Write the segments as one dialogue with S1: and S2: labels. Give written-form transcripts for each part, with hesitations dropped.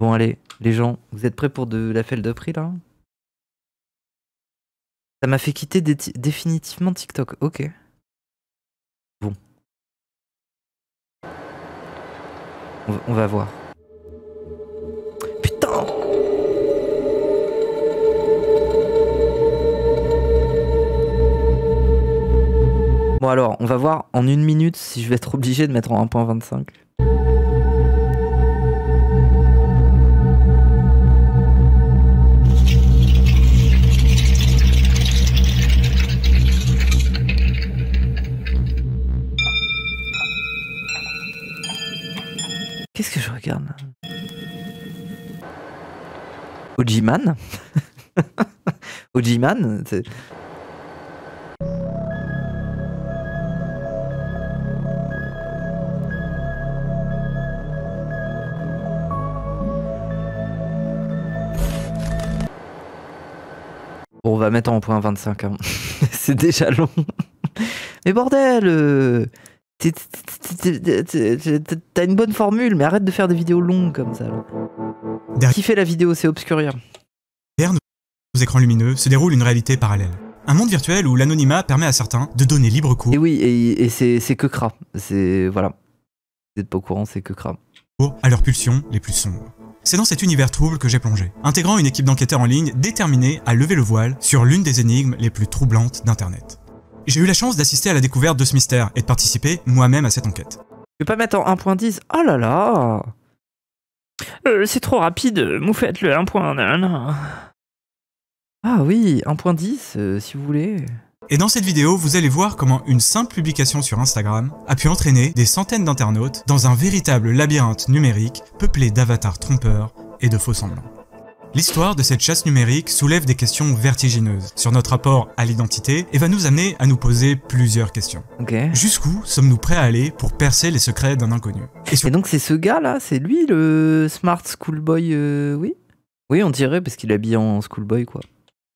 S1: Bon allez, les gens, vous êtes prêts pour de la felle de prix là? Ça m'a fait quitter définitivement TikTok, ok. Bon. On va voir. Putain! Bon alors, on va voir en 1 minute si je vais être obligé de mettre en 1.25. Qu'est-ce que je regarde là? Ojiman? Ojiman? Bon, on va mettre en 1.25. Hein. C'est déjà long. Mais bordel! T'as une bonne formule, mais arrête de faire des vidéos longues comme ça. Là. Qui fait la vidéo? C'est Obscuria.
S2: Derrière nos écrans lumineux se déroule une réalité parallèle. Un monde virtuel où l'anonymat permet à certains de donner libre cours.
S1: Et oui, et c'est que Kra. C'est... Voilà. Vous n'êtes pas au courant, c'est que Kra.
S2: À leurs pulsions les plus sombres. C'est dans cet univers trouble que j'ai plongé, intégrant une équipe d'enquêteurs en ligne déterminée à lever le voile sur l'une des énigmes les plus troublantes d'Internet. J'ai eu la chance d'assister à la découverte de ce mystère et de participer moi-même à cette enquête.
S1: Je vais pas mettre en 1.10. Oh là là! C'est trop rapide, Moufette, le 1.1. Ah oui, 1.10, si vous voulez.
S2: Et dans cette vidéo, vous allez voir comment une simple publication sur Instagram a pu entraîner des centaines d'internautes dans un véritable labyrinthe numérique peuplé d'avatars trompeurs et de faux semblants. L'histoire de cette chasse numérique soulève des questions vertigineuses sur notre rapport à l'identité et va nous amener à nous poser plusieurs questions.
S1: Okay.
S2: Jusqu'où sommes-nous prêts à aller pour percer les secrets d'un inconnu?
S1: Et donc c'est ce gars-là, c'est lui le smart schoolboy, oui? Oui, on dirait, parce qu'il est habillé en schoolboy, quoi.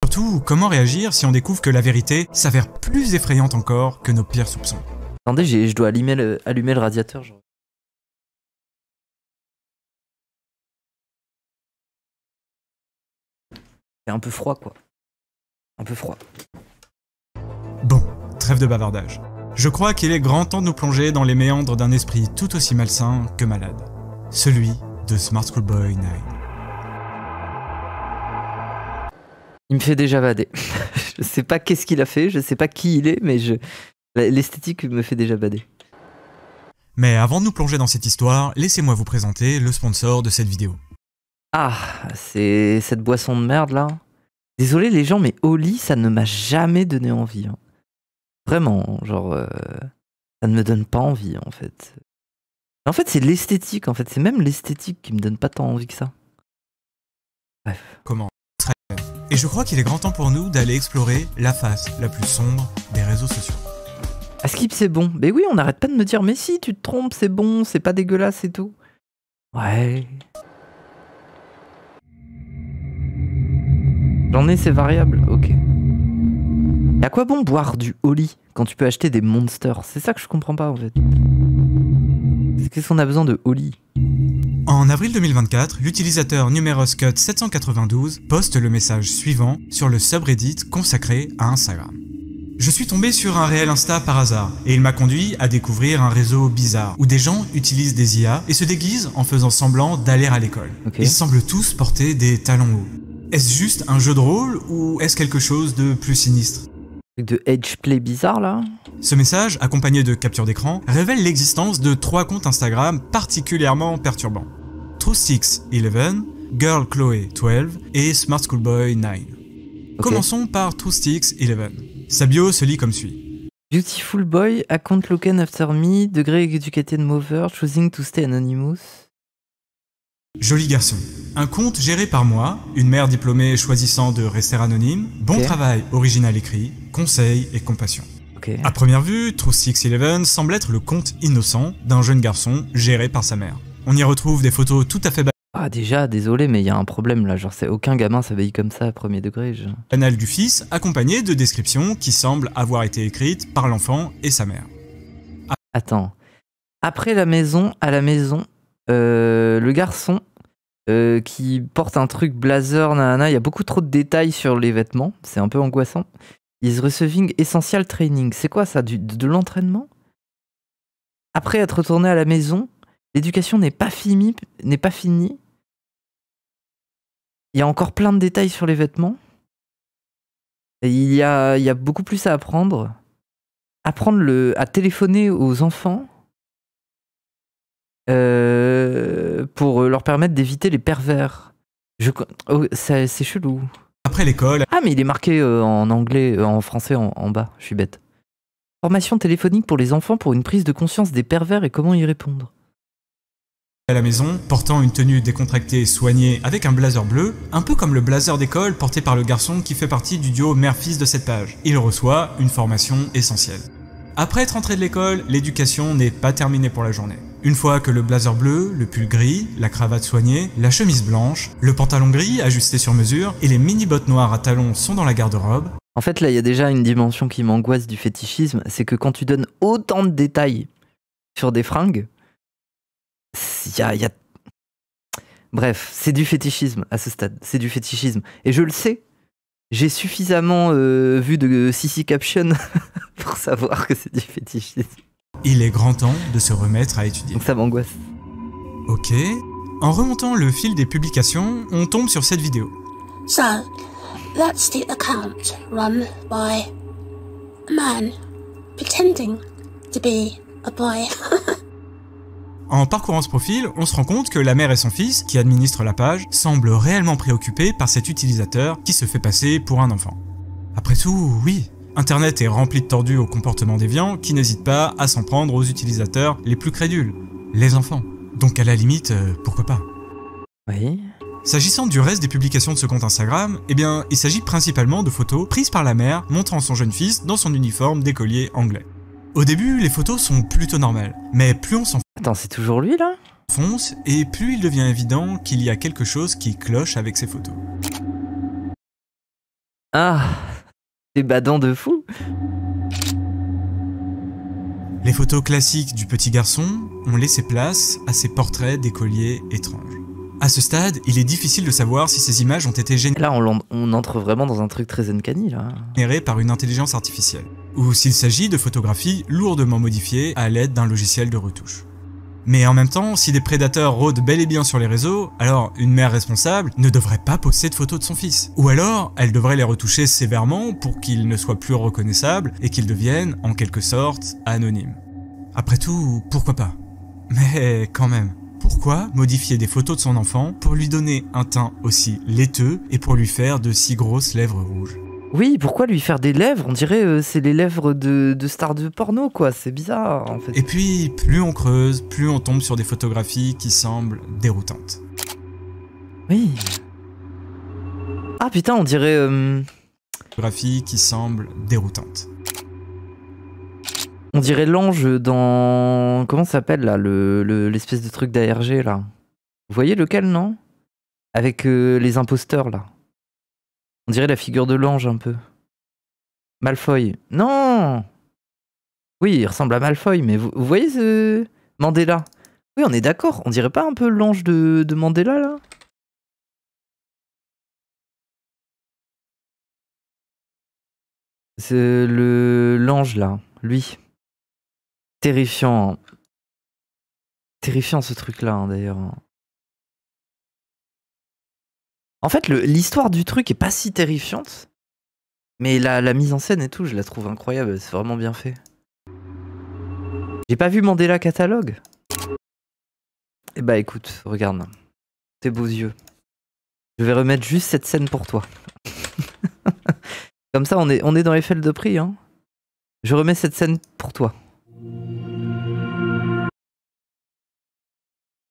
S2: Surtout, comment réagir si on découvre que la vérité s'avère plus effrayante encore que nos pires soupçons?
S1: Attendez, je dois allumer le radiateur, genre. C'est un peu froid, quoi. Un peu froid.
S2: Bon, trêve de bavardage. Je crois qu'il est grand temps de nous plonger dans les méandres d'un esprit tout aussi malsain que malade. Celui de Smart Schoolboy 9.
S1: Il me fait déjà bader. Je sais pas qu'est-ce qu'il a fait, je sais pas qui il est, mais l'esthétique me fait déjà bader.
S2: Mais avant de nous plonger dans cette histoire, laissez-moi vous présenter le sponsor de cette vidéo.
S1: Ah, c'est cette boisson de merde là. Désolé les gens, mais Oli, ça ne m'a jamais donné envie. Hein. Vraiment, genre, ça ne me donne pas envie en fait. En fait, c'est l'esthétique, en fait, c'est même l'esthétique qui me donne pas tant envie que ça. Bref.
S2: Comment? Et je crois qu'il est grand temps pour nous d'aller explorer la face la plus sombre des réseaux sociaux.
S1: À Skip, c'est bon. Mais oui, on n'arrête pas de me dire, mais si, tu te trompes, c'est bon, c'est pas dégueulasse et tout. Ouais. J'en ai, c'est variable, ok. Et à quoi bon boire du Oli quand tu peux acheter des monsters? C'est ça que je comprends pas en fait. Qu'est-ce qu'on a besoin de Oli?
S2: En avril 2024, l'utilisateur NumerosCut792 poste le message suivant sur le subreddit consacré à Instagram. Je suis tombé sur un réel Insta par hasard, et il m'a conduit à découvrir un réseau bizarre, où des gens utilisent des IA et se déguisent en faisant semblant d'aller à l'école. Okay. Ils semblent tous porter des talons hauts. Est-ce juste un jeu de rôle, ou est-ce quelque chose de plus sinistre?
S1: De edgeplay bizarre là?
S2: Ce message, accompagné de captures d'écran, révèle l'existence de 3 comptes Instagram particulièrement perturbants. TrueStix11, GirlChloé12 et Smart Schoolboy 9. Okay. Commençons par TrueStix11. Sa bio se lit comme suit.
S1: Beautiful boy, account looking after me, degré educated mover, choosing to stay anonymous.
S2: Joli garçon. Un compte géré par moi, une mère diplômée choisissant de rester anonyme, bon travail original écrit, conseil et compassion.
S1: Okay.
S2: À première vue, TrueStix11 semble être le compte innocent d'un jeune garçon géré par sa mère. On y retrouve des photos tout à fait
S1: Ah déjà, désolé, mais il y a un problème là, genre c'est aucun gamin s'habille comme ça à premier degré.
S2: banales du fils, accompagnées de descriptions qui semblent avoir été écrites par l'enfant et sa mère.
S1: Attends. Après la maison, à la maison, le garçon qui porte un truc blazer, nanana. Il y a beaucoup trop de détails sur les vêtements. C'est un peu angoissant. Is receiving essential training. C'est quoi ça, de l'entraînement? Après être retourné à la maison, l'éducation n'est pas finie. Il y a encore plein de détails sur les vêtements. Et il y a beaucoup plus à apprendre. Apprendre à téléphoner aux enfants pour leur permettre d'éviter les pervers. C'est chelou.
S2: Après l'école...
S1: Ah, mais il est marqué en anglais, en français en bas. Je suis bête. Formation téléphonique pour les enfants pour une prise de conscience des pervers et comment y répondre.
S2: À la maison, portant une tenue décontractée et soignée avec un blazer bleu, un peu comme le blazer d'école porté par le garçon qui fait partie du duo mère-fils de cette page. Il reçoit une formation essentielle. Après être rentré de l'école, l'éducation n'est pas terminée pour la journée. Une fois que le blazer bleu, le pull gris, la cravate soignée, la chemise blanche, le pantalon gris ajusté sur mesure et les mini-bottes noires à talons sont dans la garde-robe.
S1: En fait, là, il y a déjà une dimension qui m'angoisse du fétichisme, c'est que quand tu donnes autant de détails sur des fringues, Bref, c'est du fétichisme à ce stade, c'est du fétichisme. Et je le sais, j'ai suffisamment vu de CC Caption pour savoir que c'est du fétichisme.
S2: Il est grand temps de se remettre à étudier.
S1: Donc ça m'angoisse.
S2: Ok. En remontant le fil des publications, on tombe sur cette vidéo.
S3: So, that's the account run by a man pretending to be a boy.
S2: En parcourant ce profil, on se rend compte que la mère et son fils, qui administrent la page, semblent réellement préoccupés par cet utilisateur qui se fait passer pour un enfant. Après tout, oui, Internet est rempli de tordus au comportement déviant qui n'hésitent pas à s'en prendre aux utilisateurs les plus crédules, les enfants. Donc à la limite, pourquoi pas.
S1: Oui.
S2: S'agissant du reste des publications de ce compte Instagram, eh bien, il s'agit principalement de photos prises par la mère montrant son jeune fils dans son uniforme d'écolier anglais. Au début, les photos sont plutôt normales, mais plus on
S1: Attends, c'est toujours lui là?
S2: s'enfonce, et plus il devient évident qu'il y a quelque chose qui cloche avec ces photos.
S1: Ah, c'est badant de fou.
S2: Les photos classiques du petit garçon ont laissé place à ces portraits d'écoliers étranges. À ce stade, il est difficile de savoir si ces images ont été
S1: Là, on entre vraiment dans un truc très uncanny, là.
S2: générées par une intelligence artificielle, ou s'il s'agit de photographies lourdement modifiées à l'aide d'un logiciel de retouche. Mais en même temps, si des prédateurs rôdent bel et bien sur les réseaux, alors une mère responsable ne devrait pas poster de photos de son fils. Ou alors, elle devrait les retoucher sévèrement pour qu'ils ne soient plus reconnaissables et qu'ils deviennent, en quelque sorte, anonymes. Après tout, pourquoi pas? Mais quand même, pourquoi modifier des photos de son enfant pour lui donner un teint aussi laiteux et pour lui faire de si grosses lèvres rouges?
S1: Oui, pourquoi lui faire des lèvres? On dirait c'est les lèvres de stars de porno, quoi. C'est bizarre, en fait.
S2: Et puis, plus on creuse, plus on tombe sur des photographies qui semblent déroutantes.
S1: Oui. Ah putain, on dirait...
S2: Photographies qui semblent déroutantes.
S1: On dirait l'ange dans... Comment ça s'appelle, là, l'espèce de truc d'ARG, là. Vous voyez lequel, non? Avec les imposteurs, là. On dirait la figure de l'ange, un peu. Malfoy. Non! Oui, il ressemble à Malfoy, mais vous voyez ce... Mandela? Oui, on est d'accord. On dirait pas un peu l'ange de Mandela, là? C'est l'ange, là. Lui. Terrifiant. Hein. Terrifiant, ce truc-là, hein, d'ailleurs. En fait, l'histoire du truc est pas si terrifiante, mais la mise en scène et tout, je la trouve incroyable, c'est vraiment bien fait. J'ai pas vu Mandela Catalogue. Eh bah écoute, regarde, tes beaux yeux. Je vais remettre juste cette scène pour toi. Comme ça, on est dans les fêtes de prix, hein. Je remets cette scène pour toi.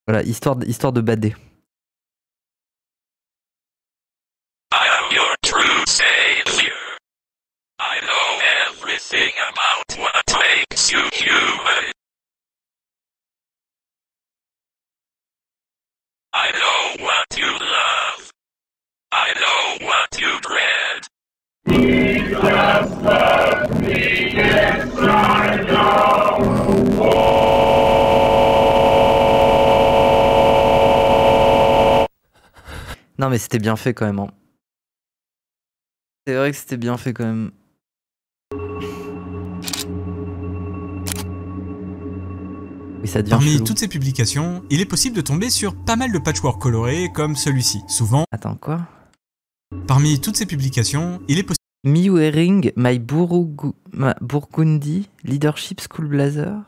S1: Voilà, histoire de bader.
S4: I am your true savior. I know everything about what makes you human. I know what you love. I know what you dread.
S1: Non, mais c'était bien fait quand même. Hein. C'est vrai que c'était bien fait quand même. Oui, ça devient
S2: Parmi
S1: chelou.
S2: toutes ces publications, il est possible de tomber sur pas mal de patchwork colorés comme celui-ci. Souvent,
S1: Attends, quoi?
S2: parmi toutes ces publications, il est possible
S1: Me wearing my Burgundy leadership school blazer.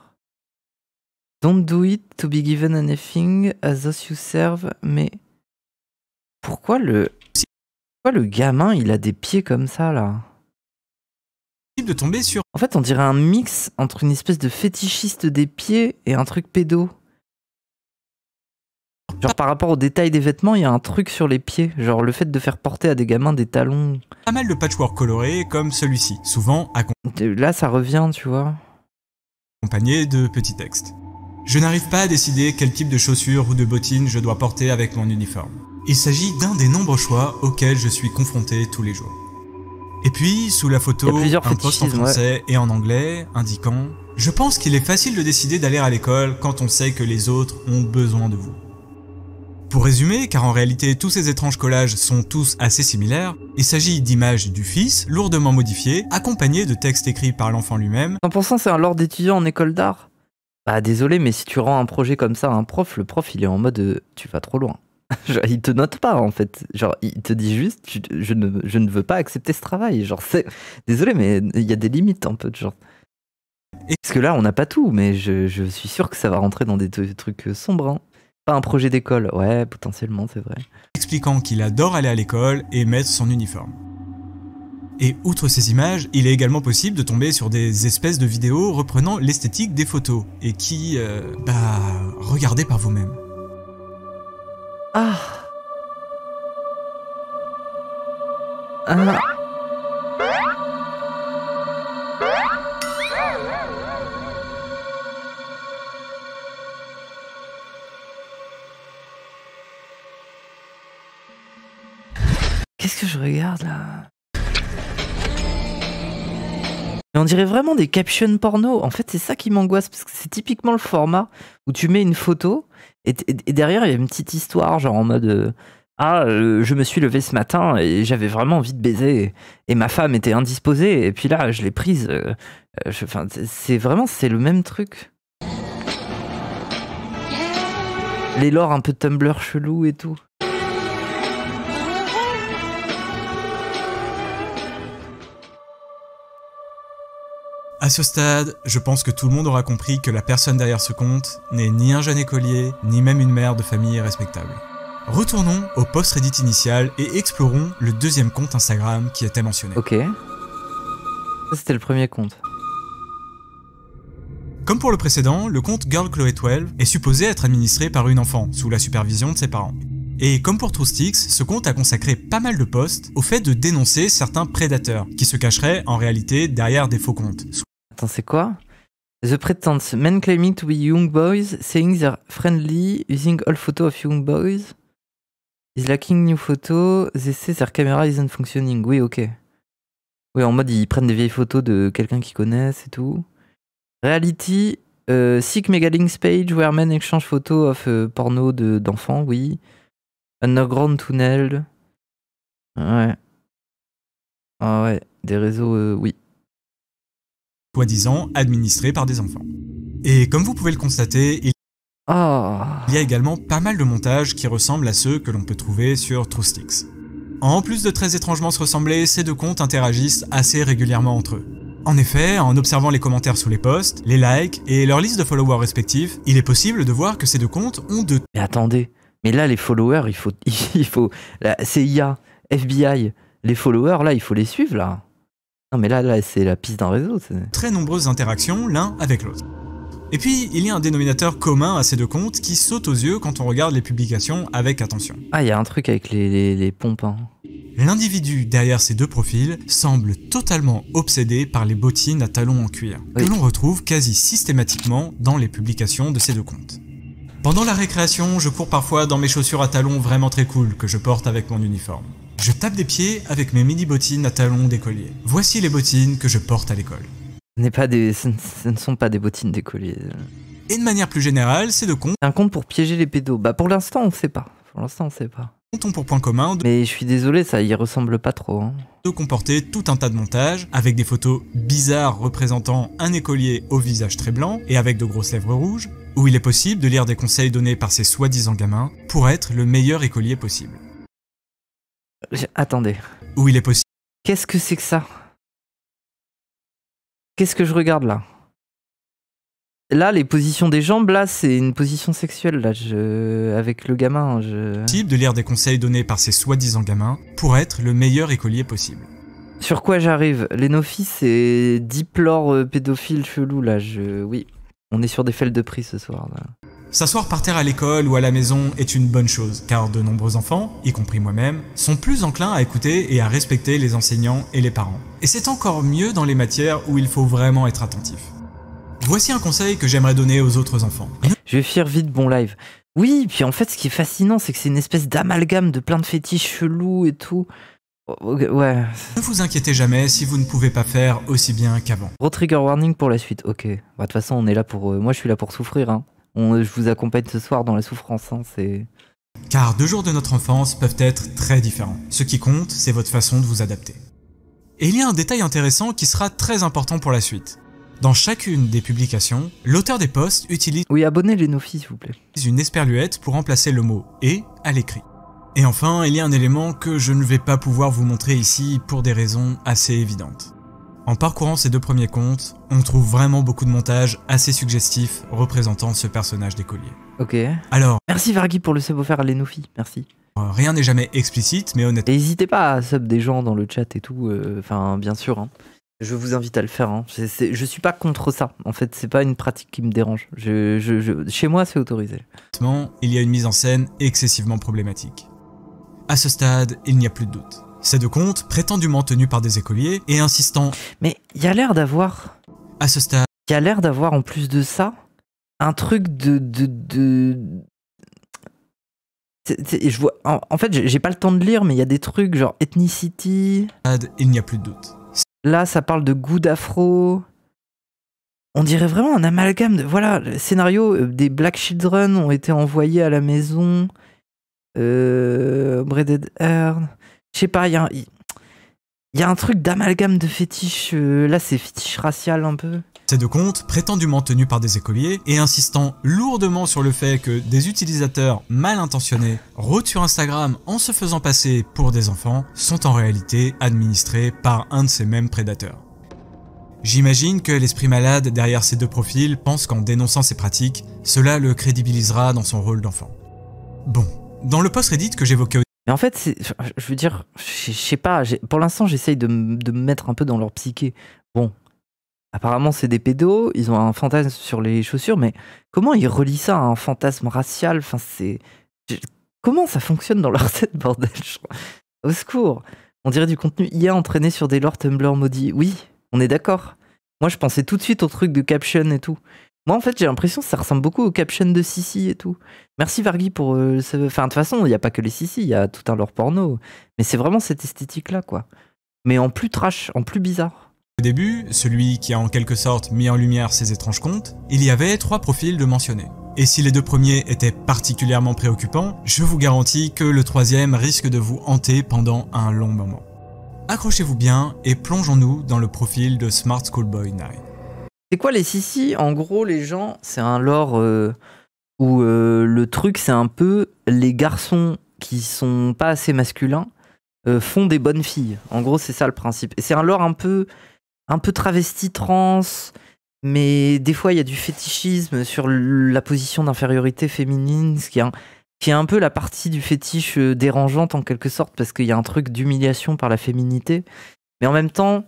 S1: Don't do it to be given anything as those you serve. Mais pourquoi le gamin il a des pieds comme ça là?
S2: de tomber sur
S1: En fait, on dirait un mix entre une espèce de fétichiste des pieds et un truc pédo. Genre par rapport au détail des vêtements, il y a un truc sur les pieds. Genre le fait de faire porter à des gamins des talons.
S2: pas mal de patchwork colorés comme celui-ci, souvent
S1: Là, ça revient, tu vois.
S2: accompagné de petits textes. Je n'arrive pas à décider quel type de chaussures ou de bottines je dois porter avec mon uniforme. Il s'agit d'un des nombreux choix auxquels je suis confronté tous les jours. Et puis, sous la
S1: Il y
S2: photo,
S1: a plusieurs
S2: un post en
S1: fétichismes,
S2: français et en anglais indiquant « Je pense qu'il est facile de décider d'aller à l'école quand on sait que les autres ont besoin de vous. » Pour résumer, car en réalité tous ces étranges collages sont tous assez similaires, il s'agit d'images du fils, lourdement modifiées, accompagnées de textes écrits par l'enfant lui-même,
S1: 100% c'est un lord étudiant en école d'art. Bah désolé, mais si tu rends un projet comme ça à un prof, le prof il est en mode tu vas trop loin. Genre, il te note pas en fait. Genre il te dit juste je ne veux pas accepter ce travail. Genre c'est désolé, mais il y a des limites un peu de genre. Parce que là on n'a pas tout, mais je suis sûr que ça va rentrer dans des trucs sombres. Hein. Pas un projet d'école, ouais potentiellement c'est vrai.
S2: expliquant qu'il adore aller à l'école et mettre son uniforme. Et outre ces images, il est également possible de tomber sur des espèces de vidéos reprenant l'esthétique des photos, et qui, regardez par vous-même.
S1: Ah. Ah. Qu'est-ce que je regarde là? Mais on dirait vraiment des captions porno. En fait, c'est ça qui m'angoisse parce que c'est typiquement le format où tu mets une photo et derrière il y a une petite histoire, genre en mode je me suis levé ce matin et j'avais vraiment envie de baiser et ma femme était indisposée et puis là je l'ai prise. Enfin, c'est le même truc. Les lores un peu Tumblr chelou et tout.
S2: À ce stade, je pense que tout le monde aura compris que la personne derrière ce compte n'est ni un jeune écolier, ni même une mère de famille respectable. Retournons au post Reddit initial et explorons le deuxième compte Instagram qui était mentionné.
S1: Ok. Ça c'était le premier compte.
S2: Comme pour le précédent, le compte GirlChloé12 est supposé être administré par une enfant, sous la supervision de ses parents. Et comme pour TruthSticks, ce compte a consacré pas mal de posts au fait de dénoncer certains prédateurs, qui se cacheraient en réalité derrière des faux comptes.
S1: Attends, c'est quoi? The pretense men claiming to be young boys, saying they're friendly, using all photos of young boys, is lacking new photos, they say their camera isn't functioning. Oui, ok. Oui, en mode ils prennent des vieilles photos de quelqu'un qu'ils connaissent et tout. Reality, sick megalinks page where men exchange photos of porno d'enfants, oui. Underground tunnel. Ouais. Ah ouais, des réseaux, oui.
S2: Soi-disant administrés par des enfants. Et comme vous pouvez le constater, il y a également pas mal de montages qui ressemblent à ceux que l'on peut trouver sur TruthSticks. En plus de très étrangement se ressembler, ces deux comptes interagissent assez régulièrement entre eux. En effet, en observant les commentaires sous les posts, les likes et leur liste de followers respectifs, il est possible de voir que ces deux comptes ont de...
S1: Mais attendez, mais là les followers, il faut la CIA, FBI, les followers là, il faut les suivre là. Non mais là c'est la piste d'un réseau.
S2: Très nombreuses interactions l'un avec l'autre. Et puis, il y a un dénominateur commun à ces deux comptes qui saute aux yeux quand on regarde les publications avec attention.
S1: Ah, il y a un truc avec les pompes. Hein.
S2: L'individu derrière ces deux profils semble totalement obsédé par les bottines à talons en cuir, que l'on retrouve quasi systématiquement dans les publications de ces deux comptes. Pendant la récréation, je cours parfois dans mes chaussures à talons vraiment très cool que je porte avec mon uniforme. Je tape des pieds avec mes mini bottines à talons d'écolier. Voici les bottines que je porte à l'école.
S1: Ce ne sont pas des bottines d'écolier.
S2: Et de manière plus générale, ces deux comptes
S1: C'est un compte pour piéger les pédos. Bah pour l'instant on sait pas.
S2: ont pour point commun
S1: Mais je suis désolé, ça y ressemble pas trop. Hein.
S2: de comporter tout un tas de montages, avec des photos bizarres représentant un écolier au visage très blanc et avec de grosses lèvres rouges, où il est possible de lire des conseils donnés par ces soi-disant gamins pour être le meilleur écolier possible.
S1: Attendez.
S2: Où il est possible
S1: Qu'est-ce que c'est que ça? Qu'est-ce que je regarde là? Là, les positions des jambes, là, c'est une position sexuelle, là, avec le gamin.
S2: de lire des conseils donnés par ces soi-disant gamins pour être le meilleur écolier possible.
S1: Sur quoi j'arrive? Lénophis, c'est diplore pédophile chelou, là. Oui, on est sur des fels de prix ce soir, là.
S2: S'asseoir par terre à l'école ou à la maison est une bonne chose, car de nombreux enfants, y compris moi-même, sont plus enclins à écouter et à respecter les enseignants et les parents. Et c'est encore mieux dans les matières où il faut vraiment être attentif. Voici un conseil que j'aimerais donner aux autres enfants.
S1: Je vais faire vite bon live. Oui, puis en fait, ce qui est fascinant, c'est que c'est une espèce d'amalgame de plein de fétiches chelous et tout. Ouais.
S2: Ne vous inquiétez jamais si vous ne pouvez pas faire aussi bien qu'avant.
S1: Gros trigger warning pour la suite, ok. Bah, de toute façon, on est là pour... moi, je suis là pour souffrir, hein. Je vous accompagne ce soir dans la souffrance, hein, c'est...
S2: Car 2 jours de notre enfance peuvent être très différents. Ce qui compte, c'est votre façon de vous adapter. Et il y a un détail intéressant qui sera très important pour la suite. Dans chacune des publications, l'auteur des posts utilise
S1: Oui, abonnez les Nofi, s'il vous plaît.
S2: une esperluette pour remplacer le mot « et » à l'écrit. Et enfin, il y a un élément que je ne vais pas pouvoir vous montrer ici pour des raisons assez évidentes. En parcourant ces 2 premiers comptes, on trouve vraiment beaucoup de montages assez suggestifs représentant ce personnage d'écolier.
S1: Ok.
S2: Alors,
S1: Merci Vargui pour le sub offert à Lénofi, merci.
S2: rien n'est jamais explicite, mais honnêtement,
S1: Et n'hésitez pas à sub des gens dans le chat et tout, enfin, bien sûr, hein. Je vous invite à le faire, hein. Je suis pas contre ça, en fait, c'est pas une pratique qui me dérange. Chez moi, c'est autorisé.
S2: il y a une mise en scène excessivement problématique. À ce stade, il n'y a plus de doute. Ces 2 comptes, prétendument tenus par des écoliers et insistant
S1: Mais il y a l'air d'avoir...
S2: à ce stade,
S1: Il y a l'air d'avoir, en plus de ça, un truc je vois... En fait, j'ai pas le temps de lire, mais il y a des trucs genre ethnicity...
S2: il n'y a plus de doute.
S1: Là, ça parle de goût d'afro. On dirait vraiment un amalgame de... Voilà, le scénario des Black Children ont été envoyés à la maison. Braided Hair... Je sais pas, il y a un truc d'amalgame de fétiche. Là, c'est fétiche racial un peu.
S2: Ces 2 comptes, prétendument tenus par des écoliers et insistant lourdement sur le fait que des utilisateurs mal intentionnés rôdent sur Instagram en se faisant passer pour des enfants, sont en réalité administrés par un de ces mêmes prédateurs. J'imagine que l'esprit malade derrière ces 2 profils pense qu'en dénonçant ces pratiques, cela le crédibilisera dans son rôle d'enfant. Bon, dans le post Reddit que j'évoquais
S1: Mais en fait, je veux dire, je sais pas, pour l'instant, j'essaye de me mettre un peu dans leur psyché. Bon, apparemment, c'est des pédos, ils ont un fantasme sur les chaussures, mais comment ils relient ça à un fantasme racial? Enfin, comment ça fonctionne dans leur tête, bordel? Au secours. On dirait du contenu IA entraîné sur des lore Tumblr maudits. Oui, on est d'accord. Moi, je pensais tout de suite au truc de caption et tout. Moi, en fait, j'ai l'impression que ça ressemble beaucoup aux captions de Sissi et tout. Merci Vargui pour... Enfin, de toute façon, il n'y a pas que les Sissi, il y a tout un lore porno. Mais c'est vraiment cette esthétique-là, quoi. Mais en plus trash, en plus bizarre.
S2: au début, celui qui a en quelque sorte mis en lumière ces étranges comptes, il y avait 3 profils de mentionnés. Et si les 2 premiers étaient particulièrement préoccupants, je vous garantis que le 3e risque de vous hanter pendant un long moment. Accrochez-vous bien et plongeons-nous dans le profil de Smart Schoolboy 9.
S1: C'est quoi les Sissi? En gros, les gens, c'est un lore où le truc, c'est un peu les garçons qui sont pas assez masculins font des bonnes filles. En gros, c'est ça le principe. Et c'est un lore un peu travesti trans, mais des fois, il y a du fétichisme sur la position d'infériorité féminine, ce qui est un peu la partie du fétiche dérangeante en quelque sorte, parce qu'il y a un truc d'humiliation par la féminité. Mais en même temps,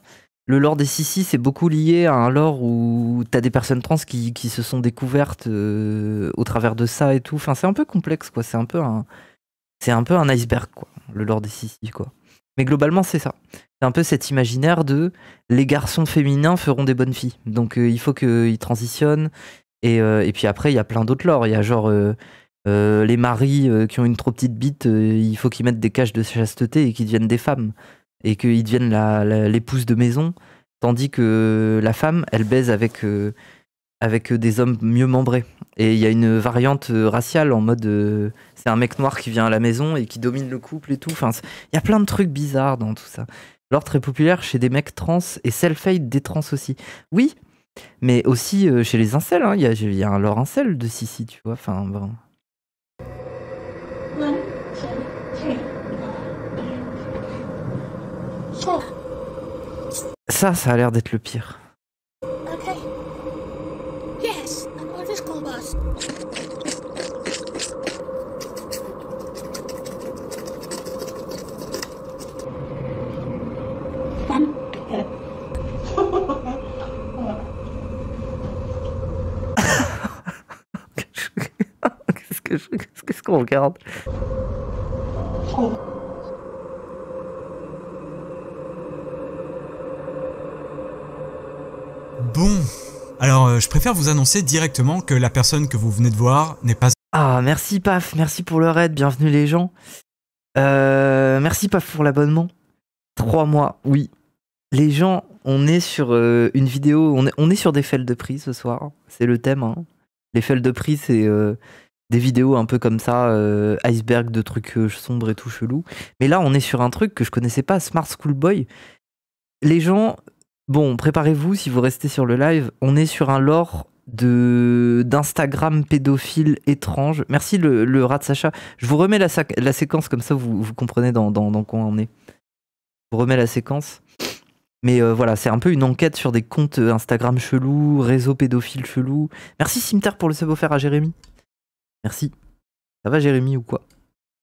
S1: le lore des Sissi, c'est beaucoup lié à un lore où t'as des personnes trans qui se sont découvertes au travers de ça et tout. Enfin, c'est un peu complexe, quoi. C'est un peu un iceberg, quoi, le lore des Sissi, quoi. Mais globalement, c'est ça. C'est un peu cet imaginaire de les garçons féminins feront des bonnes filles. Donc, il faut qu'ils transitionnent. Et puis après, il y a plein d'autres lores. Il y a genre les maris qui ont une trop petite bite, il faut qu'ils mettent des caches de chasteté et qu'ils deviennent des femmes. Et qu'ils deviennent l'épouse de maison, tandis que la femme, elle baise avec avec des hommes mieux membrés. Et il y a une variante raciale en mode c'est un mec noir qui vient à la maison et qui domine le couple et tout. Enfin, il y a plein de trucs bizarres dans tout ça. Lore très populaire chez des mecs trans et self-hate des trans aussi. Oui, mais aussi chez les incels. Hein. Il y a un lore incel de Sissi, tu vois. Enfin, bon.
S3: One, two, three. Sure.
S1: Ça a l'air d'être le pire.
S3: Okay. Yes, I'm on the school bus. One,
S1: Qu'est-ce qu'on regarde?
S2: Bon, alors je préfère vous annoncer directement que la personne que vous venez de voir n'est pas...
S1: Ah, merci Paf, merci pour le raid, bienvenue les gens. Merci Paf pour l'abonnement. 3 mois, oui. Les gens, on est sur une vidéo, on est sur des fails de prix ce soir, c'est le thème. Hein. Les fails de prix, c'est des vidéos un peu comme ça, iceberg de trucs sombres et tout chelou. Mais là, on est sur un truc que je connaissais pas, Smart Schoolboy. Les gens, bon, préparez-vous si vous restez sur le live, on est sur un lore d'Instagram pédophile étrange. Merci le rat de Sacha. Je vous remets la séquence comme ça vous comprenez dans quoi on est. Je vous remets la séquence. Mais voilà, c'est un peu une enquête sur des comptes Instagram chelous, réseaux pédophiles chelous. Merci Cimetière pour le sub offert à Jérémy. Merci. Ça va Jérémy ou quoi?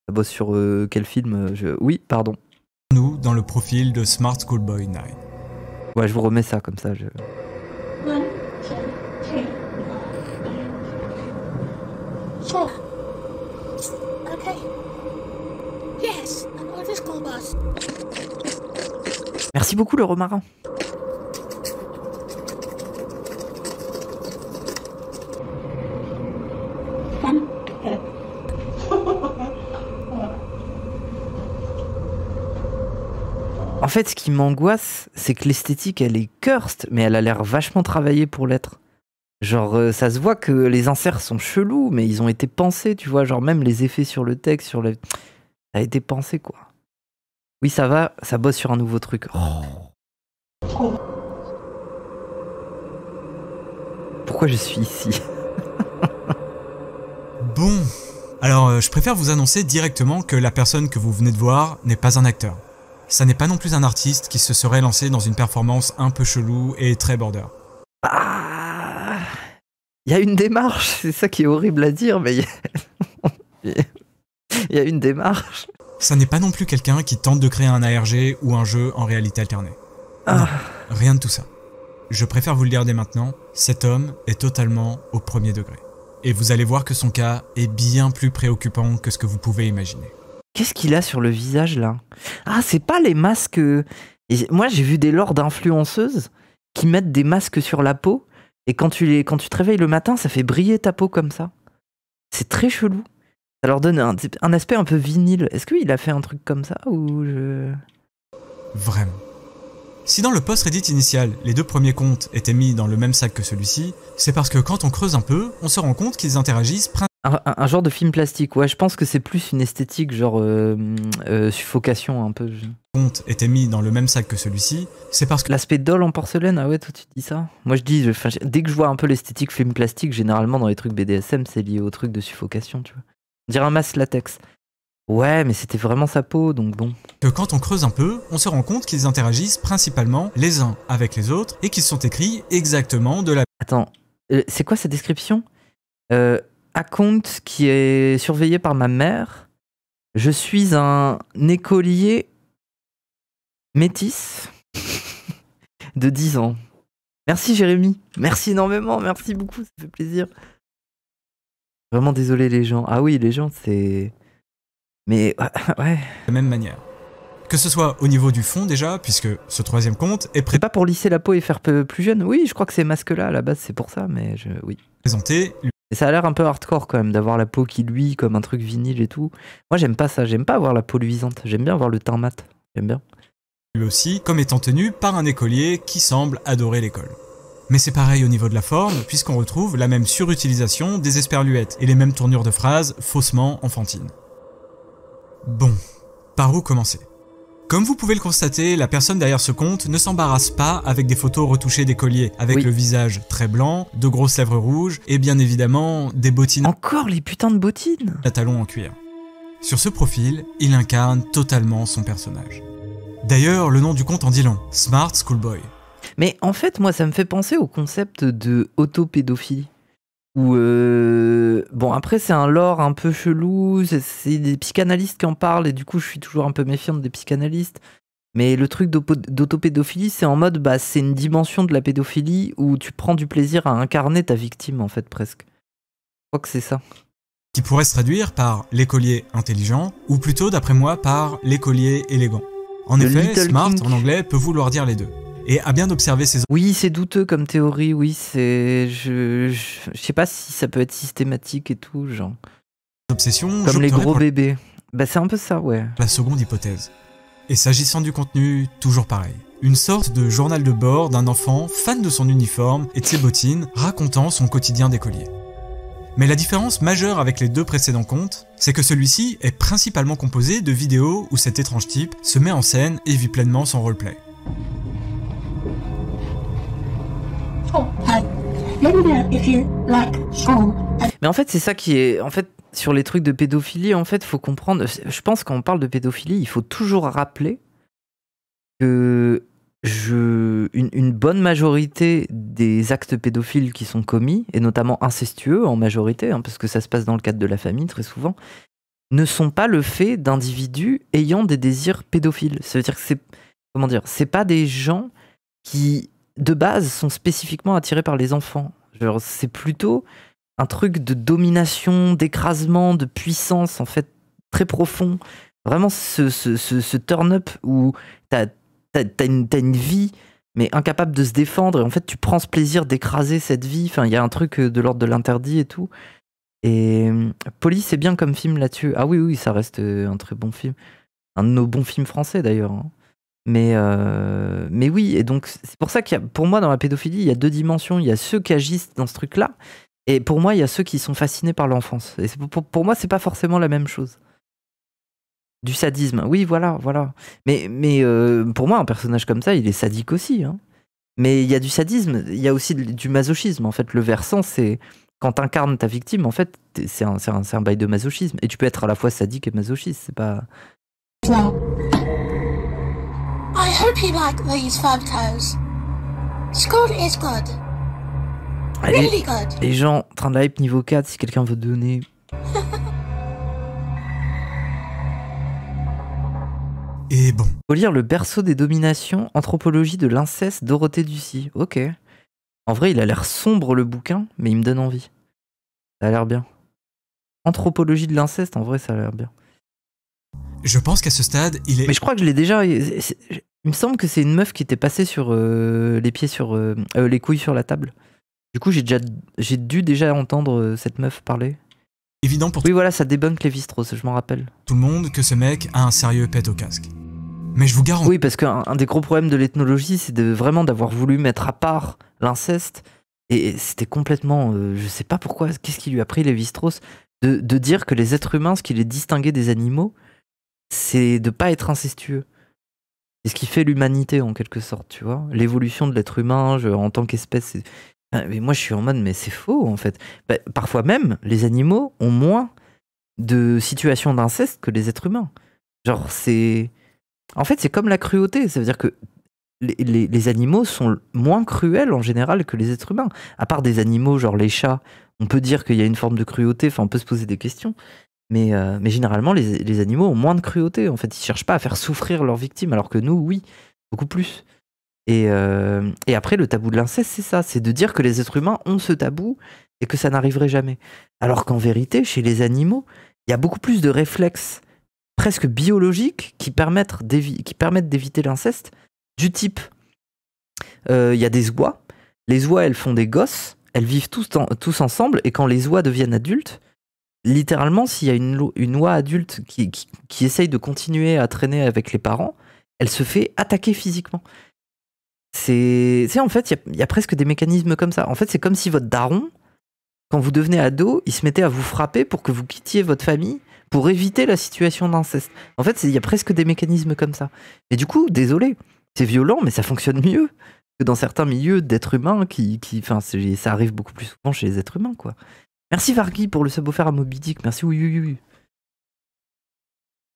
S1: Ça bosse sur quel film Oui, pardon.
S2: Nous, dans le profil de Smart Schoolboy 9.
S1: Ouais, je vous remets ça comme ça.
S3: one, two, three. Sure. Okay. Yes, I'm on the school bus.
S1: Merci beaucoup le romarin.
S3: One,
S1: En fait, ce qui m'angoisse, c'est que l'esthétique, elle est cursed, mais elle a l'air vachement travaillée pour l'être. Genre, ça se voit que les inserts sont chelous, mais ils ont été pensés, tu vois. Genre, même les effets sur le texte, ça a été pensé, quoi. Oui, ça va, ça bosse sur un nouveau truc. Oh. Pourquoi je suis ici?
S2: Bon, alors je préfère vous annoncer directement que la personne que vous venez de voir n'est pas un acteur. Ça n'est pas non plus un artiste qui se serait lancé dans une performance un peu chelou et très border.
S1: Ah, il y a une démarche, c'est ça qui est horrible à dire, mais il y a une démarche.
S2: Ça n'est pas non plus quelqu'un qui tente de créer un ARG ou un jeu en réalité alternée. Non, rien de tout ça. Je préfère vous le dire dès maintenant, cet homme est totalement au premier degré. Et vous allez voir que son cas est bien plus préoccupant que ce que vous pouvez imaginer.
S1: Qu'est-ce qu'il a sur le visage là? Ah, c'est pas les masques. Moi j'ai vu des lords d'influenceuses qui mettent des masques sur la peau et quand tu te réveilles le matin, ça fait briller ta peau comme ça. C'est très chelou. Ça leur donne un aspect un peu vinyle. Est-ce qu'il a fait un truc comme ça ou je...
S2: Vraiment. Si dans le post Reddit initial, les 2 premiers comptes étaient mis dans le même sac que celui-ci, c'est parce que quand on creuse un peu, on se rend compte qu'ils interagissent
S1: un genre de film plastique, ouais, je pense que c'est plus une esthétique genre suffocation un peu.
S2: Comptes étaient mis dans le même sac que celui-ci, c'est parce que
S1: l'aspect doll en porcelaine, ah ouais, toi tu dis ça? Moi je dis, dès que je vois un peu l'esthétique film plastique, généralement dans les trucs BDSM, c'est lié au truc de suffocation, tu vois. On dirait un masque latex. Ouais, mais c'était vraiment sa peau, donc bon.
S2: Que quand on creuse un peu, on se rend compte qu'ils interagissent principalement les uns avec les autres et qu'ils sont écrits exactement de la...
S1: Attends, c'est quoi cette description? Account qui est surveillé par ma mère. Je suis un écolier métis de 10 ans. Merci Jérémy, merci énormément, merci beaucoup, ça fait plaisir. Vraiment désolé les gens. Ah oui, les gens, c'est... Mais ouais.
S2: De la même manière. Que ce soit au niveau du fond déjà, puisque ce 3e compte est
S1: C'est pas pour lisser la peau et faire plus jeune. Oui, je crois que ces masques-là, à la base, c'est pour ça, mais oui.
S2: présenté...
S1: Et ça a l'air un peu hardcore quand même, d'avoir la peau qui luit comme un truc vinyle et tout. Moi, j'aime pas ça, j'aime pas avoir la peau luisante. J'aime bien avoir le teint mat, j'aime bien.
S2: Lui aussi, comme étant tenu par un écolier qui semble adorer l'école. Mais c'est pareil au niveau de la forme, puisqu'on retrouve la même surutilisation des esperluettes et les mêmes tournures de phrases faussement enfantines. Bon, par où commencer ? Comme vous pouvez le constater, la personne derrière ce compte ne s'embarrasse pas avec des photos retouchées d'écoliers, avec le visage très blanc, de grosses lèvres rouges, et bien évidemment, des bottines
S1: Encore les putains de bottines.
S2: à talons en cuir. Sur ce profil, il incarne totalement son personnage. D'ailleurs, le nom du compte en dit long, Smart Schoolboy.
S1: Mais en fait, moi, ça me fait penser au concept de autopédophilie. Où, bon, après, c'est un lore un peu chelou, c'est des psychanalystes qui en parlent, et du coup, je suis toujours un peu méfiante des psychanalystes. Mais le truc d'autopédophilie, c'est en mode, bah, c'est une dimension de la pédophilie où tu prends du plaisir à incarner ta victime, en fait, presque. Je crois que c'est ça.
S2: Qui pourrait se traduire par l'écolier intelligent, ou plutôt, d'après moi, par l'écolier élégant. En
S1: Le
S2: effet,
S1: Little
S2: Smart,
S1: King.
S2: en anglais, peut vouloir dire les deux. Et à bien observer ses
S1: Oui, c'est douteux comme théorie, oui, c'est... Je sais pas si ça peut être systématique et tout, genre.
S2: obsessions,
S1: Comme les
S2: j'opterais
S1: gros
S2: pour
S1: bébés. Bah, c'est un peu ça, ouais.
S2: la seconde hypothèse. Et s'agissant du contenu, toujours pareil. Une sorte de journal de bord d'un enfant fan de son uniforme et de ses bottines, racontant son quotidien d'écolier. Mais la différence majeure avec les deux précédents comptes, c'est que celui-ci est principalement composé de vidéos où cet étrange type se met en scène et vit pleinement son roleplay.
S3: Oh, let me know if you like song.
S1: Mais en fait, c'est ça qui est... En fait, sur les trucs de pédophilie, en fait, faut comprendre... Je pense quand on parle de pédophilie, il faut toujours rappeler que une bonne majorité des actes pédophiles qui sont commis, et notamment incestueux en majorité, hein, parce que ça se passe dans le cadre de la famille très souvent, ne sont pas le fait d'individus ayant des désirs pédophiles. Ça veut dire que c'est... Comment dire ? C'est pas des gens qui, de base, sont spécifiquement attirés par les enfants. Genre, c'est plutôt un truc de domination, d'écrasement, de puissance, en fait, très profond. Vraiment, ce turn-up où t'as une vie, mais incapable de se défendre, et en fait, tu prends ce plaisir d'écraser cette vie. Enfin, il y a un truc de l'ordre de l'interdit et tout. Et Police, c'est bien comme film là-dessus. Ah oui, ça reste un très bon film. Un de nos bons films français, d'ailleurs. Hein. Mais oui, et donc, c'est pour ça qu'il y a, pour moi, dans la pédophilie, il y a deux dimensions. Il y a ceux qui agissent dans ce truc-là, et pour moi, il y a ceux qui sont fascinés par l'enfance. Et pour moi, c'est pas forcément la même chose. Du sadisme, oui, voilà. Mais pour moi, un personnage comme ça, il est sadique aussi. Hein. Mais il y a du sadisme, il y a aussi du masochisme. En fait, le versant, c'est quand t'incarnes ta victime, en fait, c'est un bail de masochisme. Et tu peux être à la fois sadique et masochiste, c'est pas...
S3: Well, I hope you like these photos. School is good.
S1: Allez,
S3: Really good.
S1: les gens, train de hype niveau 4, si quelqu'un veut donner...
S2: Et bon,
S1: Faut lire Le berceau des dominations, anthropologie de l'inceste, Dorothée Ducy. Ok. En vrai, il a l'air sombre le bouquin, mais il me donne envie. Ça a l'air bien. Anthropologie de l'inceste, en vrai, ça a l'air bien.
S2: je pense qu'à ce stade, il est...
S1: Mais je crois que je l'ai déjà... Il me semble que c'est une meuf qui était passée sur les pieds sur... les couilles sur la table. Du coup, j'ai dû déjà entendre cette meuf parler.
S2: évident pour
S1: Oui, voilà, ça débunk Lévi-Strauss, je m'en rappelle.
S2: tout le monde que ce mec a un sérieux pet au casque. Mais je vous garantis...
S1: Oui, parce qu'un des gros problèmes de l'ethnologie, c'est vraiment d'avoir voulu mettre à part l'inceste. Et c'était complètement... je sais pas pourquoi, qu'est-ce qui lui a pris Lévi-Strauss de dire que les êtres humains, ce qui les distinguait des animaux, c'est de pas être incestueux. C'est ce qui fait l'humanité, en quelque sorte, tu vois. L'évolution de l'être humain en tant qu'espèce... Mais moi, je suis en mode, mais c'est faux, en fait. Bah, parfois même, les animaux ont moins de situations d'inceste que les êtres humains. Genre, c'est... En fait, c'est comme la cruauté. Ça veut dire que les animaux sont moins cruels, en général, que les êtres humains. À part des animaux, genre les chats, on peut dire qu'il y a une forme de cruauté, enfin, on peut se poser des questions. Mais généralement, les animaux ont moins de cruauté. En fait, ils cherchent pas à faire souffrir leurs victimes, alors que nous, oui, beaucoup plus. Et après, le tabou de l'inceste, c'est ça. C'est de dire que les êtres humains ont ce tabou et que ça n'arriverait jamais. Alors qu'en vérité, chez les animaux, il y a beaucoup plus de réflexes presque biologiques qui permettent d'éviter l'inceste, du type, il y a des oies. Les oies, elles font des gosses, elles vivent tous ensemble, et quand les oies deviennent adultes, littéralement, s'il y a une oie adulte qui essaye de continuer à traîner avec les parents, elle se fait attaquer physiquement. c'est en fait, il y a presque des mécanismes comme ça. En fait, c'est comme si votre daron, quand vous devenez ado, il se mettait à vous frapper pour que vous quittiez votre famille pour éviter la situation d'inceste. En fait, il y a presque des mécanismes comme ça. Et du coup, désolé, c'est violent, mais ça fonctionne mieux que dans certains milieux d'êtres humains enfin, ça arrive beaucoup plus souvent chez les êtres humains, quoi. Merci Vargui pour le sub offert à Moby Dick. Merci oui.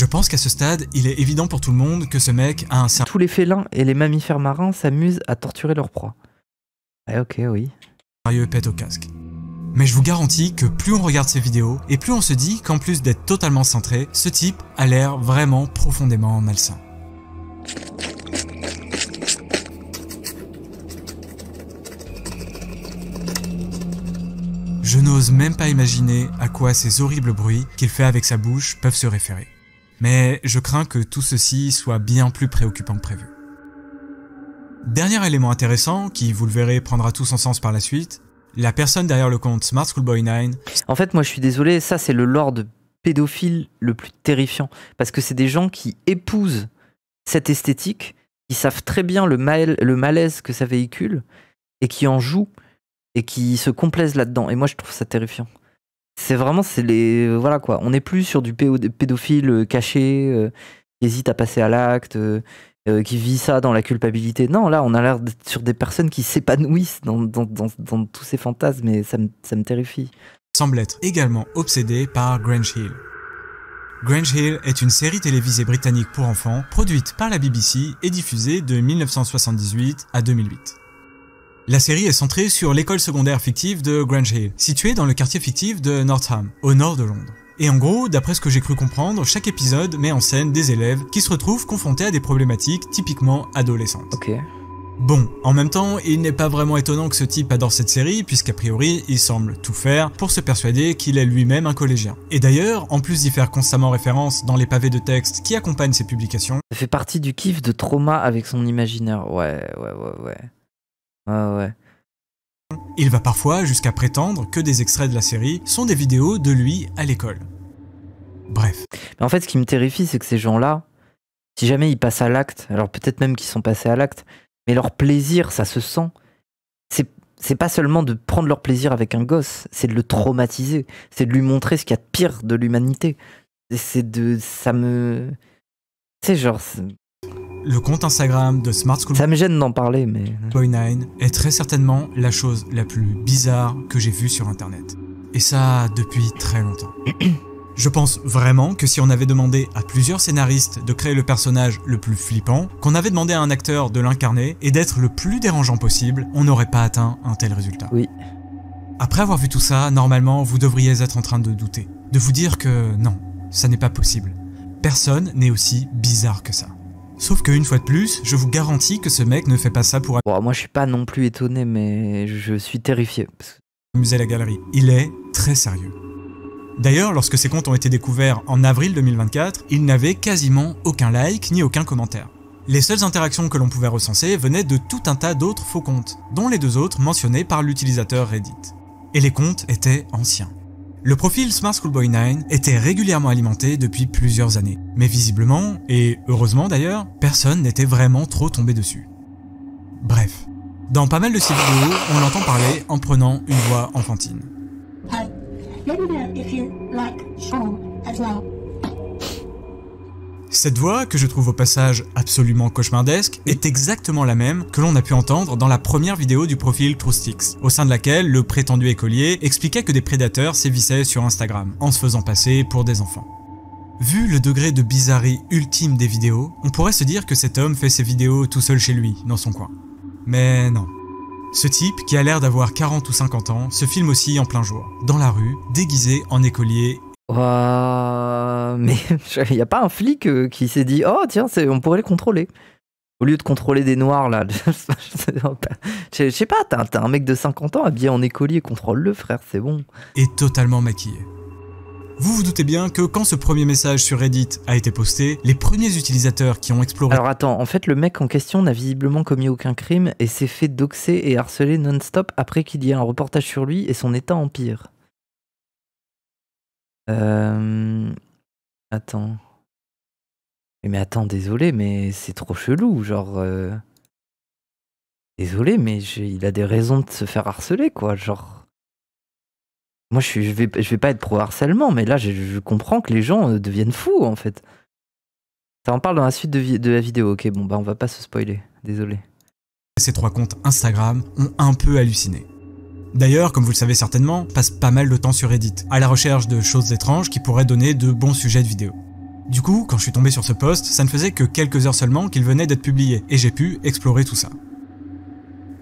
S2: Je pense qu'à ce stade, il est évident pour tout le monde que ce mec a un
S1: Tous les félins et les mammifères marins s'amusent à torturer leur proie. Ouais, ok, oui.
S2: sérieux pète au casque. Mais je vous garantis que plus on regarde ces vidéos, et plus on se dit qu'en plus d'être totalement cintré, ce type a l'air vraiment profondément malsain. Je n'ose même pas imaginer à quoi ces horribles bruits qu'il fait avec sa bouche peuvent se référer. Mais je crains que tout ceci soit bien plus préoccupant que prévu. Dernier élément intéressant, qui, vous le verrez, prendra tout son sens par la suite, la personne derrière le compte Smart Schoolboy 9.
S1: En fait, moi je suis désolé, ça c'est le lore de pédophile le plus terrifiant. Parce que c'est des gens qui épousent cette esthétique, qui savent très bien le malaise que ça véhicule, et qui en jouent, et qui se complaisent là-dedans. Et moi je trouve ça terrifiant. C'est vraiment, voilà quoi, on n'est plus sur du pédophile caché, qui hésite à passer à l'acte, qui vit ça dans la culpabilité. Non, là, on a l'air d'être sur des personnes qui s'épanouissent dans tous ces fantasmes, et ça me terrifie.
S2: Semble être également obsédé par Grange Hill. Grange Hill est une série télévisée britannique pour enfants, produite par la BBC et diffusée de 1978 à 2008. La série est centrée sur l'école secondaire fictive de Grange Hill, située dans le quartier fictif de Northam, au nord de Londres. Et en gros, d'après ce que j'ai cru comprendre, chaque épisode met en scène des élèves qui se retrouvent confrontés à des problématiques typiquement adolescentes.
S1: Ok.
S2: Bon, en même temps, il n'est pas vraiment étonnant que ce type adore cette série, puisqu'a priori, il semble tout faire pour se persuader qu'il est lui-même un collégien. Et d'ailleurs, en plus d'y faire constamment référence dans les pavés de texte qui accompagnent ses publications,
S1: Ça fait partie du kiff de trauma avec son imaginaire. Ouais.
S2: il va parfois jusqu'à prétendre que des extraits de la série sont des vidéos de lui à l'école. Bref.
S1: Mais en fait, ce qui me terrifie, c'est que ces gens-là, si jamais ils passent à l'acte, alors peut-être même qu'ils sont passés à l'acte, mais leur plaisir, ça se sent. C'est pas seulement de prendre leur plaisir avec un gosse, c'est de le traumatiser, c'est de lui montrer ce qu'il y a de pire de l'humanité. Ça me... Tu sais, genre...
S2: Le compte Instagram de Smart
S1: Ça me gêne d'en parler, mais...
S2: Schoolboy 9 est très certainement la chose la plus bizarre que j'ai vue sur internet. Et ça depuis très longtemps. Je pense vraiment que si on avait demandé à plusieurs scénaristes de créer le personnage le plus flippant, qu'on avait demandé à un acteur de l'incarner et d'être le plus dérangeant possible, on n'aurait pas atteint un tel résultat.
S1: Oui.
S2: Après avoir vu tout ça, normalement, vous devriez être en train de douter. De vous dire que non, ça n'est pas possible. Personne n'est aussi bizarre que ça. Sauf qu'une fois de plus, je vous garantis que ce mec ne fait pas ça pour
S1: Bon, moi, je suis pas non plus étonné, mais je suis terrifié.
S2: amuser la galerie. Il est très sérieux. D'ailleurs, lorsque ces comptes ont été découverts en avril 2024, il n'avait quasiment aucun like ni aucun commentaire. Les seules interactions que l'on pouvait recenser venaient de tout un tas d'autres faux comptes, dont les deux autres mentionnés par l'utilisateur Reddit. Et les comptes étaient anciens. Le profil Smart Schoolboy 9 était régulièrement alimenté depuis plusieurs années, mais visiblement, et heureusement d'ailleurs, personne n'était vraiment trop tombé dessus. Bref, dans pas mal de ces vidéos, on l'entend parler en prenant une voix enfantine.
S3: Let me know if you like Sean as well.
S2: Cette voix, que je trouve au passage absolument cauchemardesque, est exactement la même que l'on a pu entendre dans la première vidéo du profil TrueSticks, au sein de laquelle le prétendu écolier expliquait que des prédateurs sévissaient sur Instagram, en se faisant passer pour des enfants. Vu le degré de bizarrerie ultime des vidéos, on pourrait se dire que cet homme fait ses vidéos tout seul chez lui, dans son coin. Mais non. Ce type, qui a l'air d'avoir 40 ou 50 ans, se filme aussi en plein jour, dans la rue, déguisé en écolier.
S1: Mais il n'y a pas un flic qui s'est dit « Oh tiens, on pourrait les contrôler ». Au lieu de contrôler des noirs, là. Je sais pas, t'as un mec de 50 ans habillé en écolier, contrôle-le frère, c'est bon.
S2: Et totalement maquillé. Vous vous doutez bien que quand ce premier message sur Reddit a été posté, les premiers utilisateurs qui ont exploré...
S1: Alors attends, en fait le mec en question n'a visiblement commis aucun crime et s'est fait doxer et harceler non-stop après qu'il y ait un reportage sur lui et son état empire. Attends. Mais attends, désolé, mais c'est trop chelou, genre... désolé, mais il a des raisons de se faire harceler, quoi. Genre, moi, je vais pas être pro harcèlement, mais là, je comprends que les gens deviennent fous, en fait. Ça en parle dans la suite de la vidéo. Ok, bon, bah, on va pas se spoiler. Désolé.
S2: Ces 3 comptes Instagram ont un peu halluciné. D'ailleurs, comme vous le savez certainement, passe pas mal de temps sur Reddit, à la recherche de choses étranges qui pourraient donner de bons sujets de vidéo. Du coup, quand je suis tombé sur ce post, ça ne faisait que quelques heures seulement qu'il venait d'être publié, et j'ai pu explorer tout ça.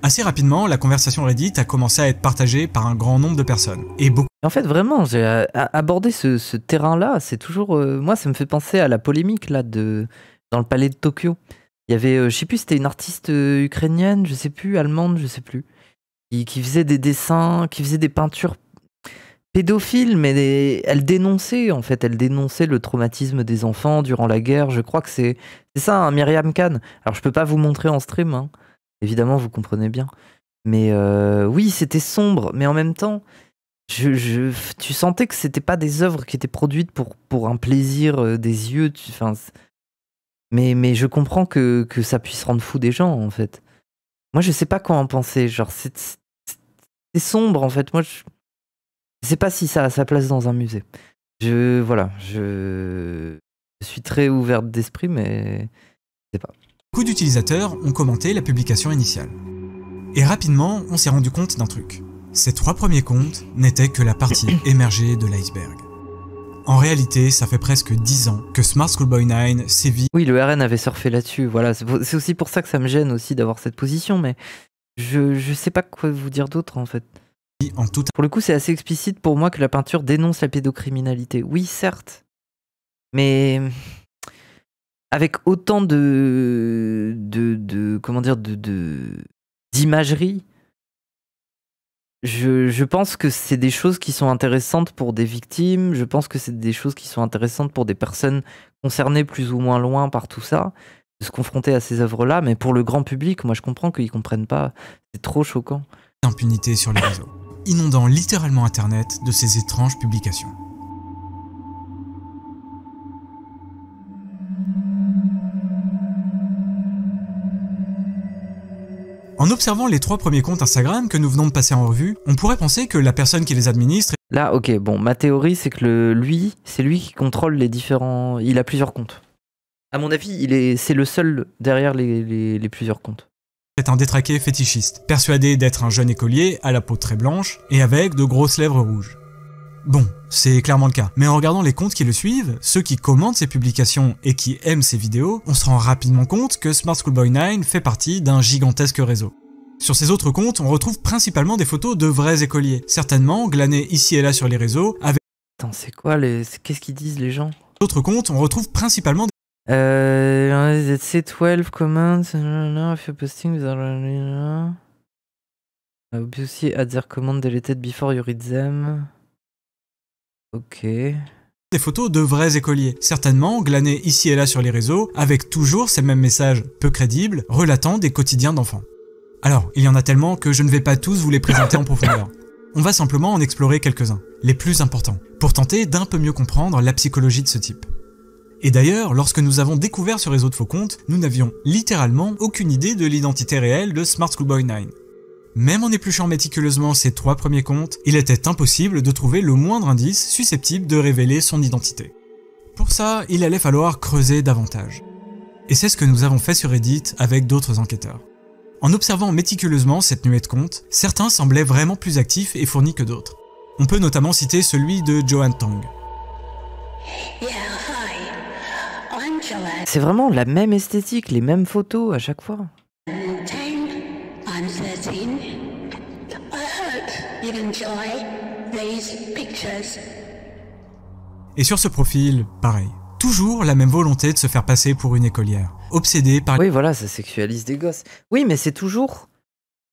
S2: Assez rapidement, la conversation Reddit a commencé à être partagée par un grand nombre de personnes, et beaucoup.
S1: En fait, vraiment, j'ai abordé ce terrain-là. C'est toujours, moi, ça me fait penser à la polémique là dans le palais de Tokyo. Il y avait, je sais plus, c'était une artiste ukrainienne, je sais plus, allemande, je sais plus, qui faisait des dessins, qui faisait des peintures pédophiles, mais elle dénonçait, en fait, elle dénonçait le traumatisme des enfants durant la guerre. Je crois que c'est ça, hein, Myriam Khan. Alors, je peux pas vous montrer en stream, hein. Évidemment, vous comprenez bien. Mais oui, c'était sombre, mais en même temps, tu sentais que c'était pas des œuvres qui étaient produites pour un plaisir des yeux. Mais je comprends que ça puisse rendre fou des gens, en fait. Moi, je sais pas quoi en penser. Genre, c'est sombre, en fait. Moi, je sais pas si ça a sa place dans un musée. Voilà, je suis très ouverte d'esprit, mais je sais pas.
S2: Beaucoup d'utilisateurs ont commenté la publication initiale. Et rapidement, on s'est rendu compte d'un truc. Ces 3 premiers comptes n'étaient que la partie émergée de l'iceberg. En réalité, ça fait presque 10 ans que Smart Schoolboy 9 sévit.
S1: Oui, le RN avait surfé là-dessus. Voilà, c'est aussi pour ça que ça me gêne aussi d'avoir cette position, mais je sais pas quoi vous dire d'autre, en fait. Pour le coup, c'est assez explicite pour moi que la peinture dénonce la pédocriminalité. Oui, certes, mais avec autant comment dire, d'imagerie, je pense que c'est des choses qui sont intéressantes pour des victimes, je pense que c'est des choses qui sont intéressantes pour des personnes concernées plus ou moins loin par tout ça, de se confronter à ces œuvres-là, mais pour le grand public, moi je comprends qu'ils comprennent pas, c'est trop choquant.
S2: Impunité sur les réseaux, inondant littéralement Internet de ces étranges publications. En observant les 3 premiers comptes Instagram que nous venons de passer en revue, on pourrait penser que la personne qui les administre...
S1: Là, ok, bon, ma théorie, c'est que c'est lui qui contrôle les différents... Il a plusieurs comptes. À mon avis, c'est le seul derrière les plusieurs comptes.
S2: C'est un détraqué fétichiste, persuadé d'être un jeune écolier à la peau très blanche et avec de grosses lèvres rouges. Bon, c'est clairement le cas, mais en regardant les comptes qui le suivent, ceux qui commentent ses publications et qui aiment ses vidéos, on se rend rapidement compte que Smart Schoolboy 9 fait partie d'un gigantesque réseau. Sur ces autres comptes, on retrouve principalement des photos de vrais écoliers, certainement glanées ici et là sur les réseaux, avec...
S1: Attends, c'est quoi qu'est-ce qu'ils disent les gens?
S2: D'autres comptes, on retrouve principalement
S1: let's say 12 comments, if you're posting without... Obviously add their comment deleted before you read them. Ok.
S2: Des photos de vrais écoliers, certainement glanées ici et là sur les réseaux, avec toujours ces mêmes messages peu crédibles, relatant des quotidiens d'enfants. Alors, il y en a tellement que je ne vais pas tous vous les présenter en profondeur. On va simplement en explorer quelques-uns, les plus importants, pour tenter d'un peu mieux comprendre la psychologie de ce type. Et d'ailleurs, lorsque nous avons découvert ce réseau de faux comptes, nous n'avions littéralement aucune idée de l'identité réelle de Smart Schoolboy 9. Même en épluchant méticuleusement ces 3 premiers comptes, il était impossible de trouver le moindre indice susceptible de révéler son identité. Pour ça, il allait falloir creuser davantage. Et c'est ce que nous avons fait sur Reddit avec d'autres enquêteurs. En observant méticuleusement cette nuée de comptes, certains semblaient vraiment plus actifs et fournis que d'autres. On peut notamment citer celui de Joanne Tong.
S1: C'est vraiment la même esthétique, les mêmes photos à chaque fois.
S2: Et sur ce profil, pareil. Toujours la même volonté de se faire passer pour une écolière, obsédée par...
S1: Oui, voilà, ça sexualise des gosses. Oui, mais c'est toujours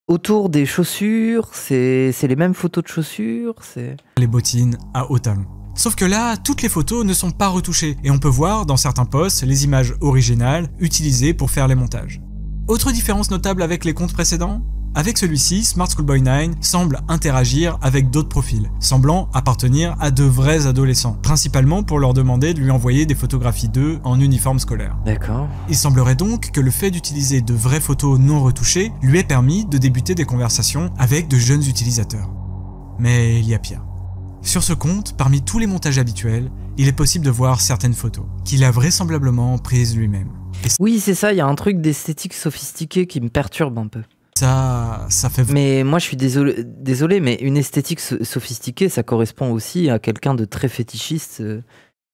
S1: autour des chaussures, c'est les mêmes photos de chaussures, c'est...
S2: les bottines à haut talon. Sauf que là, toutes les photos ne sont pas retouchées, et on peut voir dans certains posts les images originales utilisées pour faire les montages. Autre différence notable avec les comptes précédents, Avec celui-ci, Smart Schoolboy 9 semble interagir avec d'autres profils, semblant appartenir à de vrais adolescents, principalement pour leur demander de lui envoyer des photographies d'eux en uniforme scolaire.
S1: D'accord.
S2: Il semblerait donc que le fait d'utiliser de vraies photos non retouchées lui ait permis de débuter des conversations avec de jeunes utilisateurs. Mais il y a pire. Sur ce compte, parmi tous les montages habituels, il est possible de voir certaines photos, qu'il a vraisemblablement prises lui-même.
S1: Oui, c'est ça, il y a un truc d'esthétique sophistiquée qui me perturbe un peu.
S2: Ça fait...
S1: Mais moi je suis désolé, mais une esthétique sophistiquée, ça correspond aussi à quelqu'un de très fétichiste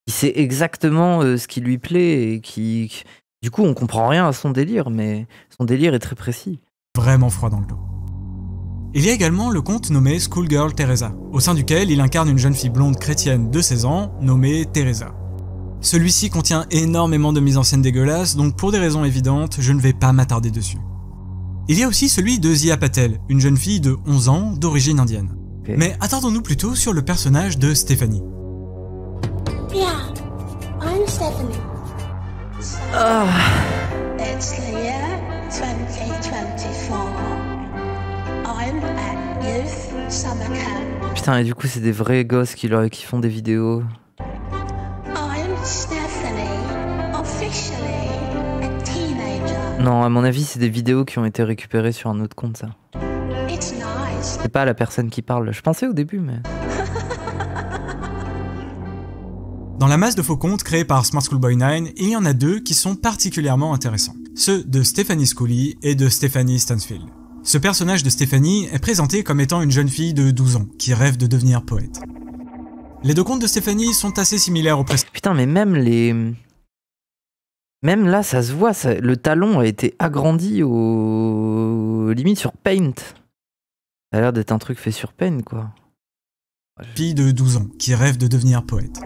S1: qui sait exactement ce qui lui plaît et qui... Du coup, on comprend rien à son délire, mais son délire est très précis.
S2: Vraiment froid dans le dos. Il y a également le compte nommé Schoolgirl Teresa, au sein duquel il incarne une jeune fille blonde chrétienne de 16 ans, nommée Teresa. Celui-ci contient énormément de mises en scène dégueulasses, donc pour des raisons évidentes, je ne vais pas m'attarder dessus. Il y a aussi celui de Zia Patel, une jeune fille de 11 ans d'origine indienne.
S1: Okay.
S2: Mais attardons-nous plutôt sur le personnage de Stephanie.
S3: Yeah, I'm Stephanie. It's the year 2024. I'm at Youth Summer Camp.
S1: Putain, et du coup, c'est des vrais gosses qui font des vidéos.
S3: I'm Stephanie, officially a teenager.
S1: Non, à mon avis, c'est des vidéos qui ont été récupérées sur un autre compte, ça.
S3: It's nice.
S1: C'est pas la personne qui parle. Je pensais au début, mais...
S2: Dans la masse de faux comptes créés par Smart Schoolboy 9, il y en a deux qui sont particulièrement intéressants. Ceux de Stephanie Schooley et de Stephanie Stansfield. Ce personnage de Stephanie est présenté comme étant une jeune fille de 12 ans qui rêve de devenir poète. Les deux comptes de Stephanie sont assez similaires au précédent.
S1: Putain, mais même là, ça se voit, le talon a été agrandi au limite sur Paint. Ça a l'air d'être un truc fait sur Paint, quoi.
S2: Fille de 12 ans qui rêve de devenir poète.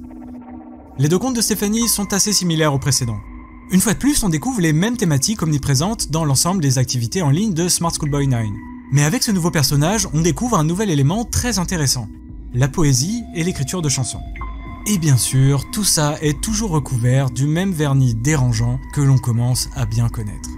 S2: Les deux comptes de Stephanie sont assez similaires au précédent. Une fois de plus, on découvre les mêmes thématiques omniprésentes dans l'ensemble des activités en ligne de Smart Schoolboy 9. Mais avec ce nouveau personnage, on découvre un nouvel élément très intéressant, la poésie et l'écriture de chansons. Et bien sûr, tout ça est toujours recouvert du même vernis dérangeant que l'on commence à bien connaître.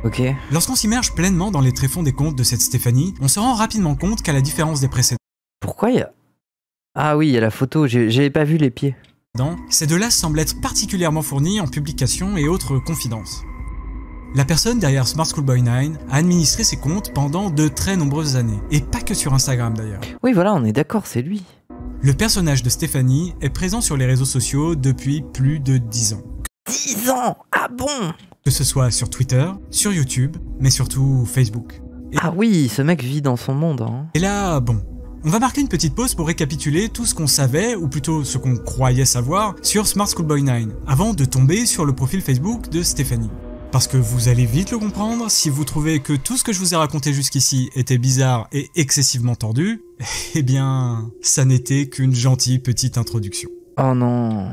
S1: Ok.
S2: Lorsqu'on s'immerge pleinement dans les tréfonds des contes de cette Stephanie, on se rend rapidement compte qu'à la différence des précédents,
S1: Pourquoi il y a... Ah oui, il y a la photo, j'avais pas vu les pieds.
S2: ces deux-là semblent être particulièrement fournis en publications et autres confidences. La personne derrière Smart Schoolboy 9 a administré ses comptes pendant de très nombreuses années, et pas que sur Instagram d'ailleurs.
S1: Oui, voilà, on est d'accord, c'est lui.
S2: Le personnage de Stephanie est présent sur les réseaux sociaux depuis plus de 10 ans.
S1: 10 ans. Ah bon?
S2: Que ce soit sur Twitter, sur YouTube, mais surtout Facebook.
S1: Ah oui, ce mec vit dans son monde. Hein.
S2: Et là, bon, on va marquer une petite pause pour récapituler tout ce qu'on savait, ou plutôt ce qu'on croyait savoir, sur Smart Schoolboy 9, avant de tomber sur le profil Facebook de Stephanie. Parce que vous allez vite le comprendre, si vous trouvez que tout ce que je vous ai raconté jusqu'ici était bizarre et excessivement tordu, eh bien, ça n'était qu'une gentille petite introduction.
S1: Oh non.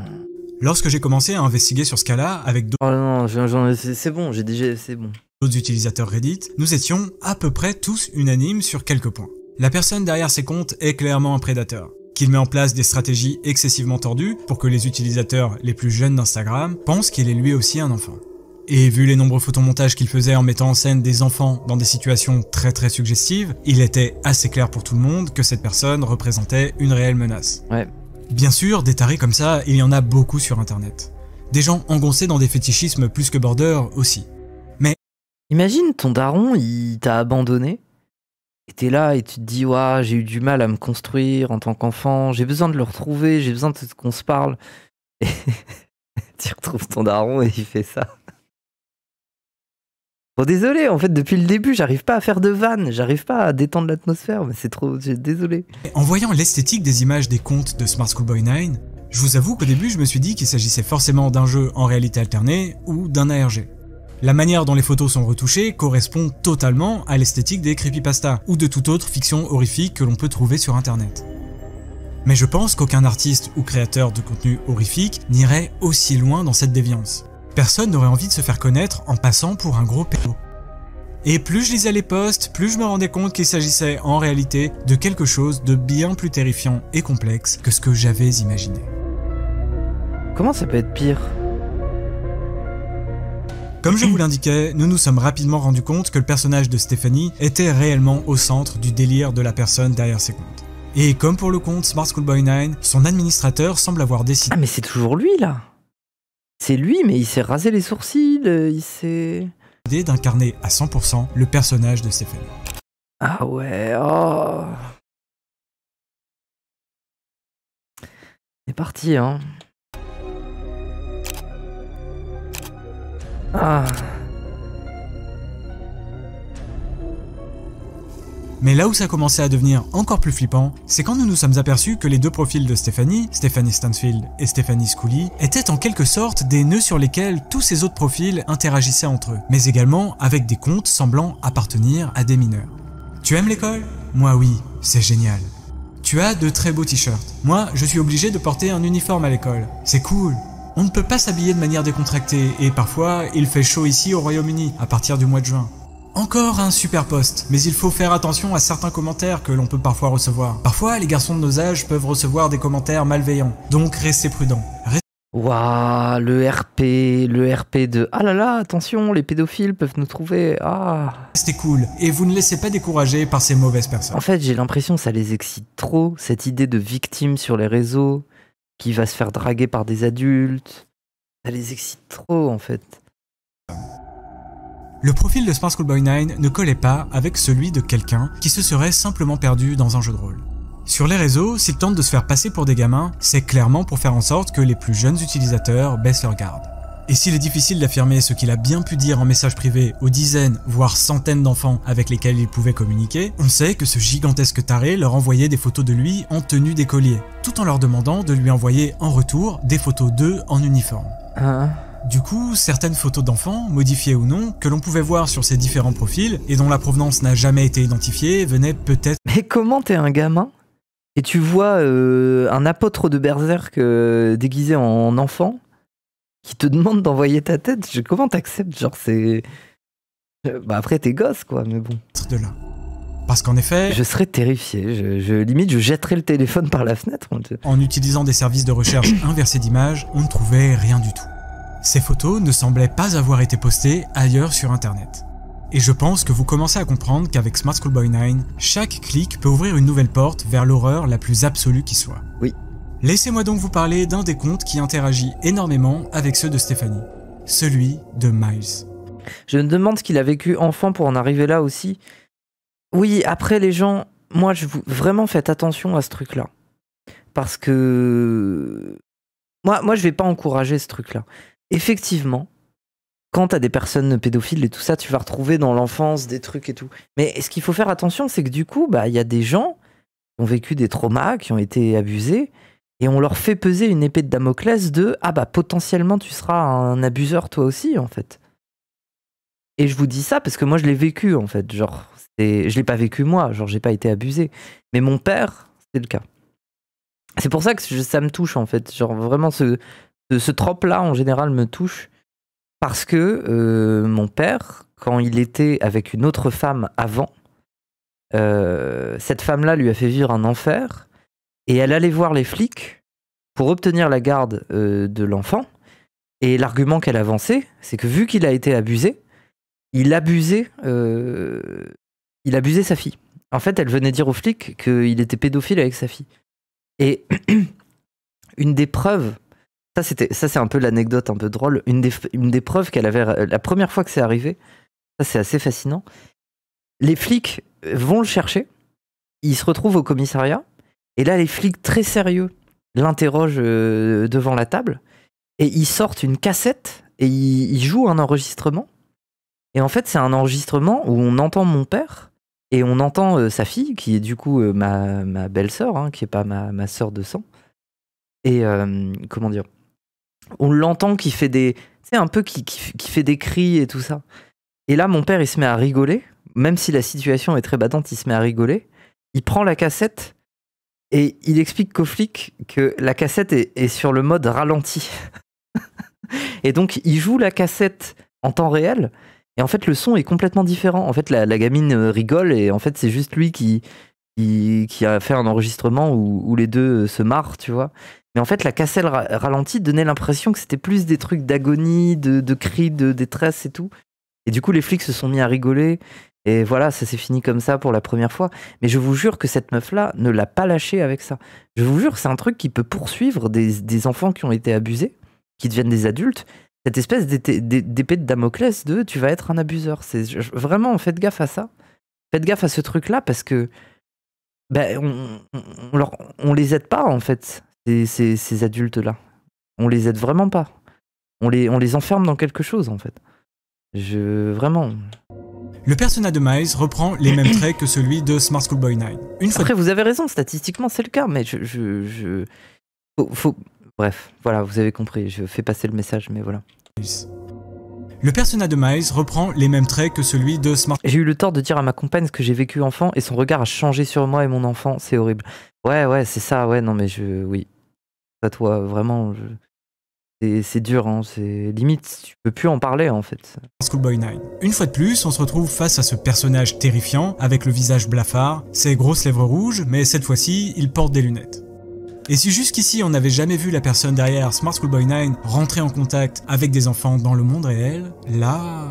S2: Lorsque j'ai commencé à investiguer sur ce cas-là avec
S1: Oh non, c'est bon, c'est bon.
S2: d'autres utilisateurs Reddit, nous étions à peu près tous unanimes sur quelques points. La personne derrière ces comptes est clairement un prédateur, qu'il met en place des stratégies excessivement tordues pour que les utilisateurs les plus jeunes d'Instagram pensent qu'il est lui aussi un enfant. Et vu les nombreux photomontages qu'il faisait en mettant en scène des enfants dans des situations très suggestives, il était assez clair pour tout le monde que cette personne représentait une réelle menace.
S1: Ouais.
S2: Bien sûr, des tarés comme ça, il y en a beaucoup sur internet. Des gens engoncés dans des fétichismes plus que border aussi. Mais
S1: imagine ton daron, il t'a abandonné. Et t'es là et tu te dis, ouah, j'ai eu du mal à me construire en tant qu'enfant, j'ai besoin de le retrouver, j'ai besoin qu'on se parle. Et tu retrouves ton daron et il fait ça. Bon, désolé, en fait, depuis le début, j'arrive pas à faire de vannes, j'arrive pas à détendre l'atmosphère, mais c'est trop... Désolé.
S2: en voyant l'esthétique des images des contes de Smart Schoolboy 9, je vous avoue qu'au début, je me suis dit qu'il s'agissait forcément d'un jeu en réalité alternée ou d'un ARG. La manière dont les photos sont retouchées correspond totalement à l'esthétique des creepypasta ou de toute autre fiction horrifique que l'on peut trouver sur internet. Mais je pense qu'aucun artiste ou créateur de contenu horrifique n'irait aussi loin dans cette déviance. Personne n'aurait envie de se faire connaître en passant pour un gros pédo. Et plus je lisais les posts, plus je me rendais compte qu'il s'agissait en réalité de quelque chose de bien plus terrifiant et complexe que ce que j'avais imaginé.
S1: Comment ça peut être pire?
S2: Comme je vous l'indiquais, nous nous sommes rapidement rendus compte que le personnage de Stephanie était réellement au centre du délire de la personne derrière ses comptes. Et comme pour le compte Smart Schoolboy 9, son administrateur semble avoir décidé...
S1: Ah mais c'est toujours lui là. C'est lui, mais il s'est rasé les sourcils, il s'est...
S2: d'incarner à 100% le personnage de Stephanie.
S1: Ah ouais, oh. C'est parti, hein. Ah.
S2: Mais là où ça commençait à devenir encore plus flippant, c'est quand nous nous sommes aperçus que les deux profils de Stephanie Stansfield et Stephanie Scully, étaient en quelque sorte des nœuds sur lesquels tous ces autres profils interagissaient entre eux, mais également avec des comptes semblant appartenir à des mineurs. Tu aimes l'école? Moi oui, c'est génial. Tu as de très beaux t-shirts. Moi, je suis obligé de porter un uniforme à l'école. C'est cool. On ne peut pas s'habiller de manière décontractée, et parfois, il fait chaud ici au Royaume-Uni, à partir du mois de juin. Encore un super post, mais il faut faire attention à certains commentaires que l'on peut parfois recevoir. Parfois, les garçons de nos âges peuvent recevoir des commentaires malveillants, donc restez prudents.
S1: Waouh, le RP de... Ah là là, attention, les pédophiles peuvent nous trouver... Ah.
S2: Restez cool, et vous ne laissez pas décourager par ces mauvaises personnes.
S1: En fait, j'ai l'impression que ça les excite trop, cette idée de victime sur les réseaux, qui va se faire draguer par des adultes. Ça les excite trop, en fait.
S2: Le profil de Smart Schoolboy 9 ne collait pas avec celui de quelqu'un qui se serait simplement perdu dans un jeu de rôle. Sur les réseaux, s'ils tentent de se faire passer pour des gamins, c'est clairement pour faire en sorte que les plus jeunes utilisateurs baissent leur garde. Et s'il est difficile d'affirmer ce qu'il a bien pu dire en message privé aux dizaines, voire centaines d'enfants avec lesquels il pouvait communiquer, on sait que ce gigantesque taré leur envoyait des photos de lui en tenue d'écolier, tout en leur demandant de lui envoyer en retour des photos d'eux en uniforme. Du coup, certaines photos d'enfants, modifiées ou non, que l'on pouvait voir sur ces différents profils, et dont la provenance n'a jamais été identifiée, venaient peut-être...
S1: Mais comment t'es un gamin et tu vois un apôtre de Berserk déguisé en enfant qui te demande d'envoyer ta tête? Comment t'acceptes? Genre c'est... Bah après t'es gosse quoi, mais bon.
S2: De là. Parce qu'en effet...
S1: Je serais terrifié, limite je jetterais le téléphone par la fenêtre.
S2: En utilisant des services de recherche inversés d'images, on ne trouvait rien du tout. Ces photos ne semblaient pas avoir été postées ailleurs sur internet. Et je pense que vous commencez à comprendre qu'avec Smart Schoolboy 9, chaque clic peut ouvrir une nouvelle porte vers l'horreur la plus absolue qui soit.
S1: Oui.
S2: Laissez-moi donc vous parler d'un des comptes qui interagit énormément avec ceux de Stephanie, celui de Miles.
S1: Je me demande ce qu'il a vécu enfant pour en arriver là aussi. Oui, après les gens, moi vraiment faites attention à ce truc-là. Parce que... Moi je vais pas encourager ce truc-là. Effectivement, quand t'as des personnes pédophiles et tout ça, tu vas retrouver dans l'enfance des trucs et tout. Mais ce qu'il faut faire attention, c'est que du coup, il y a des gens qui ont vécu des traumas, qui ont été abusés, et on leur fait peser une épée de Damoclès de « Ah bah potentiellement tu seras un abuseur toi aussi en fait ». Et je vous dis ça parce que moi je l'ai vécu en fait, genre, je l'ai pas vécu moi, genre j'ai pas été abusé. Mais mon père, c'est le cas. C'est pour ça que ça me touche en fait, genre vraiment ce trope-là en général me touche. Parce que mon père, quand il était avec une autre femme avant, cette femme-là lui a fait vivre un enfer et elle allait voir les flics pour obtenir la garde de l'enfant. Et l'argument qu'elle avançait, c'est que vu qu'il a été abusé, il abusait sa fille. En fait, elle venait dire aux flics qu'il était pédophile avec sa fille. Et une des preuves... Ça, c'est un peu l'anecdote un peu drôle. Une des preuves qu'elle avait, la première fois que c'est arrivé, ça c'est assez fascinant. Les flics vont le chercher, il se retrouve au commissariat, et là les flics très sérieux l'interrogent devant la table, et ils sortent une cassette, et ils jouent un enregistrement. Et en fait, c'est un enregistrement où on entend mon père, et on entend sa fille, qui est du coup ma belle-sœur, hein, qui est pas ma sœur de sang. Et comment dire, on l'entend qui fait des, tu sais, un peu qui fait des cris et tout ça. Et là, mon père, il se met à rigoler, même si la situation est très battante, il se met à rigoler. Il prend la cassette et il explique qu'au flic que la cassette est sur le mode ralenti. Et donc, il joue la cassette en temps réel. Et en fait, le son est complètement différent. En fait, la gamine rigole et en fait, c'est juste lui qui a fait un enregistrement où les deux se marrent, tu vois. Mais en fait, la cassette ralentie donnait l'impression que c'était plus des trucs d'agonie, de cris, de détresse et tout. Et du coup, les flics se sont mis à rigoler. Et voilà, ça s'est fini comme ça pour la première fois. Mais je vous jure que cette meuf-là ne l'a pas lâché avec ça. Je vous jure, c'est un truc qui peut poursuivre des enfants qui ont été abusés, qui deviennent des adultes. Cette espèce d'épée de Damoclès de tu vas être un abuseur. Vraiment, faites gaffe à ça. Faites gaffe à ce truc-là parce que on les aide pas en fait, ces adultes-là. On les aide vraiment pas. On les enferme dans quelque chose en fait. Vraiment.
S2: Le personnage de Miles reprend les mêmes traits que celui de Smart Schoolboy 9.
S1: Après, vous avez raison, statistiquement c'est le cas, mais bref, voilà, vous avez compris, je fais passer le message, mais voilà.
S2: Le personnage de Miles reprend les mêmes traits que celui de Smart.
S1: J'ai eu le tort de dire à ma compagne ce que j'ai vécu enfant et son regard a changé sur moi et mon enfant, c'est horrible. Ouais, c'est ça, ouais, non mais oui. À toi, vraiment, c'est dur, hein, c'est limite, tu peux plus en parler en fait.
S2: Schoolboy 9. Une fois de plus, on se retrouve face à ce personnage terrifiant, avec le visage blafard, ses grosses lèvres rouges, mais cette fois-ci, il porte des lunettes. Et si jusqu'ici on n'avait jamais vu la personne derrière Smart Schoolboy 9 rentrer en contact avec des enfants dans le monde réel, là...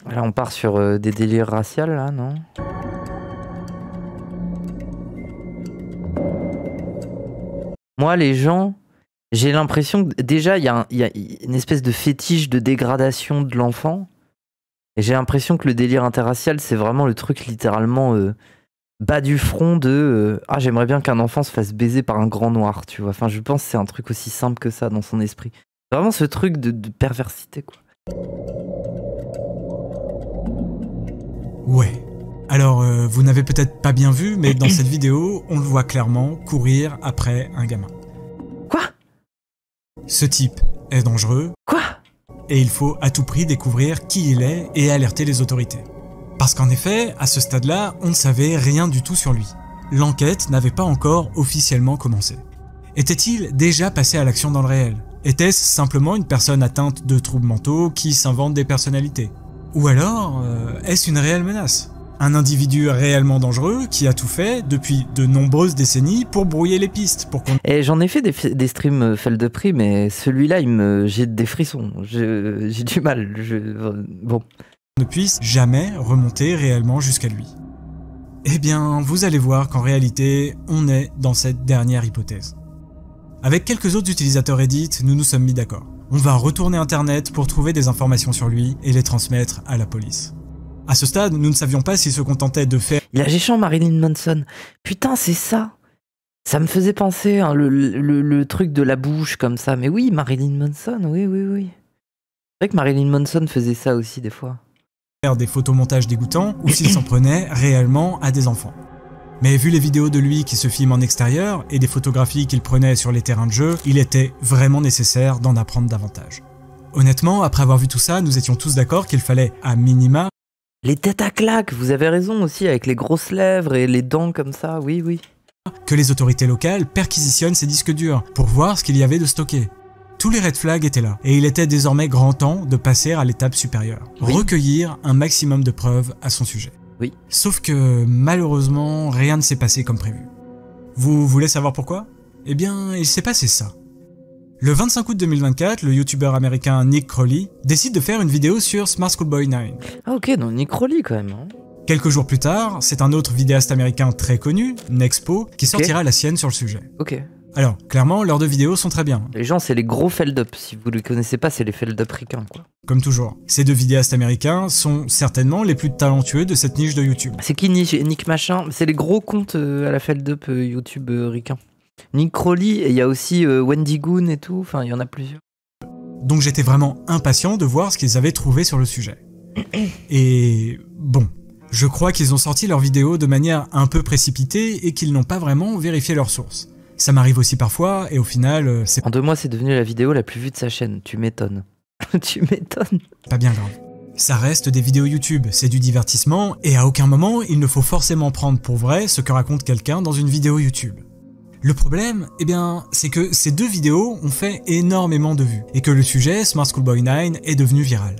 S1: Là on part sur des délires raciaux là, non? Moi les gens, j'ai l'impression que déjà il y a une espèce de fétiche de dégradation de l'enfant. Et j'ai l'impression que le délire interracial, c'est vraiment le truc littéralement bas du front de ah, j'aimerais bien qu'un enfant se fasse baiser par un grand noir, tu vois. Enfin, je pense que c'est un truc aussi simple que ça dans son esprit. C'est vraiment ce truc de perversité, quoi.
S2: Ouais. Alors, vous n'avez peut-être pas bien vu, mais dans cette vidéo, on le voit clairement courir après un gamin.
S1: Quoi?
S2: Ce type est dangereux.
S1: Quoi?
S2: Et il faut à tout prix découvrir qui il est et alerter les autorités. Parce qu'en effet, à ce stade-là, on ne savait rien du tout sur lui. L'enquête n'avait pas encore officiellement commencé. Était-il déjà passé à l'action dans le réel? Était-ce simplement une personne atteinte de troubles mentaux qui s'invente des personnalités? Ou alors, est-ce une réelle menace? Un individu réellement dangereux qui a tout fait depuis de nombreuses décennies pour brouiller les pistes, pour qu'on...
S1: Et j'en ai fait des streams Feldeprix, mais celui-là, j'ai des frissons. J'ai du mal. Bon.
S2: Ne puisse jamais remonter réellement jusqu'à lui. Eh bien, vous allez voir qu'en réalité, on est dans cette dernière hypothèse. Avec quelques autres utilisateurs Reddit, nous nous sommes mis d'accord. On va retourner Internet pour trouver des informations sur lui et les transmettre à la police. À ce stade, nous ne savions pas s'il se contentait de faire...
S1: Il a géchant Marilyn Manson. Putain, c'est ça. Ça me faisait penser, hein, le truc de la bouche comme ça. Mais oui, Marilyn Manson, oui. C'est vrai que Marilyn Manson faisait ça aussi des fois.
S2: Faire des photomontages dégoûtants ou s'il s'en prenait réellement à des enfants. Mais vu les vidéos de lui qui se filment en extérieur et des photographies qu'il prenait sur les terrains de jeu, il était vraiment nécessaire d'en apprendre davantage. Honnêtement, après avoir vu tout ça, nous étions tous d'accord qu'il fallait, à minima...
S1: Les têtes à claques, vous avez raison aussi, avec les grosses lèvres et les dents comme ça, oui.
S2: Que les autorités locales perquisitionnent ces disques durs pour voir ce qu'il y avait de stocké. Tous les red flags étaient là, et il était désormais grand temps de passer à l'étape supérieure. Oui. Recueillir un maximum de preuves à son sujet.
S1: Oui.
S2: Sauf que, malheureusement, rien ne s'est passé comme prévu. Vous voulez savoir pourquoi? Eh bien, il s'est passé ça. Le 25 août 2024, le youtubeur américain Nick Crowley décide de faire une vidéo sur Smart Schoolboy 9.
S1: Ah ok, donc Nick Crowley quand même. Hein.
S2: Quelques jours plus tard, c'est un autre vidéaste américain très connu, Nexpo, qui sortira la sienne sur le sujet.
S1: Ok.
S2: Alors, clairement, leurs deux vidéos sont très bien.
S1: Les gens, c'est les gros feld-up. Si vous ne les connaissez pas, c'est les feld-up ricains, quoi.
S2: Comme toujours. Ces deux vidéastes américains sont certainement les plus talentueux de cette niche de YouTube.
S1: C'est qui Nick Machin? C'est les gros comptes à la feld-up YouTube ricain. Nick Crowley, et il y a aussi Wendy Goon et tout, enfin il y en a plusieurs.
S2: Donc j'étais vraiment impatient de voir ce qu'ils avaient trouvé sur le sujet. Et bon, je crois qu'ils ont sorti leur vidéo de manière un peu précipitée et qu'ils n'ont pas vraiment vérifié leurs sources. Ça m'arrive aussi parfois, et au final, c'est...
S1: En 2 mois, c'est devenu la vidéo la plus vue de sa chaîne, tu m'étonnes. Tu m'étonnes.
S2: Pas bien grave. Ça reste des vidéos YouTube, c'est du divertissement, et à aucun moment, il ne faut forcément prendre pour vrai ce que raconte quelqu'un dans une vidéo YouTube. Le problème, c'est que ces 2 vidéos ont fait énormément de vues, et que le sujet, Smart Schoolboy 9, est devenu viral.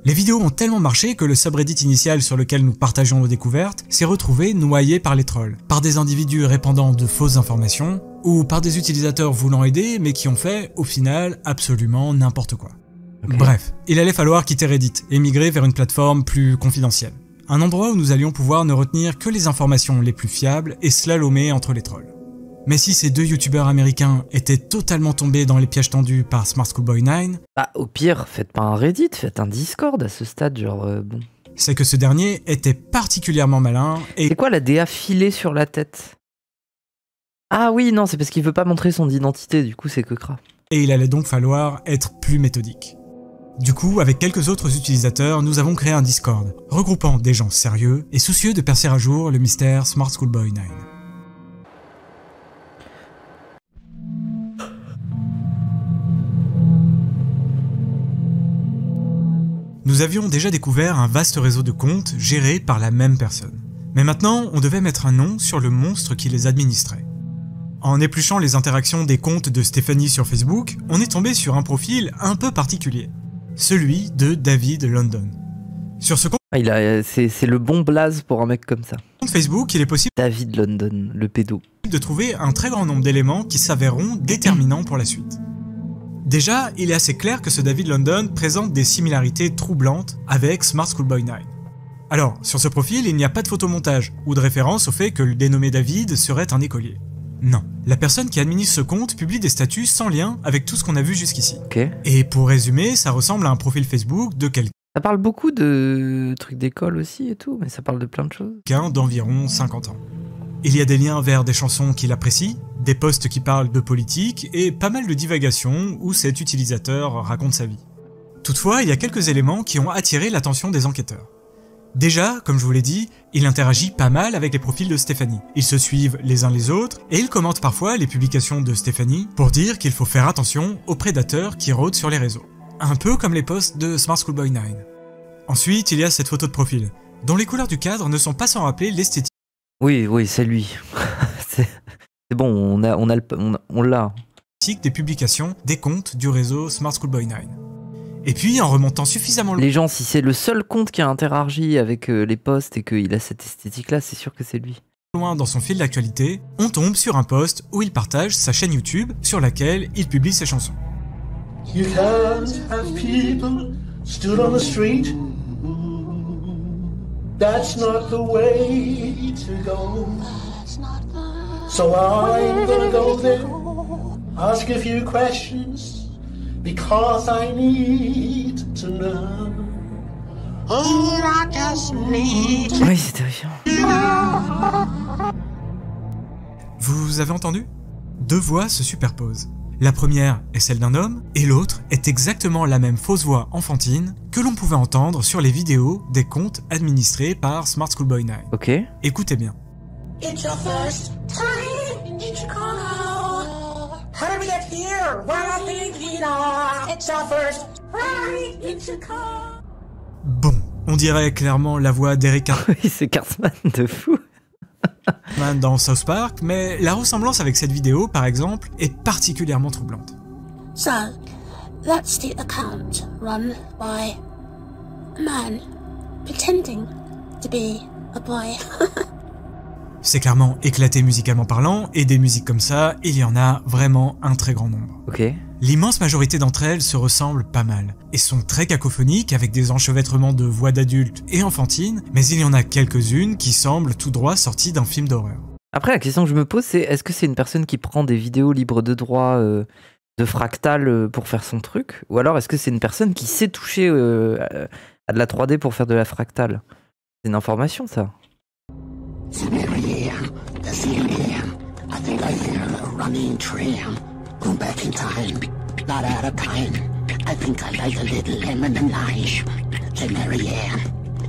S2: Les vidéos ont tellement marché que le subreddit initial sur lequel nous partageons nos découvertes s'est retrouvé noyé par les trolls, par des individus répandant de fausses informations, ou par des utilisateurs voulant aider mais qui ont fait, au final, absolument n'importe quoi.
S1: Okay.
S2: Bref, il allait falloir quitter Reddit et migrer vers une plateforme plus confidentielle. Un endroit où nous allions pouvoir ne retenir que les informations les plus fiables et slalomer entre les trolls. Mais si ces 2 youtubeurs américains étaient totalement tombés dans les pièges tendus par Smart Schoolboy 9,
S1: bah, au pire, faites pas un Reddit, faites un Discord à ce stade, bon.
S2: C'est que ce dernier était particulièrement malin et...
S1: C'est quoi la DA filée sur la tête? Ah oui, non, c'est parce qu'il veut pas montrer son identité, du coup c'est que cra.
S2: Et il allait donc falloir être plus méthodique. Du coup, avec quelques autres utilisateurs, nous avons créé un Discord, regroupant des gens sérieux et soucieux de percer à jour le mystère Smart Schoolboy 9. Nous avions déjà découvert un vaste réseau de comptes gérés par la même personne. Mais maintenant, on devait mettre un nom sur le monstre qui les administrait. En épluchant les interactions des comptes de Stéphanie sur Facebook, on est tombé sur un profil un peu particulier. Celui de David London. Sur ce compte
S1: c'est le bon blaze pour un mec comme ça.
S2: Facebook, il est possible
S1: David London, le pédo.
S2: De trouver un très grand nombre d'éléments qui s'avéreront déterminants pour la suite. Déjà, il est assez clair que ce David London présente des similarités troublantes avec Smart Schoolboy 9. Alors, sur ce profil, il n'y a pas de photomontage ou de référence au fait que le dénommé David serait un écolier. Non, la personne qui administre ce compte publie des statuts sans lien avec tout ce qu'on a vu jusqu'ici.
S1: Ok.
S2: Et pour résumer, ça ressemble à un profil Facebook de quelqu'un
S1: Ça parle beaucoup de trucs d'école aussi et tout, mais ça parle de plein de choses.
S2: d'environ 50 ans. Il y a des liens vers des chansons qu'il apprécie, des posts qui parlent de politique et pas mal de divagations où cet utilisateur raconte sa vie. Toutefois, il y a quelques éléments qui ont attiré l'attention des enquêteurs. Déjà, comme je vous l'ai dit, il interagit pas mal avec les profils de Stéphanie. Ils se suivent les uns les autres et il commente parfois les publications de Stéphanie pour dire qu'il faut faire attention aux prédateurs qui rôdent sur les réseaux. Un peu comme les posts de Smart Schoolboy 9. Ensuite, il y a cette photo de profil, dont les couleurs du cadre ne sont pas sans rappeler l'esthétique.
S1: Oui, c'est lui. c'est bon, on l'a.
S2: Des publications des comptes du réseau Smart Schoolboy 9. Et puis, en remontant suffisamment
S1: Les gens, si c'est le seul compte qui a interagi avec les posts et qu'il a cette esthétique-là, c'est sûr que c'est lui.
S2: Loin dans son fil d'actualité, on tombe sur un post où il partage sa chaîne YouTube sur laquelle il publie ses chansons.
S5: You can't have people stood on the street. That's not the way to go. So I'm gonna go there, ask a few questions, because I need to know. Oh, I just need to...
S1: Oui, c'est terrifiant.
S2: Vous avez entendu? 2 voix se superposent. La première est celle d'un homme, et l'autre est exactement la même fausse voix enfantine que l'on pouvait entendre sur les vidéos des comptes administrés par Smart Schoolboy 9.
S1: Ok.
S2: Écoutez bien.
S3: It's your first time in Chicago. How did we get here? Well, I think we know. It's your first time in Chicago.
S2: Bon, on dirait clairement la voix d'Eric
S1: Oui, c'est Cartman de fou.
S2: Cartman dans South Park, mais la ressemblance avec cette vidéo, par exemple, est particulièrement troublante.
S3: So, that's the account run by a man pretending to be a boy.
S2: C'est clairement éclaté musicalement parlant, et des musiques comme ça, il y en a vraiment un très grand nombre.
S1: Ok.
S2: L'immense majorité d'entre elles se ressemblent pas mal, et sont très cacophoniques avec des enchevêtrements de voix d'adultes et enfantines, mais il y en a quelques-unes qui semblent tout droit sorties d'un film d'horreur.
S1: Après, la question que je me pose, c'est est-ce que c'est une personne qui prend des vidéos libres de droit de Fractal pour faire son truc? Ou alors est-ce que c'est une personne qui sait toucher à de la 3D pour faire de la Fractal? C'est une information, ça.
S6: I think I hear a running tram. Go back in time, not out of time. I think I like a little lemon and lime. Say Marianne,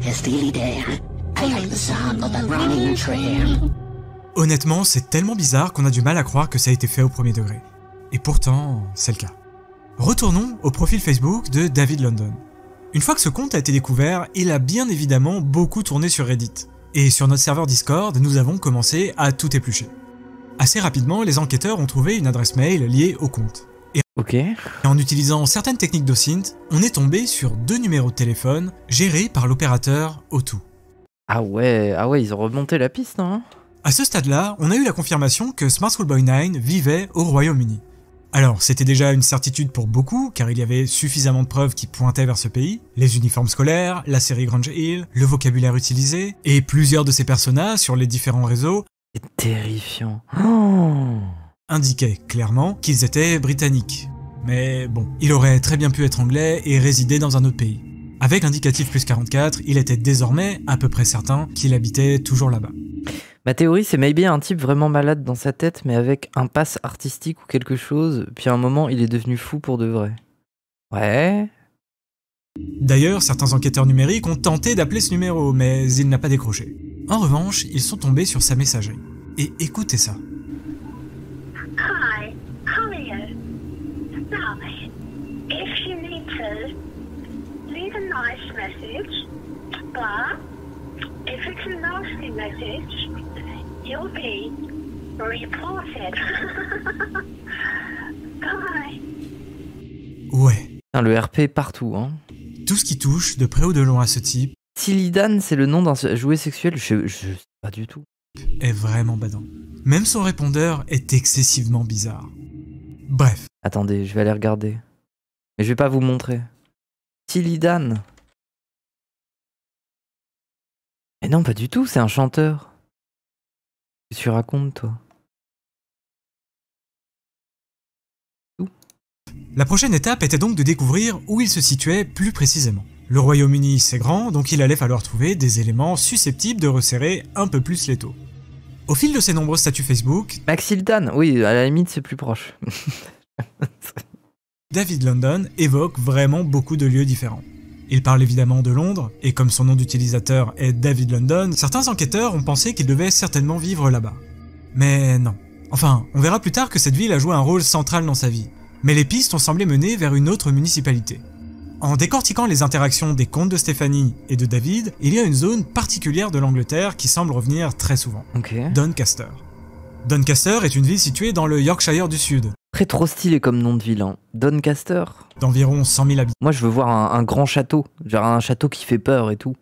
S6: it's Steely Dan. I like the sound of the running tram.
S2: Honnêtement, c'est tellement bizarre qu'on a du mal à croire que ça a été fait au premier degré. Et pourtant, c'est le cas. Retournons au profil Facebook de David London. Une fois que ce compte a été découvert, il a bien évidemment beaucoup tourné sur Reddit. Et sur notre serveur Discord, nous avons commencé à tout éplucher. Assez rapidement, les enquêteurs ont trouvé une adresse mail liée au compte.
S1: Ok.
S2: Et en utilisant certaines techniques d'OSINT, on est tombé sur 2 numéros de téléphone gérés par l'opérateur O2.
S1: Ah ouais, ils ont remonté la piste, non?
S2: À ce stade-là, on a eu la confirmation que Smart Schoolboy 9 vivait au Royaume-Uni. Alors, c'était déjà une certitude pour beaucoup, car il y avait suffisamment de preuves qui pointaient vers ce pays, les uniformes scolaires, la série Grange Hill, le vocabulaire utilisé, et plusieurs de ces personnages sur les différents réseaux
S1: C'est terrifiant. Oh.
S2: indiquaient clairement qu'ils étaient britanniques. Mais bon, il aurait très bien pu être anglais et résider dans un autre pays. Avec l'indicatif plus 44, il était désormais à peu près certain qu'il habitait toujours là-bas.
S1: Ma théorie, c'est maybe un type vraiment malade dans sa tête, mais avec un pass artistique ou quelque chose, puis à un moment, il est devenu fou pour de vrai. Ouais.
S2: D'ailleurs, certains enquêteurs numériques ont tenté d'appeler ce numéro, mais il n'a pas décroché. En revanche, ils sont tombés sur sa messagerie. Et écoutez ça.
S7: Hi, how are you? Now, if you need to, leave a nice message, but if it's a nasty message, you'll be reported. Bye.
S2: Ouais,
S1: Putain, le RP partout, hein.
S2: tout ce qui touche de près ou de loin à ce type
S1: Tillidan, c'est le nom d'un jouet sexuel? Je sais pas du tout.
S2: est vraiment badant. Même son répondeur est excessivement bizarre. Bref,
S1: Attendez, je vais aller regarder. Mais je vais pas vous montrer. Tillidan. Mais non, pas du tout, c'est un chanteur. Qu'est-ce que tu racontes, toi?
S2: la prochaine étape était donc de découvrir où il se situait plus précisément. Le Royaume-Uni, c'est grand, donc il allait falloir trouver des éléments susceptibles de resserrer un peu plus l'étau. Au fil de ses nombreux statuts Facebook,
S1: Maxildan, oui, à la limite, c'est plus proche.
S2: David London évoque vraiment beaucoup de lieux différents. Il parle évidemment de Londres, et comme son nom d'utilisateur est David London, certains enquêteurs ont pensé qu'il devait certainement vivre là-bas. Mais non. Enfin, on verra plus tard que cette ville a joué un rôle central dans sa vie. Mais les pistes ont semblé mener vers une autre municipalité. En décortiquant les interactions des contes de Stéphanie et de David, il y a une zone particulière de l'Angleterre qui semble revenir très souvent.
S1: Ok.
S2: Doncaster. Doncaster est une ville située dans le Yorkshire du Sud,
S1: Très trop stylé comme nom de ville, hein. Doncaster.
S2: d'environ 100 000
S1: Moi, je veux voir un grand château. Genre un château qui fait peur et tout.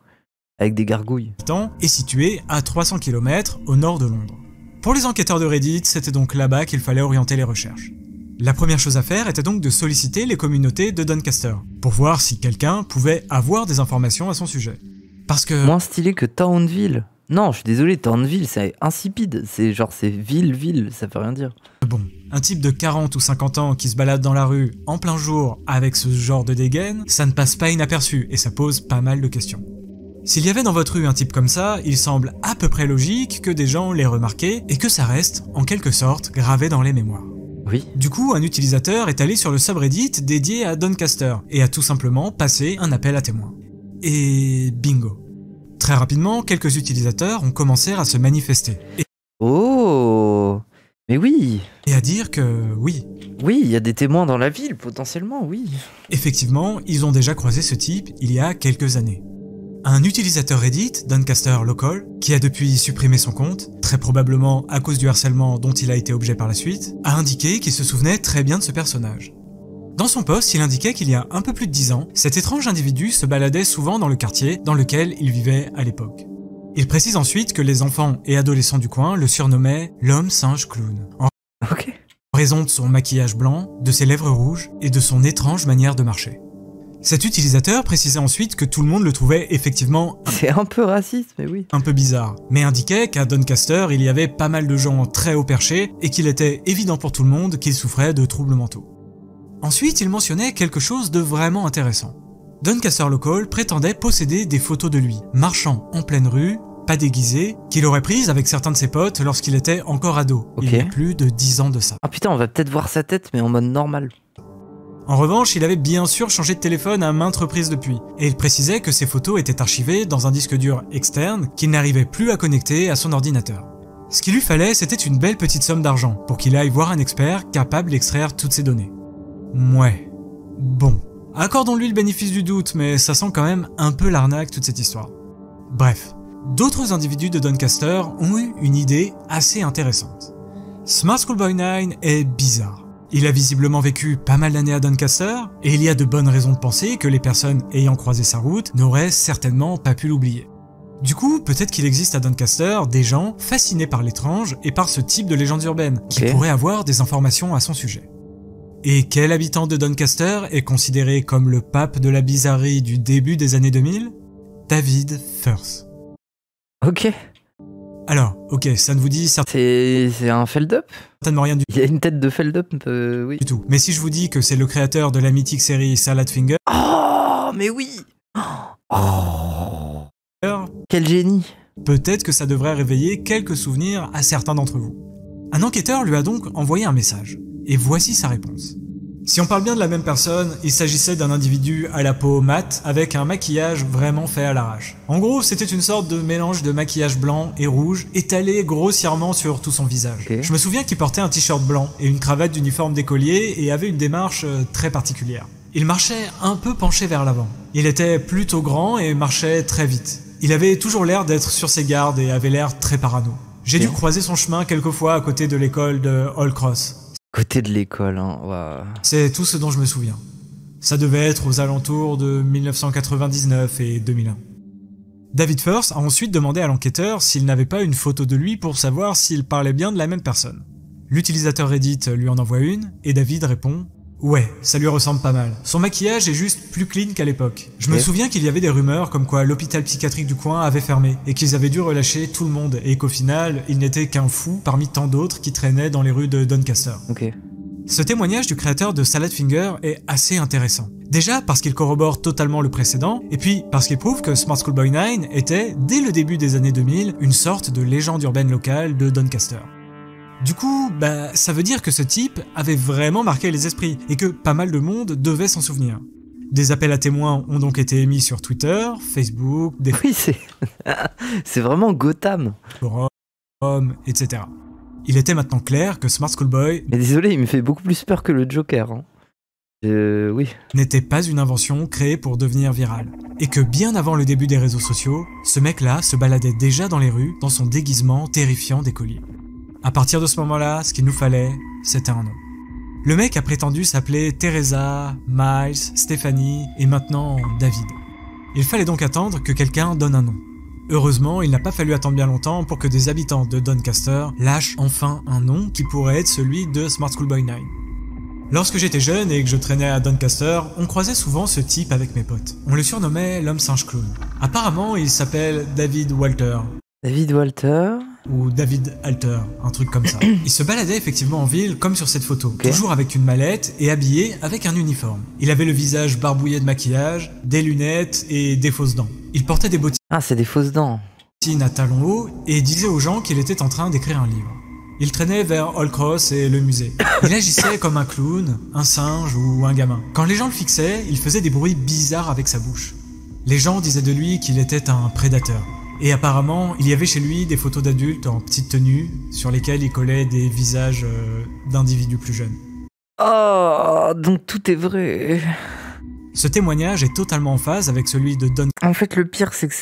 S1: Avec des gargouilles.
S2: habitants, et situé à 300 km au nord de Londres. Pour les enquêteurs de Reddit, c'était donc là-bas qu'il fallait orienter les recherches. La première chose à faire était donc de solliciter les communautés de Doncaster, pour voir si quelqu'un pouvait avoir des informations à son sujet. Parce que...
S1: Moins stylé que Townville. Non, je suis désolé, Townville, c'est insipide. C'est genre, c'est ville, ça veut rien dire.
S2: Bon, un type de 40 ou 50 ans qui se balade dans la rue en plein jour avec ce genre de dégaine, ça ne passe pas inaperçu et ça pose pas mal de questions. S'il y avait dans votre rue un type comme ça, il semble à peu près logique que des gens l'aient remarqué et que ça reste, en quelque sorte, gravé dans les mémoires.
S1: Oui.
S2: Du coup, un utilisateur est allé sur le subreddit dédié à Doncaster et a tout simplement passé un appel à témoins. Et bingo. Très rapidement, quelques utilisateurs ont commencé à se manifester
S1: Oh. Mais oui.
S2: et à dire que oui,
S1: Oui, il y a des témoins dans la ville, potentiellement, oui.
S2: effectivement, ils ont déjà croisé ce type il y a quelques années. Un utilisateur Reddit, Doncaster Local, qui a depuis supprimé son compte, très probablement à cause du harcèlement dont il a été objet par la suite, a indiqué qu'il se souvenait très bien de ce personnage. Dans son post, il indiquait qu'il y a un peu plus de 10 ans, cet étrange individu se baladait souvent dans le quartier dans lequel il vivait à l'époque. Il précise ensuite que les enfants et adolescents du coin le surnommaient l'homme singe clown, en
S1: Ok.
S2: raison de son maquillage blanc, de ses lèvres rouges et de son étrange manière de marcher. Cet utilisateur précisait ensuite que tout le monde le trouvait effectivement
S1: C'est un peu raciste, mais oui.
S2: un peu bizarre, mais indiquait qu'à Doncaster, il y avait pas mal de gens très haut perchés et qu'il était évident pour tout le monde qu'il souffrait de troubles mentaux. Ensuite, il mentionnait quelque chose de vraiment intéressant. Doncaster Local prétendait posséder des photos de lui, marchant en pleine rue, pas déguisé, qu'il aurait prises avec certains de ses potes lorsqu'il était encore ado, il y a
S1: Ok.
S2: plus de 10 ans de ça.
S1: Ah putain, on va peut-être voir sa tête, mais en mode normal.
S2: En revanche, il avait bien sûr changé de téléphone à maintes reprises depuis, et il précisait que ses photos étaient archivées dans un disque dur externe qu'il n'arrivait plus à connecter à son ordinateur. Ce qu'il lui fallait, c'était une belle petite somme d'argent pour qu'il aille voir un expert capable d'extraire toutes ces données. Mouais. Bon. Accordons-lui le bénéfice du doute, mais ça sent quand même un peu l'arnaque toute cette histoire. Bref. D'autres individus de Doncaster ont eu une idée assez intéressante. Smart Schoolboy 9 est bizarre. Il a visiblement vécu pas mal d'années à Doncaster, et il y a de bonnes raisons de penser que les personnes ayant croisé sa route n'auraient certainement pas pu l'oublier. Du coup, peut-être qu'il existe à Doncaster des gens fascinés par l'étrange et par ce type de légendes urbaines, qui pourraient avoir des informations à son sujet. Et quel habitant de Doncaster est considéré comme le pape de la bizarrerie du début des années 2000 ? David Firth.
S1: Ok.
S2: Alors, ok, ça ne vous dit
S1: C'est un Feld-up ?
S2: certainement rien du
S1: Il y a une tête de Feld-up, oui.
S2: tout. Mais si je vous dis que c'est le créateur de la mythique série Salad Finger,
S1: Oh, mais oui. Oh, quel génie.
S2: peut-être que ça devrait réveiller quelques souvenirs à certains d'entre vous. Un enquêteur lui a donc envoyé un message. Et voici sa réponse. Si on parle bien de la même personne, il s'agissait d'un individu à la peau mate avec un maquillage vraiment fait à l'arrache. En gros, c'était une sorte de mélange de maquillage blanc et rouge étalé grossièrement sur tout son visage.
S1: Ok.
S2: Je me souviens qu'il portait un t-shirt blanc et une cravate d'uniforme d'écolier et avait une démarche très particulière. Il marchait un peu penché vers l'avant. Il était plutôt grand et marchait très vite. Il avait toujours l'air d'être sur ses gardes et avait l'air très parano. J'ai dû croiser son chemin quelques fois à côté de l'école de Hall Cross.
S1: Côté de l'école, hein. Waouh.
S2: C'est tout ce dont je me souviens. Ça devait être aux alentours de 1999 et 2001. David Firth a ensuite demandé à l'enquêteur s'il n'avait pas une photo de lui pour savoir s'il parlait bien de la même personne. L'utilisateur Reddit lui en envoie une, et David répond « Ouais, ça lui ressemble pas mal. Son maquillage est juste plus clean qu'à l'époque. Je me souviens qu'il y avait des rumeurs comme quoi l'hôpital psychiatrique du coin avait fermé, et qu'ils avaient dû relâcher tout le monde, et qu'au final, il n'était qu'un fou parmi tant d'autres qui traînaient dans les rues de Doncaster. »
S1: Ok.
S2: Ce témoignage du créateur de Salad Finger est assez intéressant. Déjà parce qu'il corrobore totalement le précédent, et puis parce qu'il prouve que Smart Schoolboy 9 était, dès le début des années 2000, une sorte de légende urbaine locale de Doncaster. Du coup, ça veut dire que ce type avait vraiment marqué les esprits, et que pas mal de monde devait s'en souvenir. Des appels à témoins ont donc été émis sur Twitter, Facebook, des
S1: Oui, c'est vraiment Gotham.
S2: forums, etc. Il était maintenant clair que Smart Schoolboy
S1: Mais désolé, il me fait beaucoup plus peur que le Joker. Hein. Oui.
S2: n'était pas une invention créée pour devenir virale. Et que bien avant le début des réseaux sociaux, ce mec-là se baladait déjà dans les rues dans son déguisement terrifiant d'écolier. À partir de ce moment-là, ce qu'il nous fallait, c'était un nom. Le mec a prétendu s'appeler Teresa, Miles, Stéphanie et maintenant David. Il fallait donc attendre que quelqu'un donne un nom. Heureusement, il n'a pas fallu attendre bien longtemps pour que des habitants de Doncaster lâchent enfin un nom qui pourrait être celui de Smart Schoolboy 9. Lorsque j'étais jeune et que je traînais à Doncaster, on croisait souvent ce type avec mes potes. On le surnommait l'homme singe clown. Apparemment, il s'appelle David Walter.
S1: David Walter.
S2: Ou David Alter, un truc comme ça. Il se baladait effectivement en ville comme sur cette photo, toujours avec une mallette et habillé avec un uniforme. Il avait le visage barbouillé de maquillage, des lunettes et des fausses dents. Il portait des bottines
S1: Ah, c'est des fausses dents.
S2: à talons hauts et disait aux gens qu'il était en train d'écrire un livre. Il traînait vers Hall Cross et le musée. Il agissait comme un clown, un singe ou un gamin. Quand les gens le fixaient, il faisait des bruits bizarres avec sa bouche. Les gens disaient de lui qu'il était un prédateur. Et apparemment, il y avait chez lui des photos d'adultes en petite tenue sur lesquelles il collait des visages d'individus plus jeunes.
S1: Oh, donc tout est vrai.
S2: Ce témoignage est totalement en phase avec celui de
S1: En fait, le pire, c'est que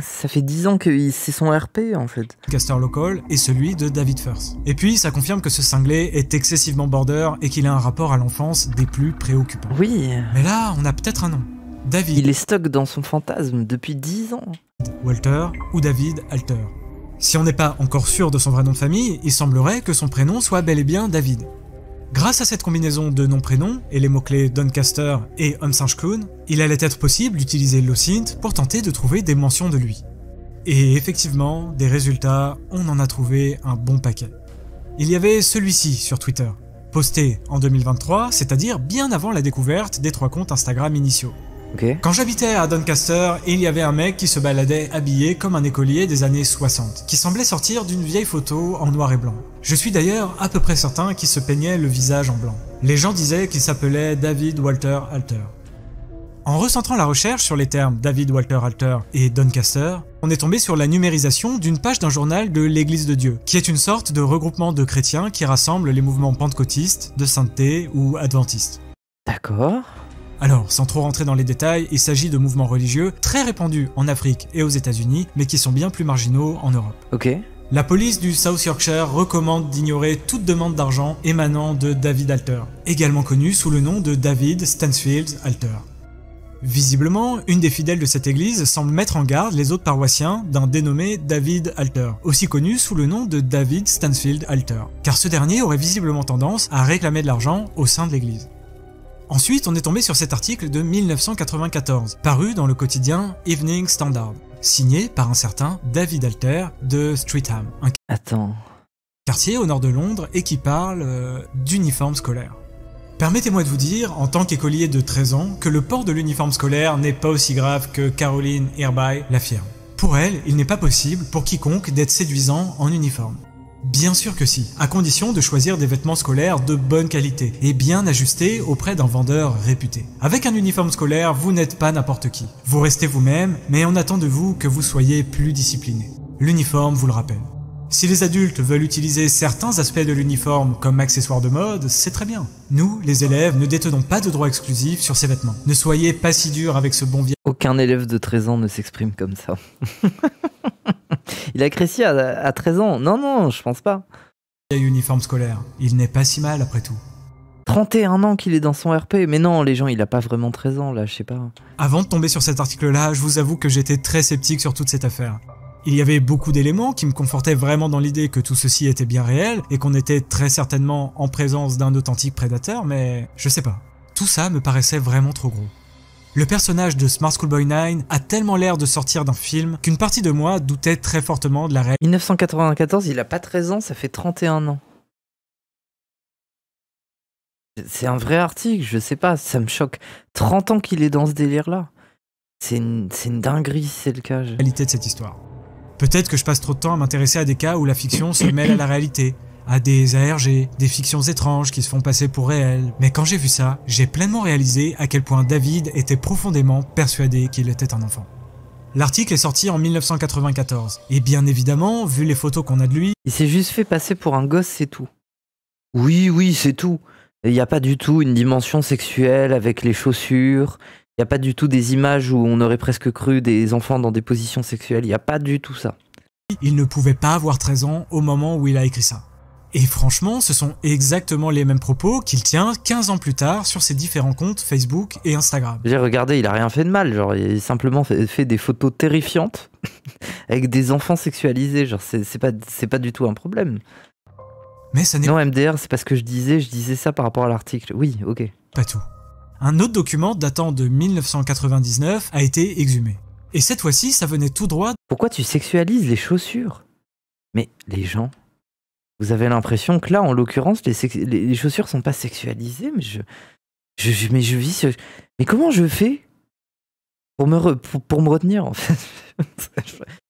S1: ça fait 10 ans que c'est son RP, en fait.
S2: Doncaster Local et celui de David Firth. Et puis, ça confirme que ce cinglé est excessivement border et qu'il a un rapport à l'enfance des plus préoccupants.
S1: Oui.
S2: Mais là, on a peut-être un nom. David
S1: Il est stock dans son fantasme depuis 10 ans.
S2: Walter ou David Alter. Si on n'est pas encore sûr de son vrai nom de famille, il semblerait que son prénom soit bel et bien David. Grâce à cette combinaison de nom-prénom et les mots-clés Doncaster et Homme Singe Clown, il allait être possible d'utiliser l'OSINT pour tenter de trouver des mentions de lui. Et effectivement, des résultats, on en a trouvé un bon paquet. Il y avait celui-ci sur Twitter, posté en 2023, c'est-à-dire bien avant la découverte des 3 comptes Instagram initiaux.
S1: Ok.
S2: Quand j'habitais à Doncaster, il y avait un mec qui se baladait habillé comme un écolier des années 60, qui semblait sortir d'une vieille photo en noir et blanc. Je suis d'ailleurs à peu près certain qu'il se peignait le visage en blanc. Les gens disaient qu'il s'appelait David Walter Alter. En recentrant la recherche sur les termes David Walter Alter et Doncaster, on est tombé sur la numérisation d'une page d'un journal de l'Église de Dieu, qui est une sorte de regroupement de chrétiens qui rassemble les mouvements pentecôtistes, de sainteté ou adventistes.
S1: D'accord.
S2: Alors, sans trop rentrer dans les détails, il s'agit de mouvements religieux très répandus en Afrique et aux États-Unis, mais qui sont bien plus marginaux en Europe.
S1: Ok.
S2: La police du South Yorkshire recommande d'ignorer toute demande d'argent émanant de David Alter, également connu sous le nom de David Stansfield Alter. Visiblement, une des fidèles de cette église semble mettre en garde les autres paroissiens d'un dénommé David Alter, aussi connu sous le nom de David Stansfield Alter, car ce dernier aurait visiblement tendance à réclamer de l'argent au sein de l'église. Ensuite, on est tombé sur cet article de 1994, paru dans le quotidien Evening Standard, signé par un certain David Alter de Streatham, un quartier au nord de Londres et qui parle d'uniforme scolaire. Permettez-moi de vous dire, en tant qu'écolier de 13 ans, que le port de l'uniforme scolaire n'est pas aussi grave que Caroline Herby l'affirme. Pour elle, il n'est pas possible pour quiconque d'être séduisant en uniforme. Bien sûr que si, à condition de choisir des vêtements scolaires de bonne qualité et bien ajustés auprès d'un vendeur réputé. Avec un uniforme scolaire, vous n'êtes pas n'importe qui. Vous restez vous-même, mais on attend de vous que vous soyez plus discipliné. L'uniforme vous le rappelle. Si les adultes veulent utiliser certains aspects de l'uniforme comme accessoire de mode, c'est très bien. Nous, les élèves, ne détenons pas de droit exclusif sur ces vêtements. Ne soyez pas si durs avec ce bon vieil...
S1: Aucun élève de 13 ans ne s'exprime comme ça. Il a Crécy à 13 ans. Non, je pense pas.
S2: Uniforme scolaire. Il n'est pas si mal après tout.
S1: 31 ans qu'il est dans son RP. Mais non, les gens, il a pas vraiment 13 ans là, je sais pas.
S2: Avant de tomber sur cet article-là, je vous avoue que j'étais très sceptique sur toute cette affaire. Il y avait beaucoup d'éléments qui me confortaient vraiment dans l'idée que tout ceci était bien réel et qu'on était très certainement en présence d'un authentique prédateur, mais je sais pas. Tout ça me paraissait vraiment trop gros. Le personnage de Smart Schoolboy 9 a tellement l'air de sortir d'un film qu'une partie de moi doutait très fortement de la réalité.
S1: 1994, il a pas 13 ans, ça fait 31 ans. C'est un vrai article, je sais pas, ça me choque. 30 ans qu'il est dans ce délire-là. C'est une dinguerie, c'est le cas.
S2: Réalité de cette histoire. Peut-être que je passe trop de temps à m'intéresser à des cas où la fiction se mêle à la réalité, à des ARG, des fictions étranges qui se font passer pour réelles. Mais quand j'ai vu ça, j'ai pleinement réalisé à quel point David était profondément persuadé qu'il était un enfant. L'article est sorti en 1994, et bien évidemment, vu les photos qu'on a de lui...
S1: Il s'est juste fait passer pour un gosse, c'est tout. Oui, c'est tout. Il n'y a pas du tout une dimension sexuelle avec les chaussures. Il n'y a pas du tout des images où on aurait presque cru des enfants dans des positions sexuelles. Il n'y a pas du tout ça.
S2: Il ne pouvait pas avoir 13 ans au moment où il a écrit ça. Et franchement, ce sont exactement les mêmes propos qu'il tient 15 ans plus tard sur ses différents comptes Facebook et Instagram.
S1: J'ai regardé, il a rien fait de mal. Genre, il a simplement fait des photos terrifiantes avec des enfants sexualisés. Genre, c'est pas du tout un problème.
S2: Mais ça n'est
S1: non, MDR, c'est pas ce que je disais ça par rapport à l'article. Oui, ok.
S2: Pas tout. Un autre document datant de 1999 a été exhumé. Et cette fois-ci, ça venait tout droit...
S1: Pourquoi tu sexualises les chaussures? Mais les gens, vous avez l'impression que là, en l'occurrence, les chaussures sont pas sexualisées, mais je vis... Mais comment je fais pour me retenir, en fait?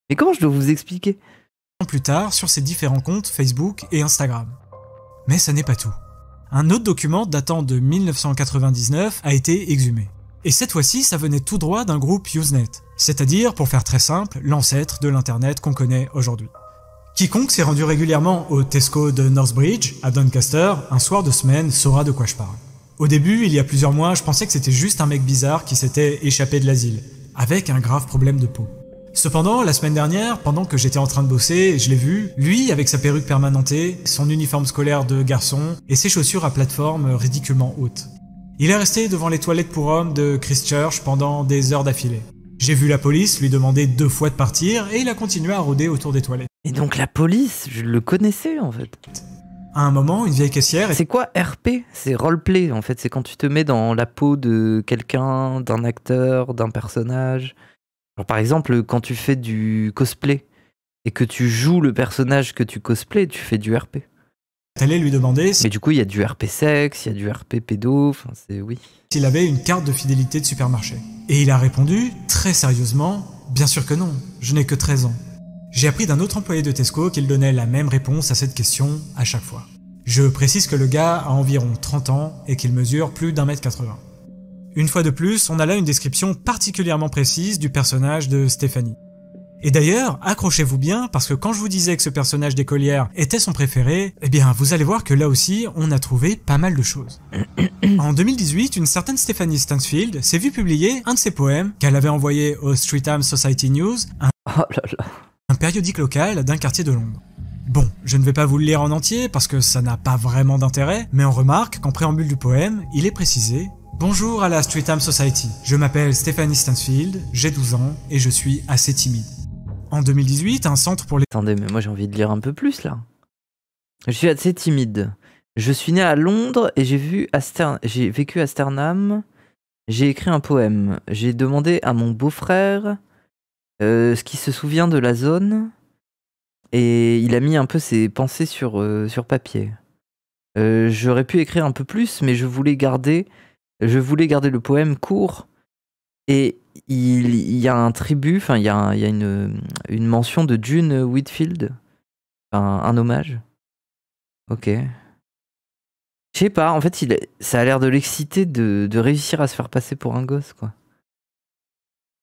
S1: Mais comment je dois vous expliquer?
S2: Plus tard, sur ses différents comptes Facebook et Instagram. Mais ça n'est pas tout. Un autre document datant de 1999 a été exhumé. Et cette fois-ci, ça venait tout droit d'un groupe Usenet, c'est-à-dire, pour faire très simple, l'ancêtre de l'internet qu'on connaît aujourd'hui. Quiconque s'est rendu régulièrement au Tesco de Northbridge, à Doncaster, un soir de semaine saura de quoi je parle. Au début, il y a plusieurs mois, je pensais que c'était juste un mec bizarre qui s'était échappé de l'asile, avec un grave problème de peau. Cependant, la semaine dernière, pendant que j'étais en train de bosser, je l'ai vu, lui avec sa perruque permanentée, son uniforme scolaire de garçon et ses chaussures à plateforme ridiculement hautes. Il est resté devant les toilettes pour hommes de Christchurch pendant des heures d'affilée. J'ai vu la police lui demander 2 fois de partir et il a continué à rôder autour des toilettes.
S1: Et donc la police, je le connaissais en fait.
S2: À un moment, une vieille caissière...
S1: C'est quoi RP? C'est roleplay en fait, c'est quand tu te mets dans la peau de quelqu'un, d'un acteur, d'un personnage... Alors, par exemple, quand tu fais du cosplay et que tu joues le personnage que tu cosplays, tu fais du RP.
S2: T'allais lui demander...
S1: Mais du coup, il y a du RP sexe, il y a du RP pédo, enfin, c'est oui.
S2: S'il avait une carte de fidélité de supermarché. Et il a répondu, très sérieusement, bien sûr que non, je n'ai que 13 ans. J'ai appris d'un autre employé de Tesco qu'il donnait la même réponse à cette question à chaque fois. Je précise que le gars a environ 30 ans et qu'il mesure plus d'1m80. Une fois de plus, on a là une description particulièrement précise du personnage de Stéphanie. Et d'ailleurs, accrochez-vous bien, parce que quand je vous disais que ce personnage d'écolière était son préféré, eh bien, vous allez voir que là aussi, on a trouvé pas mal de choses. En 2018, une certaine Stéphanie Stansfield s'est vue publier un de ses poèmes qu'elle avait envoyé au Streatham Society News, un périodique local d'un quartier de Londres. Bon, je ne vais pas vous le lire en entier parce que ça n'a pas vraiment d'intérêt, mais on remarque qu'en préambule du poème, il est précisé « Bonjour à la Streatham Society, je m'appelle Stephanie Stansfield, j'ai 12 ans et je suis assez timide. » En 2018, un centre pour les...
S1: Attendez, mais moi j'ai envie de lire un peu plus là. Je suis assez timide. Je suis né à Londres et j'ai vécu à Sternham. J'ai écrit un poème. J'ai demandé à mon beau-frère ce qu'il se souvient de la zone. Et il a mis un peu ses pensées sur papier. J'aurais pu écrire un peu plus, mais je voulais garder le poème court. Et il y a un tribut, enfin il y a une mention de June Whitfield, un hommage. Ok. Je sais pas, en fait ça a l'air de l'exciter de réussir à se faire passer pour un gosse, quoi.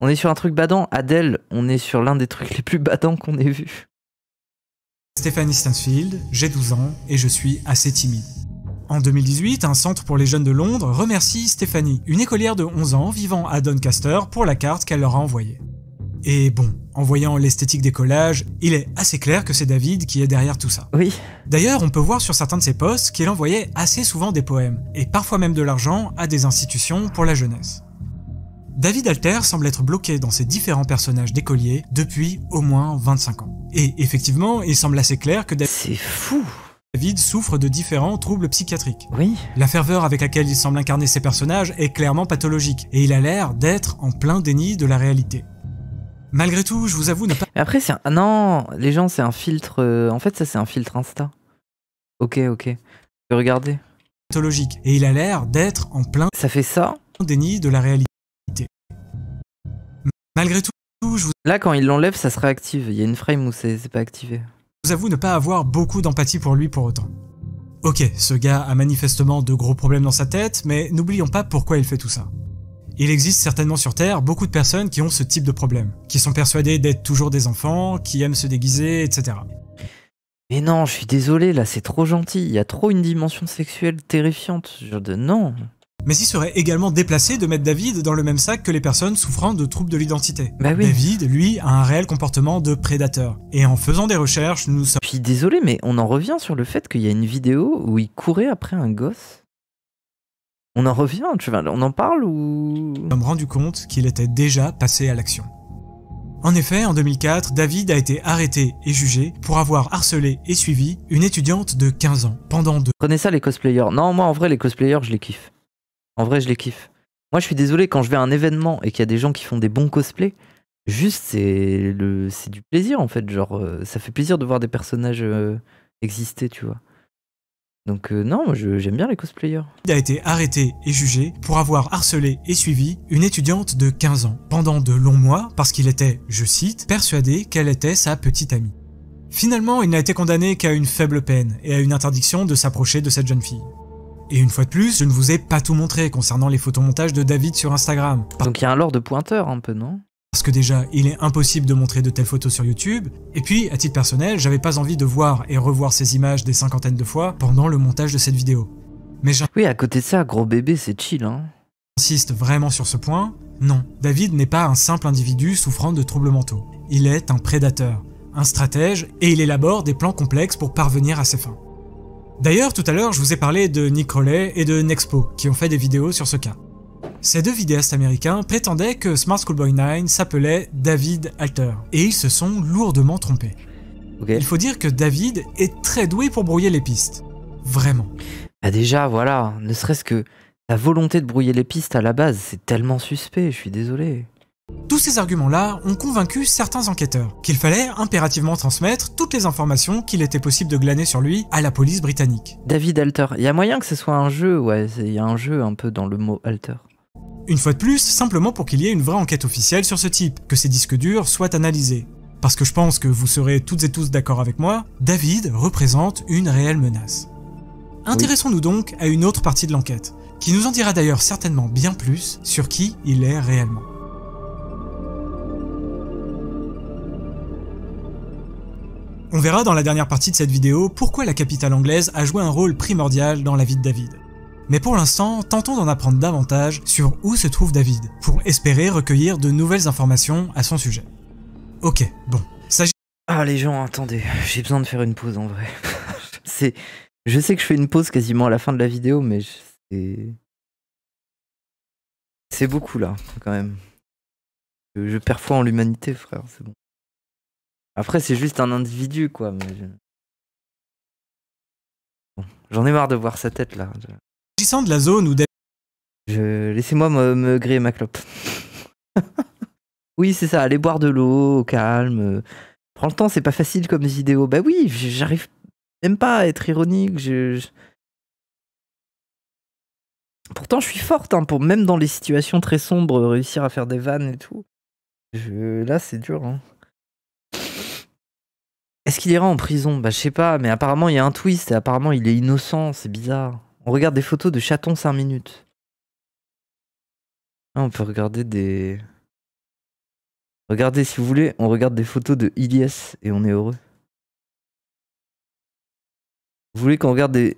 S1: On est sur un truc badant. Adèle, on est sur l'un des trucs les plus badants qu'on ait vu.
S2: Stephanie Stansfield, j'ai 12 ans et je suis assez timide. En 2018, un centre pour les jeunes de Londres remercie Stephanie, une écolière de 11 ans vivant à Doncaster, pour la carte qu'elle leur a envoyée. Et bon, en voyant l'esthétique des collages, il est assez clair que c'est David qui est derrière tout ça.
S1: Oui.
S2: D'ailleurs, on peut voir sur certains de ses posts qu'il envoyait assez souvent des poèmes, et parfois même de l'argent à des institutions pour la jeunesse. David Alter semble être bloqué dans ses différents personnages d'écoliers depuis au moins 25 ans. Et effectivement, il semble assez clair que
S1: C'est fou.
S2: David souffre de différents troubles psychiatriques.
S1: Oui.
S2: La ferveur avec laquelle il semble incarner ses personnages est clairement pathologique, et il a l'air d'être en plein déni de la réalité. Malgré tout, je vous avoue ne pas...
S1: Mais après, ah non, les gens, c'est un filtre... En fait, ça, c'est un filtre Insta. Ok. Je vais regarder.
S2: Pathologique, et il a l'air d'être en plein
S1: Ça fait ça.
S2: déni de la réalité. Malgré tout, je
S1: Là, quand il l'enlève, ça se réactive. Il y a une frame où c'est pas activé.
S2: vous avoue ne pas avoir beaucoup d'empathie pour lui pour autant. Ok, ce gars a manifestement de gros problèmes dans sa tête, mais n'oublions pas pourquoi il fait tout ça. Il existe certainement sur Terre beaucoup de personnes qui ont ce type de problème, qui sont persuadées d'être toujours des enfants, qui aiment se déguiser, etc.
S1: Mais non, je suis désolé, là, c'est trop gentil. Il y a trop une dimension sexuelle terrifiante. Genre de non.
S2: Mais il serait également déplacé de mettre David dans le même sac que les personnes souffrant de troubles de l'identité.
S1: Bah oui.
S2: David, lui, a un réel comportement de prédateur. Et en faisant des recherches, nous sommes
S1: Je suis désolé, mais on en revient sur le fait qu'il y a une vidéo où il courait après un gosse. On en revient, on en parle ou...
S2: rendus compte qu'il était déjà passé à l'action. En effet, en 2004, David a été arrêté et jugé pour avoir harcelé et suivi une étudiante de 15 ans pendant 2
S1: Prenez ça les cosplayers. Non, moi en vrai les cosplayers je les kiffe. En vrai je les kiffe. Moi je suis désolé quand je vais à un événement et qu'il y a des gens qui font des bons cosplays, juste c'est du plaisir en fait. Genre ça fait plaisir de voir des personnages exister, tu vois. Donc non, moi j'aime bien les cosplayers.
S2: Il a été arrêté et jugé pour avoir harcelé et suivi une étudiante de 15 ans pendant de longs mois parce qu'il était, je cite, persuadé qu'elle était sa petite amie. Finalement, il n'a été condamné qu'à une faible peine et à une interdiction de s'approcher de cette jeune fille. Et une fois de plus, je ne vous ai pas tout montré concernant les photomontages de David sur Instagram.
S1: Donc il y a un lore de pointeur un peu, non ?
S2: Parce que déjà, il est impossible de montrer de telles photos sur YouTube, et puis, à titre personnel, j'avais pas envie de voir et revoir ces images des cinquantaines de fois pendant le montage de cette vidéo. Mais
S1: Oui, à côté de ça, gros bébé, c'est chill, hein.
S2: j'insiste vraiment sur ce point, non, David n'est pas un simple individu souffrant de troubles mentaux. Il est un prédateur, un stratège, et il élabore des plans complexes pour parvenir à ses fins. D'ailleurs, tout à l'heure, je vous ai parlé de Nick Crowley et de Nexpo, qui ont fait des vidéos sur ce cas. Ces deux vidéastes américains prétendaient que Smart Schoolboy 9 s'appelait David Alter, et ils se sont lourdement trompés.
S1: Okay.
S2: Il faut dire que David est très doué pour brouiller les pistes. Vraiment.
S1: Bah déjà, voilà, ne serait-ce que la volonté de brouiller les pistes à la base, c'est tellement suspect, je suis désolé.
S2: Tous ces arguments-là ont convaincu certains enquêteurs qu'il fallait impérativement transmettre toutes les informations qu'il était possible de glaner sur lui à la police britannique.
S1: David Alter, il y a moyen que ce soit un jeu, ouais, il y a un jeu un peu dans le mot Alter.
S2: Une fois de plus, simplement pour qu'il y ait une vraie enquête officielle sur ce type, que ces disques durs soient analysés. Parce que je pense que vous serez toutes et tous d'accord avec moi, David représente une réelle menace. Intéressons-nous donc à une autre partie de l'enquête, qui nous en dira d'ailleurs certainement bien plus sur qui il est réellement. On verra dans la dernière partie de cette vidéo pourquoi la capitale anglaise a joué un rôle primordial dans la vie de David. Mais pour l'instant, tentons d'en apprendre davantage sur où se trouve David, pour espérer recueillir de nouvelles informations à son sujet. Ok, bon,
S1: Ah les gens, attendez, j'ai besoin de faire une pause en vrai. Je sais que je fais une pause quasiment à la fin de la vidéo, mais c'est beaucoup là, quand même. Je perds foi en l'humanité, frère, c'est bon. Après, c'est juste un individu, quoi. Mais bon, j'en ai marre de voir sa tête là.
S2: S'agissant de la zone où
S1: Laissez-moi me griller ma clope. Oui, c'est ça, aller boire de l'eau, au calme. Prends le temps, c'est pas facile comme vidéo. Bah oui, j'arrive même pas à être ironique. Pourtant, je suis forte, hein, pour même dans les situations très sombres, réussir à faire des vannes et tout. Là, c'est dur. Hein. Est-ce qu'il ira en prison? Bah, je sais pas, mais apparemment, il y a un twist et apparemment, il est innocent. C'est bizarre. On regarde des photos de chatons 5 minutes. Ah, on peut regarder des... Regardez, si vous voulez, on regarde des photos de Ilyes et on est heureux. Vous voulez qu'on regarde des...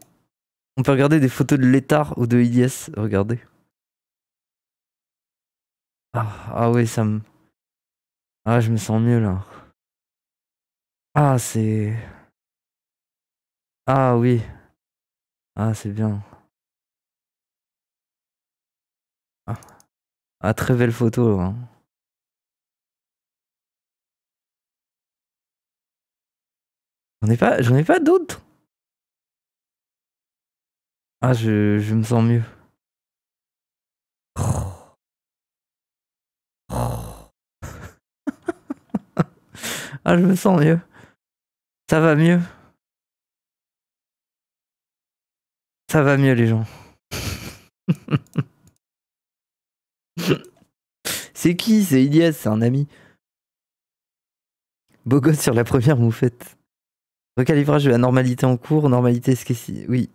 S1: On peut regarder des photos de Létard ou de Ilyes. Regardez. Ah ouais, ça me... Ah, je me sens mieux là. Ah, c'est... Ah oui. Ah, c'est bien. Ah, très belle photo. Hein. J'en ai pas d'autres. Ah, je me sens mieux. Ah, je me sens mieux. Ça va mieux. Ça va mieux, les gens. C'est qui? C'est Ilyes, c'est un ami. Beau gosse sur la première moufette. Recalibrage de la normalité en cours, normalité esquissée. Oui.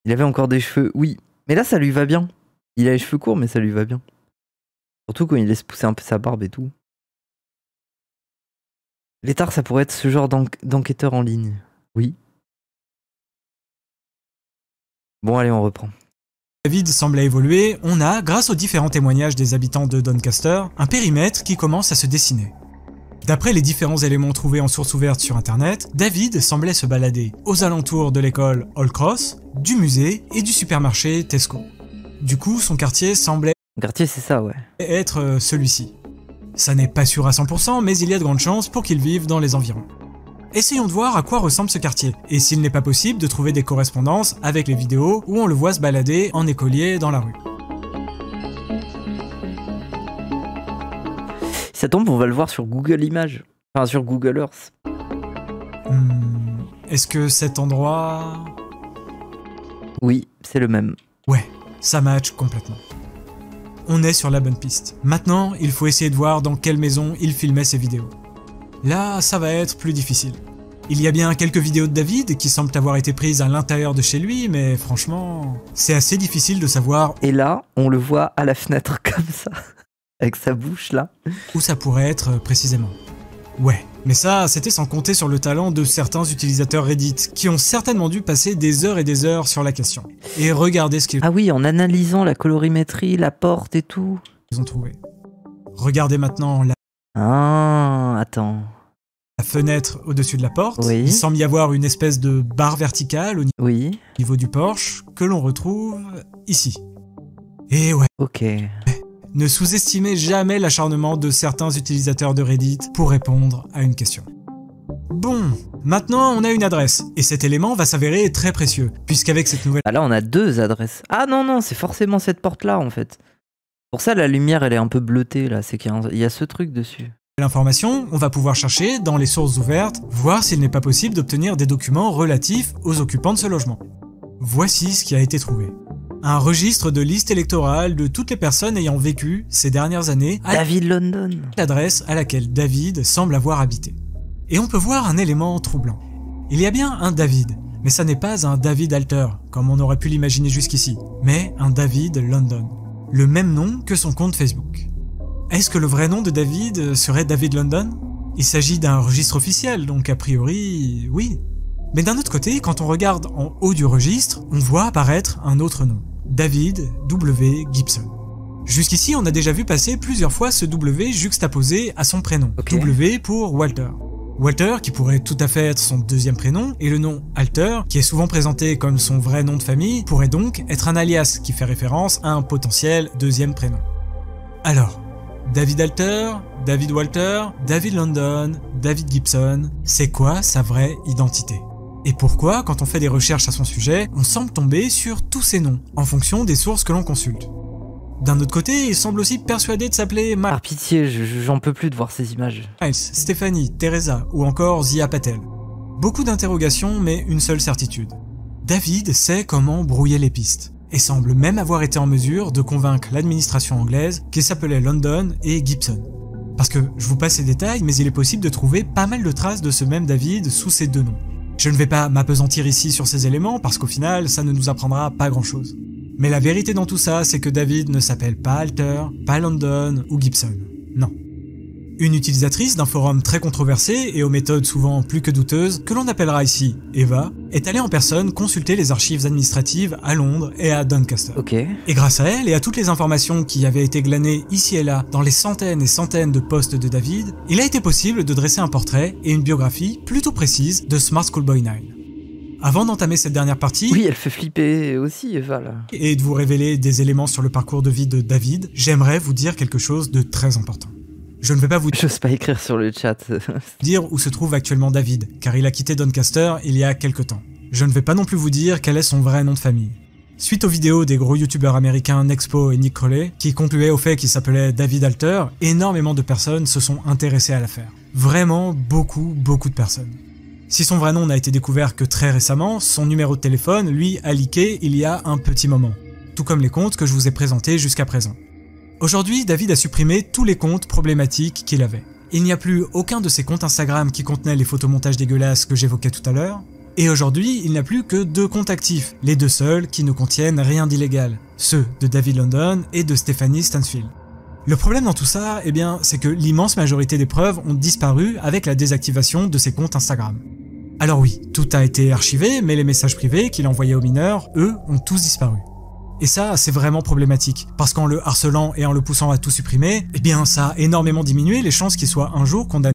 S1: Il avait encore des cheveux, oui. Mais là, ça lui va bien. Il a les cheveux courts, mais ça lui va bien. Surtout quand il laisse pousser un peu sa barbe et tout. Létard, ça pourrait être ce genre d'enquêteur en ligne. Oui. Bon, allez, on reprend.
S2: David semble évoluer, on a, grâce aux différents témoignages des habitants de Doncaster, un périmètre qui commence à se dessiner. D'après les différents éléments trouvés en source ouverte sur internet, David semblait se balader aux alentours de l'école All Cross, du musée et du supermarché Tesco. Du coup, son quartier semblait
S1: Quartier, c'est ça, ouais.
S2: être celui-ci. Ça n'est pas sûr à 100%, mais il y a de grandes chances pour qu'il vive dans les environs. Essayons de voir à quoi ressemble ce quartier, et s'il n'est pas possible de trouver des correspondances avec les vidéos où on le voit se balader en écolier dans la rue.
S1: Si ça tombe, on va le voir sur Google Images. Enfin, sur Google Earth.
S2: Est-ce que cet endroit...
S1: Oui, c'est le même.
S2: Ouais, ça match complètement. On est sur la bonne piste. Maintenant, il faut essayer de voir dans quelle maison il filmait ses vidéos. Là, ça va être plus difficile. Il y a bien quelques vidéos de David qui semblent avoir été prises à l'intérieur de chez lui, mais franchement, c'est assez difficile de savoir...
S1: Et là, on le voit à la fenêtre comme ça, avec sa bouche là.
S2: Où ça pourrait être précisément. Ouais, mais ça, c'était sans compter sur le talent de certains utilisateurs Reddit, qui ont certainement dû passer des heures et des heures sur la question. Et regardez ce qu'ils
S1: Ah oui, en analysant la colorimétrie, la porte et tout.
S2: ont trouvé. Regardez maintenant la
S1: Ah, attends.
S2: fenêtre au-dessus de la porte.
S1: Oui.
S2: Il semble y avoir une espèce de barre verticale au
S1: Oui,
S2: niveau du porche, que l'on retrouve ici. Et ouais,
S1: ok.
S2: ne sous-estimez jamais l'acharnement de certains utilisateurs de Reddit pour répondre à une question. Bon, maintenant on a une adresse, et cet élément va s'avérer très précieux, puisqu'avec cette nouvelle
S1: Ah là, on a 2 adresses. Ah non, c'est forcément cette porte-là, en fait. Pour ça, la lumière, elle est un peu bleutée, là. C'est qu'il y a ce truc dessus.
S2: information, on va pouvoir chercher dans les sources ouvertes, voir s'il n'est pas possible d'obtenir des documents relatifs aux occupants de ce logement. Voici ce qui a été trouvé. Un registre de liste électorale de toutes les personnes ayant vécu ces dernières années à
S1: David London.
S2: l'adresse à laquelle David semble avoir habité. Et on peut voir un élément troublant. Il y a bien un David, mais ça n'est pas un David Alter, comme on aurait pu l'imaginer jusqu'ici, mais un David London. Le même nom que son compte Facebook. Est-ce que le vrai nom de David serait David London? Il s'agit d'un registre officiel, donc a priori, oui. Mais d'un autre côté, quand on regarde en haut du registre, on voit apparaître un autre nom. David W. Gibson. Jusqu'ici, on a déjà vu passer plusieurs fois ce W juxtaposé à son prénom.
S1: Ok.
S2: W pour Walter. Walter, qui pourrait tout à fait être son deuxième prénom, et le nom Alter, qui est souvent présenté comme son vrai nom de famille, pourrait donc être un alias qui fait référence à un potentiel deuxième prénom. Alors, David Alter, David Walter, David London, David Gibson, c'est quoi sa vraie identité? Et pourquoi, quand on fait des recherches à son sujet, on semble tomber sur tous ces noms, en fonction des sources que l'on consulte? D'un autre côté, il semble aussi persuadé de s'appeler
S1: Par pitié, j'en peux plus de voir ces images.
S2: Miles, Stephanie, Teresa ou encore Zia Patel. Beaucoup d'interrogations, mais une seule certitude. David sait comment brouiller les pistes, et semble même avoir été en mesure de convaincre l'administration anglaise qu'il s'appelait London et Gibson. Parce que, je vous passe les détails, mais il est possible de trouver pas mal de traces de ce même David sous ces deux noms. Je ne vais pas m'appesantir ici sur ces éléments, parce qu'au final, ça ne nous apprendra pas grand chose. Mais la vérité dans tout ça, c'est que David ne s'appelle pas Alter, pas London ou Gibson. Non. Une utilisatrice d'un forum très controversé et aux méthodes souvent plus que douteuses, que l'on appellera ici Eva, est allée en personne consulter les archives administratives à Londres et à Doncaster.
S1: Ok.
S2: Et grâce à elle et à toutes les informations qui avaient été glanées ici et là dans les centaines et centaines de posts de David, il a été possible de dresser un portrait et une biographie plutôt précise de Smart Schoolboy 9. Avant d'entamer cette dernière partie,
S1: Oui, elle fait flipper aussi, Eva, là.
S2: et de vous révéler des éléments sur le parcours de vie de David, j'aimerais vous dire quelque chose de très important. Je ne vais pas vous
S1: J'ose pas écrire sur le chat.
S2: dire où se trouve actuellement David, car il a quitté Doncaster il y a quelque temps. Je ne vais pas non plus vous dire quel est son vrai nom de famille. Suite aux vidéos des gros youtubeurs américains Nexpo et Nick Crowley, qui concluaient au fait qu'il s'appelait David Alter, énormément de personnes se sont intéressées à l'affaire. Vraiment beaucoup de personnes. Si son vrai nom n'a été découvert que très récemment, son numéro de téléphone, lui, a leaké il y a un petit moment. Tout comme les comptes que je vous ai présentés jusqu'à présent. Aujourd'hui, David a supprimé tous les comptes problématiques qu'il avait. Il n'y a plus aucun de ses comptes Instagram qui contenaient les photomontages dégueulasses que j'évoquais tout à l'heure. Et aujourd'hui, il n'a plus que 2 comptes actifs, les 2 seuls qui ne contiennent rien d'illégal. Ceux de David London et de Stephanie Stansfield. Le problème dans tout ça, eh bien, c'est que l'immense majorité des preuves ont disparu avec la désactivation de ses comptes Instagram. Alors oui, tout a été archivé, mais les messages privés qu'il envoyait aux mineurs, eux, ont tous disparu. Et ça, c'est vraiment problématique, parce qu'en le harcelant et en le poussant à tout supprimer, eh bien, ça a énormément diminué les chances qu'il soit un jour condamné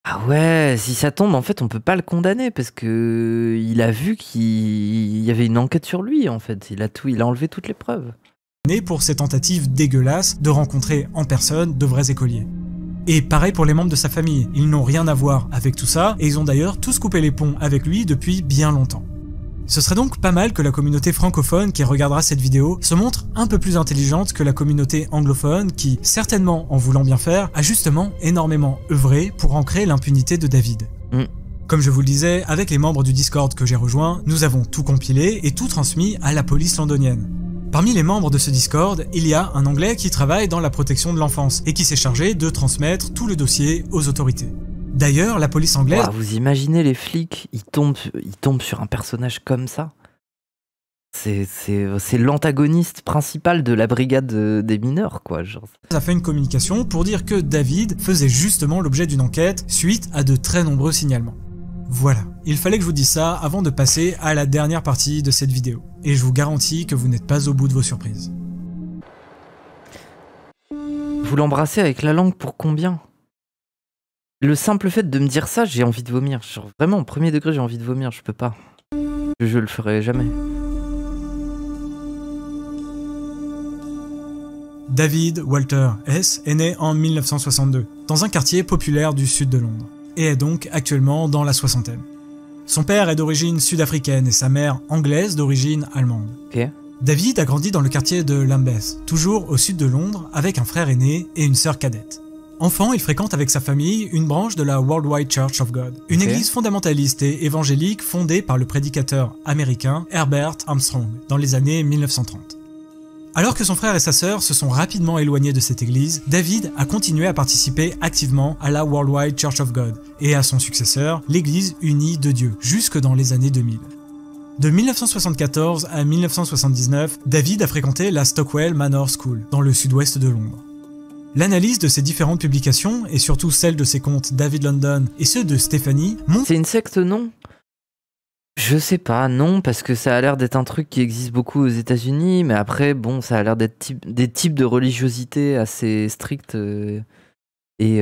S1: Ah ouais, si ça tombe, en fait, on peut pas le condamner parce que il a vu qu'il y avait une enquête sur lui, en fait. Il a enlevé toutes les preuves.
S2: pour ses tentatives dégueulasses de rencontrer en personne de vrais écoliers. Et pareil pour les membres de sa famille, ils n'ont rien à voir avec tout ça, et ils ont d'ailleurs tous coupé les ponts avec lui depuis bien longtemps. Ce serait donc pas mal que la communauté francophone qui regardera cette vidéo se montre un peu plus intelligente que la communauté anglophone qui, certainement en voulant bien faire, a justement énormément œuvré pour ancrer l'impunité de David. Comme je vous le disais, avec les membres du Discord que j'ai rejoint, nous avons tout compilé et tout transmis à la police londonienne. Parmi les membres de ce Discord, il y a un Anglais qui travaille dans la protection de l'enfance et qui s'est chargé de transmettre tout le dossier aux autorités. D'ailleurs, la police anglaise...
S1: Wow, vous imaginez les flics, ils tombent sur un personnage comme ça. C'est l'antagoniste principal de la brigade des mineurs, quoi. Genre.
S2: a fait une communication pour dire que David faisait justement l'objet d'une enquête suite à de très nombreux signalements. Voilà, il fallait que je vous dise ça avant de passer à la dernière partie de cette vidéo. Et je vous garantis que vous n'êtes pas au bout de vos surprises.
S1: Vous l'embrassez avec la langue pour combien? Le simple fait de me dire ça, j'ai envie de vomir. Genre, vraiment, au premier degré, j'ai envie de vomir, je peux pas. Je le ferai jamais.
S2: David Walter S. est né en 1962, dans un quartier populaire du sud de Londres, et est donc actuellement dans la soixantaine. Son père est d'origine sud-africaine et sa mère anglaise d'origine allemande.
S1: Ok.
S2: David a grandi dans le quartier de Lambeth, toujours au sud de Londres, avec un frère aîné et une sœur cadette. Enfant, il fréquente avec sa famille une branche de la Worldwide Church of God, une église fondamentaliste et évangélique fondée par le prédicateur américain Herbert Armstrong dans les années 1930. Alors que son frère et sa sœur se sont rapidement éloignés de cette église, David a continué à participer activement à la Worldwide Church of God et à son successeur, l'Église unie de Dieu, jusque dans les années 2000. De 1974 à 1979, David a fréquenté la Stockwell Manor School, dans le sud-ouest de Londres. L'analyse de ces différentes publications, et surtout celle de ses comptes David London et ceux de Stephanie, montre...
S1: C'est une secte, non? Je sais pas, non, parce que ça a l'air d'être un truc qui existe beaucoup aux États-Unis, mais après, bon, ça a l'air d'être des types de religiosité assez stricts et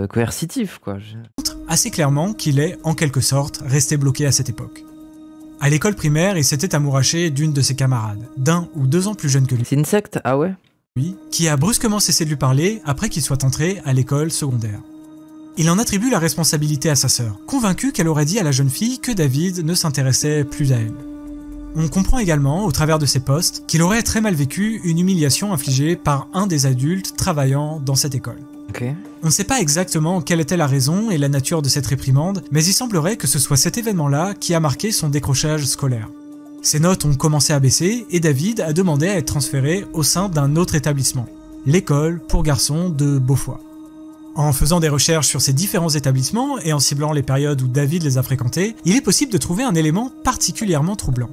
S1: coercitifs, quoi.
S2: assez clairement qu'il est, en quelque sorte, resté bloqué à cette époque. À l'école primaire, il s'était amouraché d'une de ses camarades, d'1 ou 2 ans plus jeune que
S1: C'est une secte? Ah ouais?
S2: lui, qui a brusquement cessé de lui parler après qu'il soit entré à l'école secondaire. Il en attribue la responsabilité à sa sœur, convaincu qu'elle aurait dit à la jeune fille que David ne s'intéressait plus à elle. On comprend également, au travers de ses posts, qu'il aurait très mal vécu une humiliation infligée par un des adultes travaillant dans cette école.
S1: Ok.
S2: On ne sait pas exactement quelle était la raison et la nature de cette réprimande, mais il semblerait que ce soit cet événement-là qui a marqué son décrochage scolaire. Ses notes ont commencé à baisser et David a demandé à être transféré au sein d'un autre établissement, l'école pour garçons de Beaufoy. En faisant des recherches sur ces différents établissements et en ciblant les périodes où David les a fréquentés, il est possible de trouver un élément particulièrement troublant.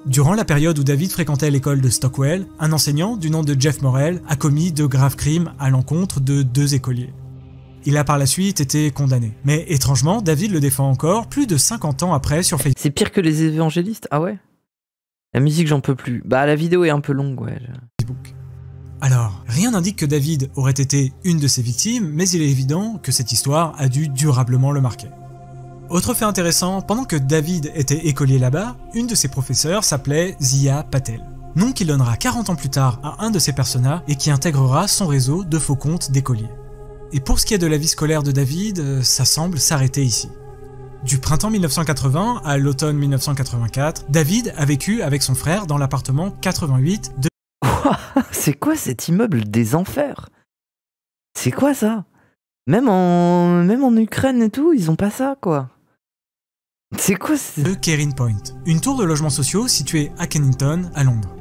S2: Durant la période où David fréquentait l'école de Stockwell, un enseignant du nom de Jeff Morrell a commis de graves crimes à l'encontre de 2 écoliers. Il a par la suite été condamné. Mais étrangement, David le défend encore plus de 50 ans après sur Facebook.
S1: C'est pire que les évangélistes? Ah ouais? La musique, j'en peux plus. Bah, la vidéo est un peu longue, ouais.
S2: Alors, rien n'indique que David aurait été une de ses victimes, mais il est évident que cette histoire a dû durablement le marquer. Autre fait intéressant, pendant que David était écolier là-bas, une de ses professeurs s'appelait Zia Patel, nom qu'il donnera 40 ans plus tard à un de ses personnages et qui intégrera son réseau de faux comptes d'écoliers. Et pour ce qui est de la vie scolaire de David, ça semble s'arrêter ici. Du printemps 1980 à l'automne 1984, David a vécu avec son frère dans l'appartement 88 de...
S1: C'est quoi cet immeuble des enfers? C'est quoi ça? Même en Ukraine et tout, ils ont pas ça, quoi. C'est quoi
S2: de Kerin Point, une tour de logements sociaux située à Kennington, à Londres.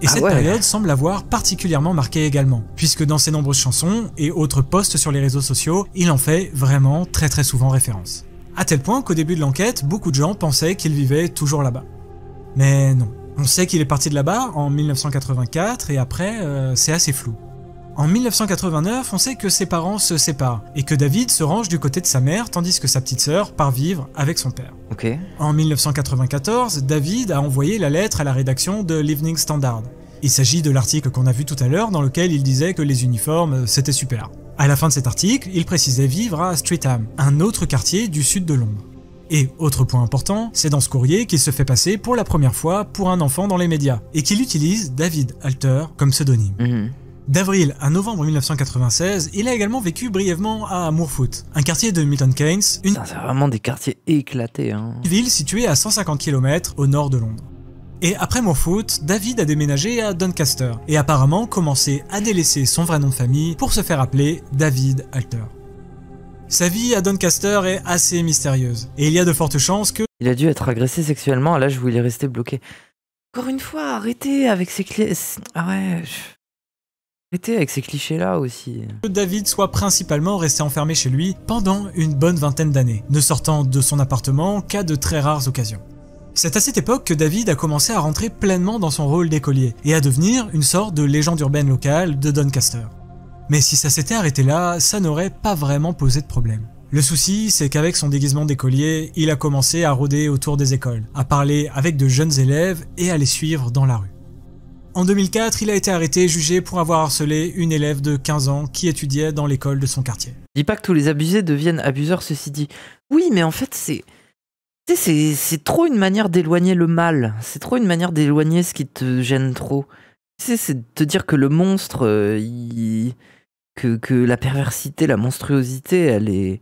S2: Et cette période semble l'avoir particulièrement marqué également, puisque dans ses nombreuses chansons et autres posts sur les réseaux sociaux, il en fait vraiment très souvent référence. À tel point qu'au début de l'enquête, beaucoup de gens pensaient qu'il vivait toujours là-bas. Mais non. On sait qu'il est parti de là-bas en 1984 et après, c'est assez flou. En 1989, on sait que ses parents se séparent et que David se range du côté de sa mère tandis que sa petite sœur part vivre avec son père.
S1: Ok.
S2: En 1994, David a envoyé la lettre à la rédaction de l'Evening Standard. Il s'agit de l'article qu'on a vu tout à l'heure dans lequel il disait que les uniformes c'était super. À la fin de cet article, il précisait vivre à Streatham, un autre quartier du sud de Londres. Et, autre point important, c'est dans ce courrier qu'il se fait passer pour la première fois pour un enfant dans les médias, et qu'il utilise David Alter comme pseudonyme. D'avril à novembre 1996, il a également vécu brièvement à Moorfoot, un quartier de Milton Keynes, une
S1: C'est vraiment des quartiers éclatés, hein.
S2: ville située à 150 km au nord de Londres. Et après Moorfoot, David a déménagé à Doncaster, et apparemment commencé à délaisser son vrai nom de famille pour se faire appeler David Alter. Sa vie à Doncaster est assez mystérieuse, et il y a de fortes chances que
S1: Il a dû être agressé sexuellement à l'âge où il est resté bloqué. Encore une fois, arrêtez avec ces Arrêtez avec ces clichés-là aussi.
S2: David soit principalement resté enfermé chez lui pendant une bonne vingtaine d'années, ne sortant de son appartement qu'à de très rares occasions. C'est à cette époque que David a commencé à rentrer pleinement dans son rôle d'écolier, et à devenir une sorte de légende urbaine locale de Doncaster. Mais si ça s'était arrêté là, ça n'aurait pas vraiment posé de problème. Le souci, c'est qu'avec son déguisement d'écolier, il a commencé à rôder autour des écoles, à parler avec de jeunes élèves et à les suivre dans la rue. En 2004, il a été arrêté et jugé pour avoir harcelé une élève de 15 ans qui étudiait dans l'école de son quartier.
S1: Je dis pas que tous les abusés deviennent abuseurs, ceci dit. Oui, mais en fait, c'est trop une manière d'éloigner le mal. C'est trop une manière d'éloigner ce qui te gêne trop. C'est de te dire que le monstre, que la perversité, la monstruosité, elle est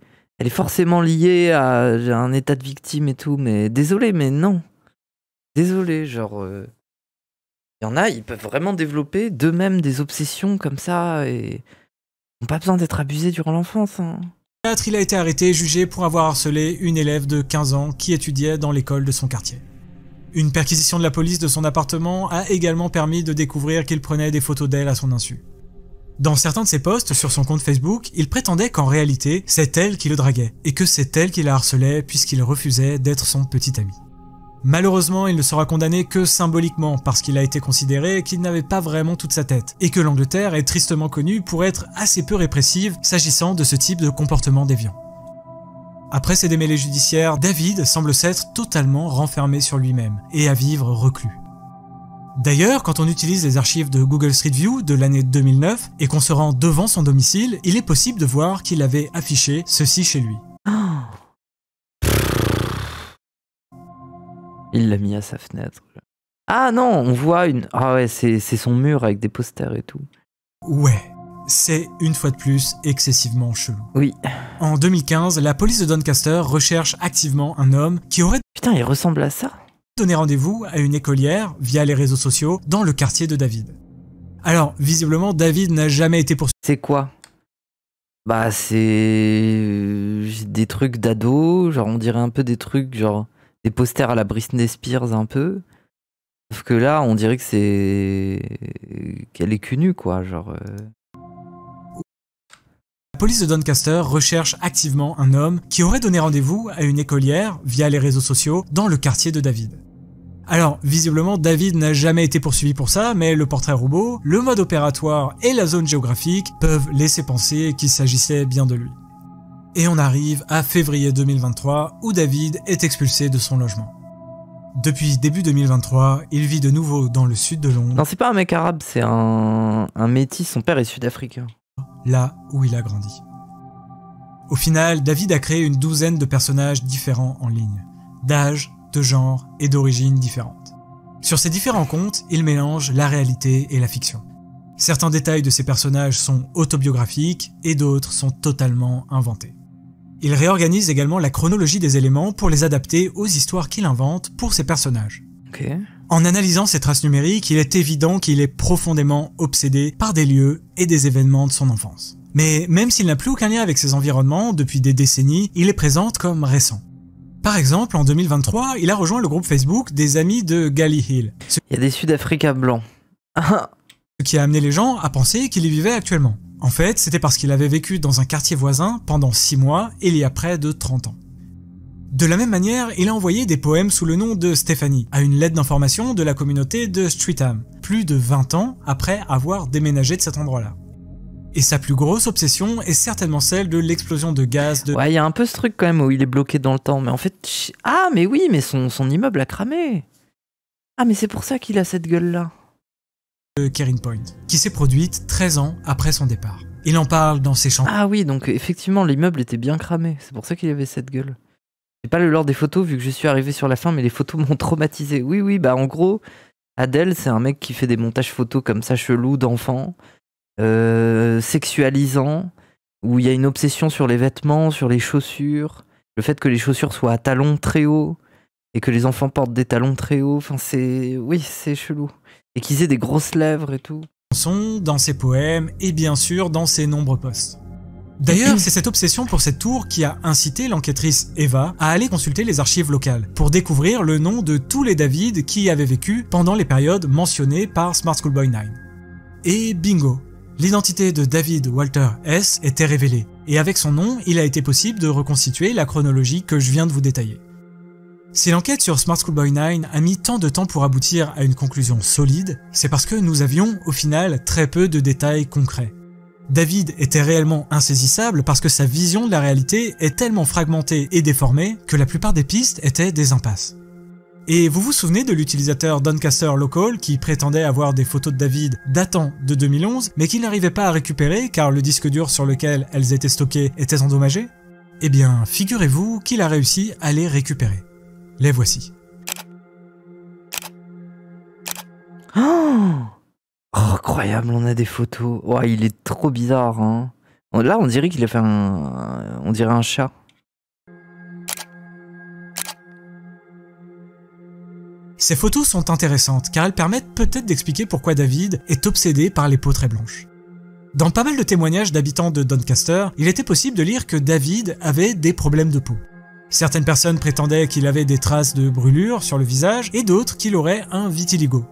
S1: forcément liée à un état de victime et tout. Mais désolé, mais non. Désolé, genre... Il y en a, ils peuvent vraiment développer d'eux-mêmes des obsessions comme ça et n'ont pas besoin d'être abusés durant l'enfance. Hein.
S2: Il a été arrêté et jugé pour avoir harcelé une élève de 15 ans qui étudiait dans l'école de son quartier. Une perquisition de la police de son appartement a également permis de découvrir qu'il prenait des photos d'elle à son insu. Dans certains de ses posts sur son compte Facebook, il prétendait qu'en réalité, c'est elle qui le draguait, et que c'est elle qui la harcelait puisqu'il refusait d'être son petit ami. Malheureusement, il ne sera condamné que symboliquement parce qu'il a été considéré qu'il n'avait pas vraiment toute sa tête, et que l'Angleterre est tristement connue pour être assez peu répressive s'agissant de ce type de comportement déviant. Après ces démêlés judiciaires, David semble s'être totalement renfermé sur lui-même, et à vivre reclus. D'ailleurs, quand on utilise les archives de Google Street View de l'année 2009 et qu'on se rend devant son domicile, il est possible de voir qu'il avait affiché ceci chez lui.
S1: Il l'a mis à sa fenêtre. Ah non, on voit une... Ah ouais, c'est son mur avec des posters et tout.
S2: Ouais, c'est une fois de plus excessivement chelou.
S1: Oui.
S2: En 2015, la police de Doncaster recherche activement un homme qui aurait
S1: Putain, il ressemble à ça.
S2: donné rendez-vous à une écolière via les réseaux sociaux dans le quartier de David. Alors, visiblement, David n'a jamais été poursuivi.
S1: C'est quoi? Bah, c'est des trucs d'ado, genre on dirait un peu des trucs, genre des posters à la Britney Spears un peu. Sauf que là, on dirait que qu'elle est cul nue, quoi, genre...
S2: La police de Doncaster recherche activement un homme qui aurait donné rendez-vous à une écolière via les réseaux sociaux dans le quartier de David. Alors, visiblement, David n'a jamais été poursuivi pour ça, mais le portrait robot, le mode opératoire et la zone géographique peuvent laisser penser qu'il s'agissait bien de lui. Et on arrive à février 2023, où David est expulsé de son logement. Depuis début 2023, il vit de nouveau dans le sud de Londres.
S1: Non, c'est pas un mec arabe, c'est un métis, son père est sud-africain.
S2: Là où il a grandi. Au final, David a créé une douzaine de personnages différents en ligne, d'âge, de genre et d'origines différentes. Sur ces différents comptes, il mélange la réalité et la fiction. Certains détails de ces personnages sont autobiographiques et d'autres sont totalement inventés. Il réorganise également la chronologie des éléments pour les adapter aux histoires qu'il invente pour ses personnages.
S1: Ok.
S2: En analysant ces traces numériques, il est évident qu'il est profondément obsédé par des lieux et des événements de son enfance. Mais même s'il n'a plus aucun lien avec ses environnements depuis des décennies, il les présente comme récents. Par exemple, en 2023, il a rejoint le groupe Facebook des amis de Gally Hill, ce
S1: Il y a des Sud-Africains blancs.
S2: qui a amené les gens à penser qu'il y vivait actuellement. En fait, c'était parce qu'il avait vécu dans un quartier voisin pendant 6 mois il y a près de 30 ans. De la même manière, il a envoyé des poèmes sous le nom de Stéphanie à une lettre d'information de la communauté de Streatham, plus de 20 ans après avoir déménagé de cet endroit-là. Et sa plus grosse obsession est certainement celle de l'explosion de gaz de...
S1: Ouais, il y a un peu ce truc quand même où il est bloqué dans le temps. Mais en fait... Ah, mais oui, mais son immeuble a cramé. Ah, mais c'est pour ça qu'il a cette gueule-là.
S2: Kering Point, qui s'est produite 13 ans après son départ. Il en parle dans ses chansons.
S1: Ah oui, donc effectivement, l'immeuble était bien cramé. C'est pour ça qu'il avait cette gueule. J'ai pas le lore des photos vu que je suis arrivé sur la fin, mais les photos m'ont traumatisé. Oui, bah en gros, Adèle, c'est un mec qui fait des montages photos comme ça, chelous, d'enfants, sexualisants, où il y a une obsession sur les vêtements, sur les chaussures, le fait que les chaussures soient à talons très hauts, et que les enfants portent des talons très hauts. Enfin, oui, c'est chelou. Et qu'ils aient des grosses lèvres et tout.
S2: Dans ses poèmes et bien sûr dans ses nombreux posts. D'ailleurs, c'est cette obsession pour cette tour qui a incité l'enquêtrice Eva à aller consulter les archives locales pour découvrir le nom de tous les David qui y avaient vécu pendant les périodes mentionnées par Smart Schoolboy 9. Et bingo, l'identité de David Walter S était révélée, et avec son nom, il a été possible de reconstituer la chronologie que je viens de vous détailler. Si l'enquête sur Smart Schoolboy 9 a mis tant de temps pour aboutir à une conclusion solide, c'est parce que nous avions, au final, très peu de détails concrets. David était réellement insaisissable parce que sa vision de la réalité est tellement fragmentée et déformée que la plupart des pistes étaient des impasses. Et vous vous souvenez de l'utilisateur Doncaster Local qui prétendait avoir des photos de David datant de 2011, mais qu'il n'arrivait pas à récupérer car le disque dur sur lequel elles étaient stockées était endommagé? Eh bien, figurez-vous qu'il a réussi à les récupérer. Les voici.
S1: Oh, incroyable, on a des photos. Oh, il est trop bizarre. Hein. Là, on dirait qu'il a fait on dirait un chat.
S2: Ces photos sont intéressantes car elles permettent peut-être d'expliquer pourquoi David est obsédé par les peaux très blanches. Dans pas mal de témoignages d'habitants de Doncaster, il était possible de lire que David avait des problèmes de peau. Certaines personnes prétendaient qu'il avait des traces de brûlures sur le visage et d'autres qu'il aurait un vitiligo.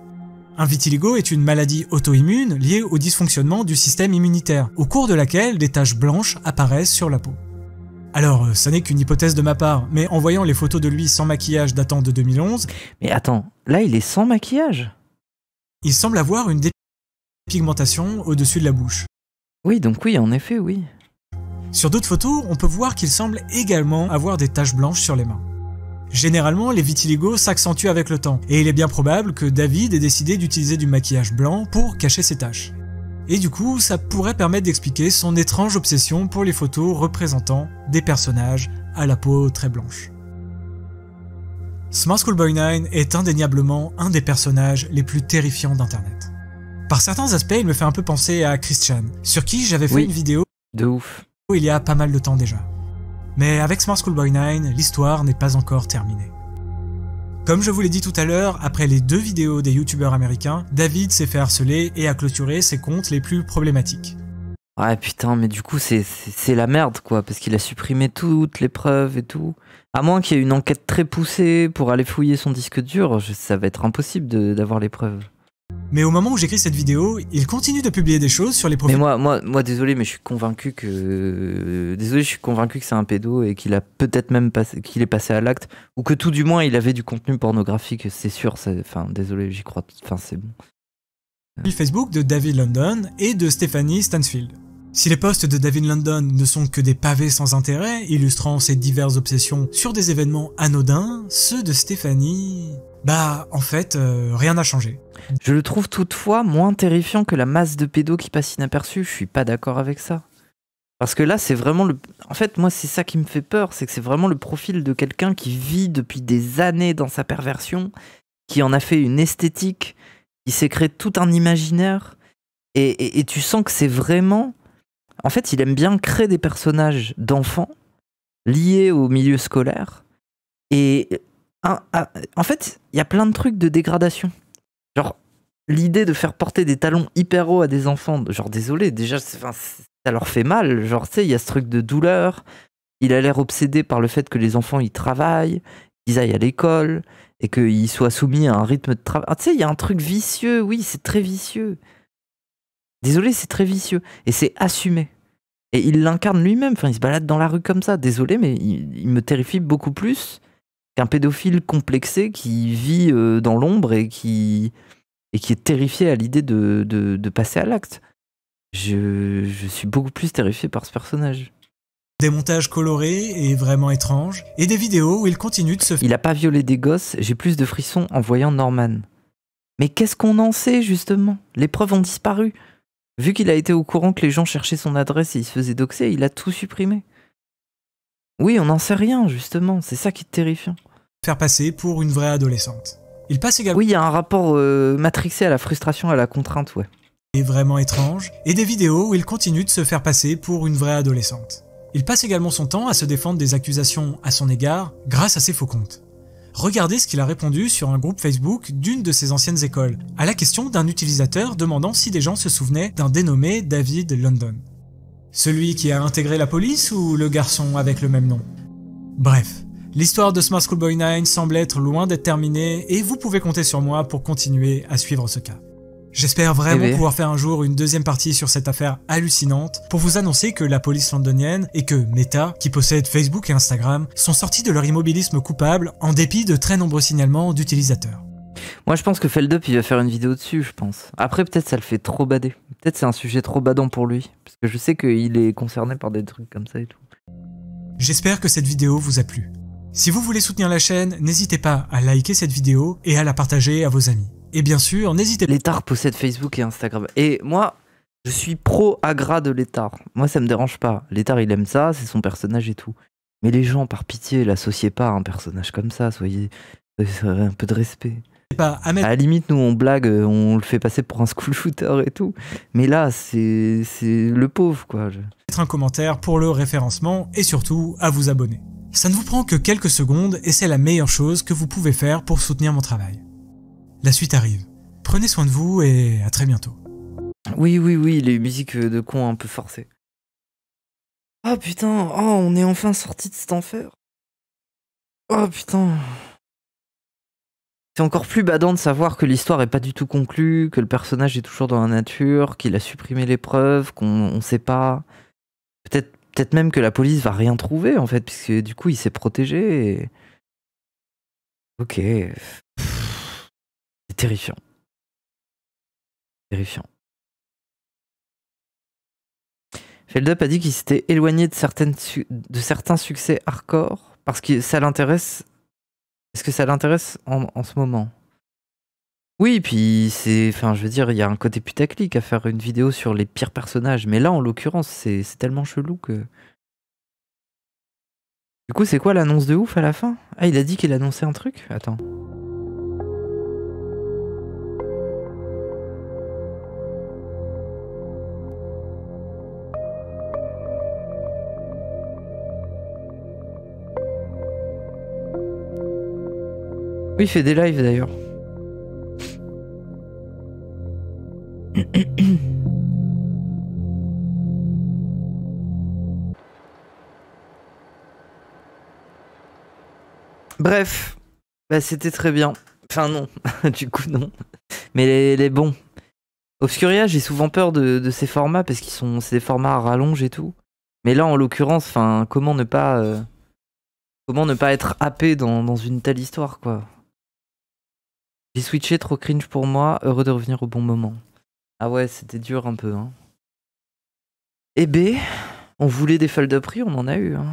S2: Un vitiligo est une maladie auto-immune liée au dysfonctionnement du système immunitaire, au cours de laquelle des taches blanches apparaissent sur la peau. Alors, ça n'est qu'une hypothèse de ma part, mais en voyant les photos de lui sans maquillage datant de 2011...
S1: Mais attends, là il est sans maquillage?
S2: Il semble avoir une dépigmentation au-dessus de la bouche.
S1: Oui, donc oui, en effet, oui.
S2: Sur d'autres photos, on peut voir qu'il semble également avoir des taches blanches sur les mains. Généralement, les vitiligos s'accentuent avec le temps, et il est bien probable que David ait décidé d'utiliser du maquillage blanc pour cacher ses taches. Et du coup, ça pourrait permettre d'expliquer son étrange obsession pour les photos représentant des personnages à la peau très blanche. Smart Schoolboy 9 est indéniablement un des personnages les plus terrifiants d'Internet. Par certains aspects, il me fait un peu penser à Christian, sur qui j'avais fait une vidéo
S1: de ouf.
S2: Il y a pas mal de temps déjà. Mais avec Smart Schoolboy 9, l'histoire n'est pas encore terminée. Comme je vous l'ai dit tout à l'heure, après les 2 vidéos des youtubeurs américains, David s'est fait harceler et a clôturé ses comptes les plus problématiques.
S1: Ouais putain, mais du coup c'est la merde quoi, parce qu'il a supprimé toutes les preuves et tout. À moins qu'il y ait une enquête très poussée pour aller fouiller son disque dur, ça va être impossible d'avoir les preuves.
S2: Mais au moment où j'écris cette vidéo, il continue de publier des choses sur les profils.
S1: Mais moi désolé, mais je suis convaincu que c'est un pédo et qu'il a peut-être même qu'il est passé à l'acte, ou que tout du moins il avait du contenu pornographique, c'est sûr. Enfin désolé, j'y crois. Enfin c'est bon.
S2: Facebook de David London et de Stephanie Stansfield. Si les posts de David London ne sont que des pavés sans intérêt, illustrant ses diverses obsessions sur des événements anodins, ceux de Stephanie... Bah, en fait, rien n'a changé.
S1: Je le trouve toutefois moins terrifiant que la masse de pédos qui passe inaperçue. Je suis pas d'accord avec ça. Parce que là, c'est vraiment le... En fait, moi, c'est ça qui me fait peur, c'est que c'est vraiment le profil de quelqu'un qui vit depuis des années dans sa perversion, qui en a fait une esthétique, qui s'est créé tout un imaginaire, et tu sens que c'est vraiment... En fait, il aime bien créer des personnages d'enfants liés au milieu scolaire, et... En fait, il y a plein de trucs de dégradation. Genre, l'idée de faire porter des talons hyper hauts à des enfants, genre désolé, déjà, ça leur fait mal. Genre, tu sais, il y a ce truc de douleur. Il a l'air obsédé par le fait que les enfants, ils travaillent, qu'ils aillent à l'école, et qu'ils soient soumis à un rythme de travail. Tu sais, il y a un truc vicieux, oui, c'est très vicieux. Désolé, c'est très vicieux. Et c'est assumé. Et il l'incarne lui-même, enfin, il se balade dans la rue comme ça. Désolé, mais il me terrifie beaucoup plus qu'un pédophile complexé qui vit dans l'ombre et qui est terrifié à l'idée de passer à l'acte. Je suis beaucoup plus terrifié par ce personnage.
S2: Des montages colorés et vraiment étranges, et des vidéos où il continue de se...
S1: Il a pas violé des gosses, j'ai plus de frissons en voyant Norman. Mais qu'est-ce qu'on en sait justement? Les preuves ont disparu. Vu qu'il a été au courant que les gens cherchaient son adresse et il se faisait doxer, il a tout supprimé. Oui, on n'en sait rien, justement. C'est ça qui est terrifiant.
S2: Faire passer pour une vraie adolescente. Il passe également...
S1: Oui, il y a un rapport matrixé à la frustration, à la contrainte, ouais.
S2: Et vraiment étrange, et des vidéos où il continue de se faire passer pour une vraie adolescente. Il passe également son temps à se défendre des accusations à son égard grâce à ses faux comptes. Regardez ce qu'il a répondu sur un groupe Facebook d'une de ses anciennes écoles, à la question d'un utilisateur demandant si des gens se souvenaient d'un dénommé David London. Celui qui a intégré la police ou le garçon avec le même nom? Bref, l'histoire de Smart Schoolboy 9 semble être loin d'être terminée et vous pouvez compter sur moi pour continuer à suivre ce cas. J'espère vraiment pouvoir faire un jour une deuxième partie sur cette affaire hallucinante pour vous annoncer que la police londonienne et que Meta, qui possède Facebook et Instagram, sont sortis de leur immobilisme coupable en dépit de très nombreux signalements d'utilisateurs.
S1: Moi je pense que Feldup il va faire une vidéo dessus, je pense. Après peut-être ça le fait trop bader. Peut-être c'est un sujet trop badant pour lui. Parce que je sais qu'il est concerné par des trucs comme ça et tout.
S2: J'espère que cette vidéo vous a plu. Si vous voulez soutenir la chaîne, n'hésitez pas à liker cette vidéo et à la partager à vos amis. Et bien sûr, n'hésitez pas...
S1: Létard possède Facebook et Instagram. Et moi, je suis pro-agra de Létard. Moi, ça me dérange pas. Létard, il aime ça, c'est son personnage et tout. Mais les gens, par pitié, l'associez pas à un personnage comme ça. Soyez un peu de respect. À la limite, nous, on blague, on le fait passer pour un school shooter et tout. Mais là, c'est le pauvre, quoi.
S2: Mettre un commentaire pour le référencement et surtout à vous abonner. Ça ne vous prend que quelques secondes et c'est la meilleure chose que vous pouvez faire pour soutenir mon travail. La suite arrive. Prenez soin de vous et à très bientôt.
S1: Oui, les musiques de cons un peu forcées. Oh putain, on est enfin sorti de cet enfer. Oh putain. C'est encore plus badant de savoir que l'histoire est pas du tout conclue, que le personnage est toujours dans la nature, qu'il a supprimé les preuves, qu'on sait pas. Peut-être même que la police va rien trouver en fait, puisque du coup il s'est protégé. Et... Ok. C'est terrifiant. Terrifiant. Feldup a dit qu'il s'était éloigné de certains succès hardcore parce que ça l'intéresse. Est-ce que ça l'intéresse en ce moment? Oui, puis c'est. Enfin, je veux dire, il y a un côté putaclic à faire une vidéo sur les pires personnages. Mais là, en l'occurrence, c'est tellement chelou que Du coup, c'est quoi l'annonce de ouf à la fin? Ah, il a dit qu'il annonçait un truc? Attends. Oui, il fait des lives d'ailleurs. Bref, bah, c'était très bien. Enfin non, du coup non. Mais les bons. Obscuria, j'ai souvent peur de ces formats parce c'est des formats à rallonge et tout. Mais là, en l'occurrence, enfin, comment ne pas être happé dans une telle histoire, quoi. J'ai switché, trop cringe pour moi, heureux de revenir au bon moment. Ah ouais, c'était dur un peu, hein. Eh B, on voulait des fold-up, on en a eu, hein.